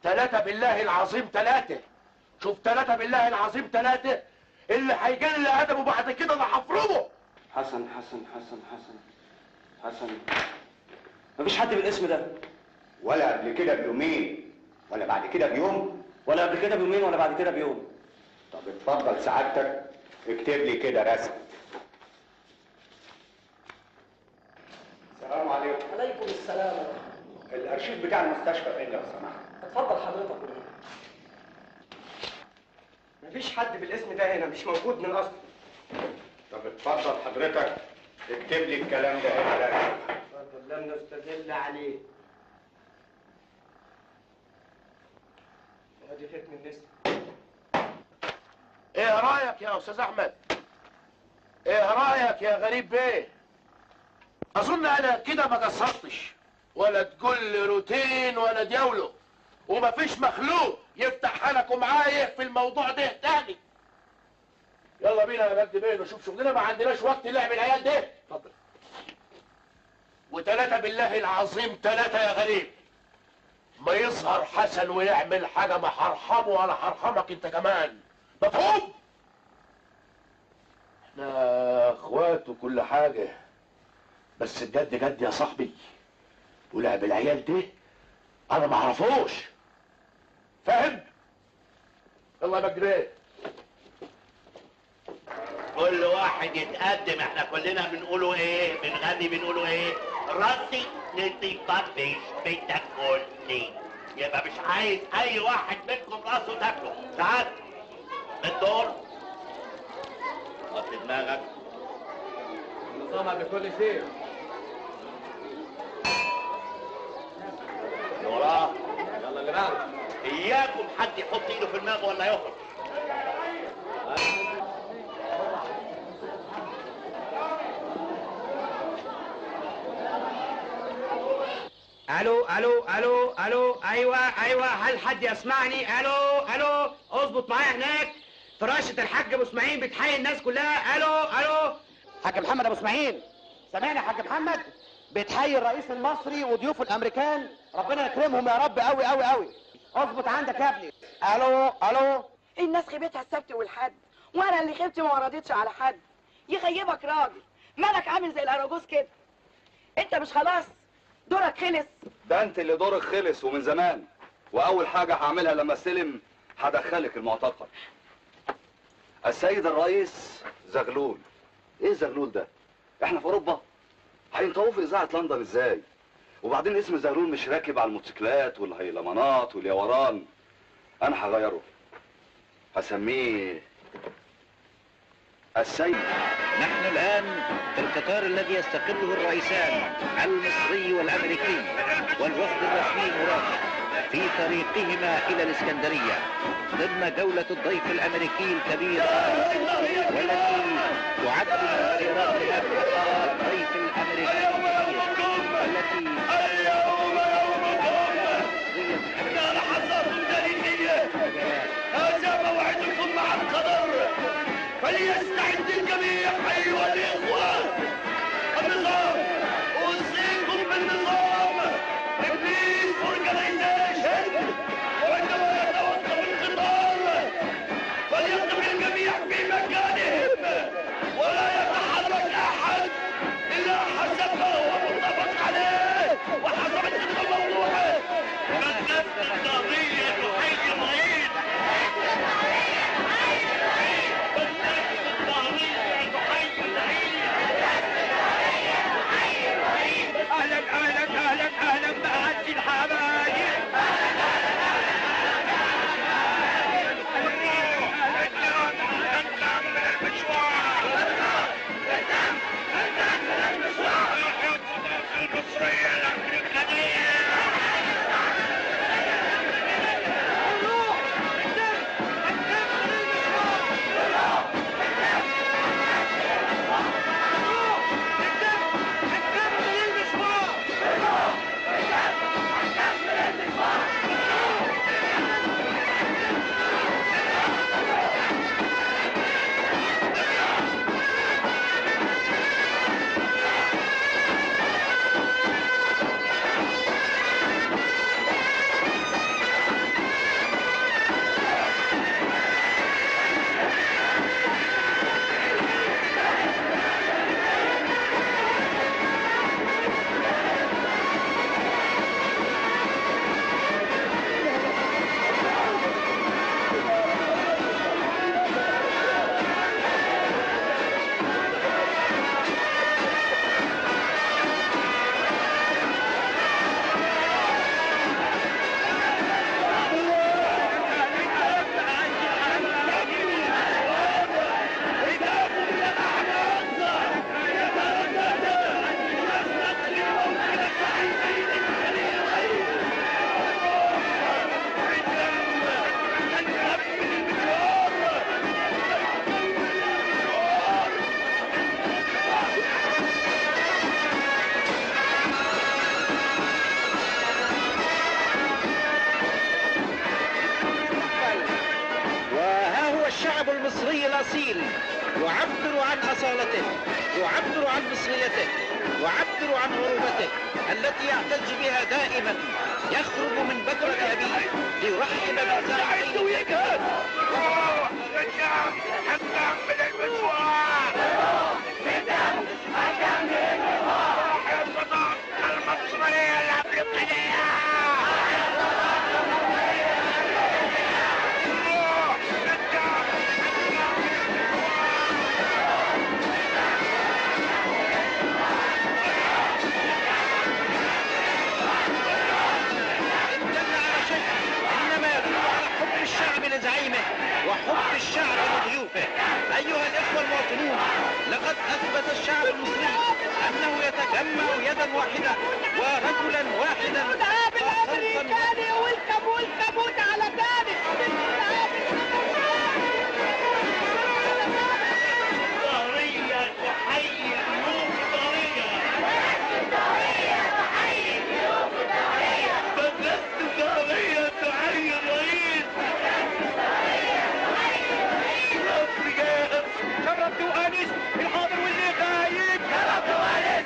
Speaker 5: 3 بالله العظيم 3 شوف 3 بالله العظيم 3 اللي هيجل ادبه بعد كده انا هفرمه.
Speaker 6: حسن مفيش حد بالاسم ده،
Speaker 11: ولا قبل كده بيومين ولا بعد كده بيوم
Speaker 6: ولا قبل كده بيومين ولا بعد كده بيوم.
Speaker 11: طب اتفضل سعادتك اكتب لي كده رسم. السلام عليكم.
Speaker 20: عليكم السلام.
Speaker 11: الارشيف بتاع المستشفى فين لو سمحت؟
Speaker 20: اتفضل حضرتك. مفيش حد بالاسم ده هنا، مش موجود من اصله.
Speaker 11: طب اتفضل حضرتك اكتب لي الكلام ده هنا رسم.
Speaker 20: اتفضل لم نستدل عليه. ادي ختم النسل.
Speaker 5: ايه رايك يا استاذ احمد؟ ايه رايك يا غريب بيه؟ اظن انا كده ما قصرتش ولا تقول لي روتين ولا دياولو، ومفيش مخلوق يفتح حالكم معايا في الموضوع ده تاني. يلا بينا يا مجدي بيه نشوف شغلنا، ما عندناش وقت لعب العيال ده. اتفضل. و3 بالله العظيم 3 يا غريب ما يظهر حسن ويعمل حاجه ما هرحمه ولا هرحمك انت كمان، مفهوم؟ احنا اخوات وكل حاجه، بس الجد جد يا صاحبي، ولعب العيال ده انا ما اعرفوش، فاهم؟ يلا يا مجدي بيه.
Speaker 7: كل واحد يتقدم، احنا كلنا بنقولوا ايه؟ بنغني بنقولوا ايه؟ راسي نسي طبش بتاكلني، يبقى مش عايز اي واحد منكم راسه تاكله. ساعات الدور وطي دماغك.
Speaker 20: نظامها بكل شيء.
Speaker 7: اللي وراه
Speaker 20: يلا اللي بعده.
Speaker 7: اياكم حد يحط ايده في دماغه ولا يخرج.
Speaker 20: الو الو الو الو ايوه هل حد يسمعني؟ الو اظبط معايا هناك فراشة الحاج ابو اسماعيل بتحيي الناس كلها. الو
Speaker 6: حاج محمد ابو اسماعيل
Speaker 4: سامعني يا حاج محمد؟ بتحيي الرئيس المصري وضيوفه الامريكان، ربنا يكرمهم يا رب قوي قوي قوي. اظبط عندك يا ابني. الو الو.
Speaker 17: الناس خيبتها السبت والحد، وانا اللي خيبتي ما رضيتش على حد. يخيبك راجل، مالك عامل زي الاراجوز كده؟ انت مش خلاص دورك خلص؟
Speaker 14: ده انت اللي دورك خلص ومن زمان، واول حاجه هعملها لما استلم هدخلك المعتقل. السيد الرئيس زغلول. ايه زغلول ده؟ احنا في اوروبا؟ هينطوه في اذاعه لندن ازاي؟ وبعدين اسم زغلول مش راكب على الموتوسيكلات والهيلمانات واليوران. انا هغيره، هسميه السيد.
Speaker 2: نحن الآن في القطار الذي يستقله الرئيسان المصري والأمريكي والوفد الرسمي المرافق في طريقهما إلى الإسكندرية ضمن جولة الضيف الأمريكي الكبير والتي تعد من اختيارات الضيف الأمريكي التي
Speaker 21: لحظات تاريخية. هذا موعدكم مع القدر، فليستعد الجميع أيها الإخوة. النظام، أوصيكم بالنظام. إبليس أورجنايزيشن. وعندما يتوقف القطار فليقف الجميع في مكانهم ولا يتحرك أحد إلا حسب ما هو متفق عليه وحسب الخطة الموضوعة. مسألة القضية تحيي الرئيس.
Speaker 8: اهلا اهلا اهلا اهلا بأعز الحبايب.
Speaker 2: الشعب المصري الأصيل يعبر عن أصالته، يعبر عن مصريته، يعبر عن عروبته التي يعتز بها دائما. يخرج من بكرة أبيه ليرحب بالزعيم. لزعيمه وحب الشعب لضيوفه. أيها الإخوة المواطنون، لقد أثبت الشعب المصري أنه يتجمع يدا واحدة ورجلا واحدا.
Speaker 17: متعاب الأمريكاني والكبوت على ذلك.
Speaker 21: ظهرية تحيي ضيوف ظهرية. تحيي ضيوف ظهرية. بدست ظهرية تحيي الرئيس.
Speaker 8: شرفت وانس الحاضر واللي غايب.
Speaker 21: شرفت وانس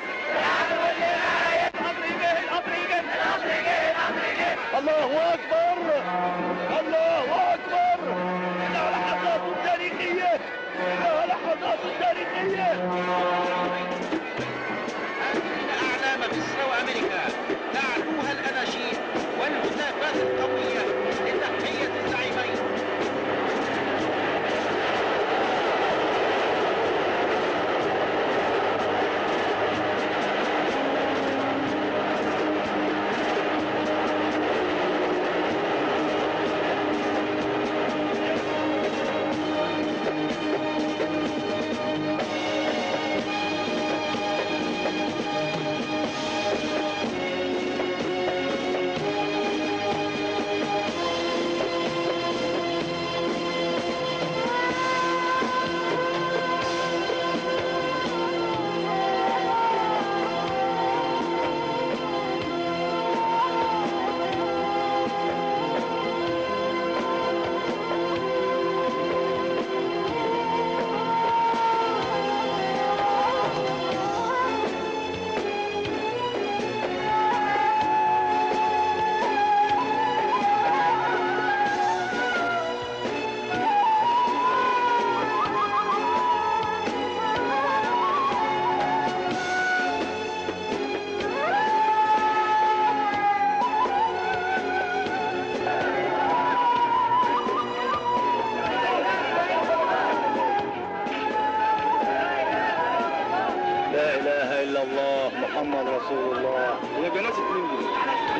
Speaker 19: محمد رسول الله. هي جنازة مين دي؟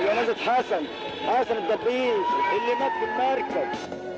Speaker 19: دي جنازة حسن الدبيش اللي مات في المركز.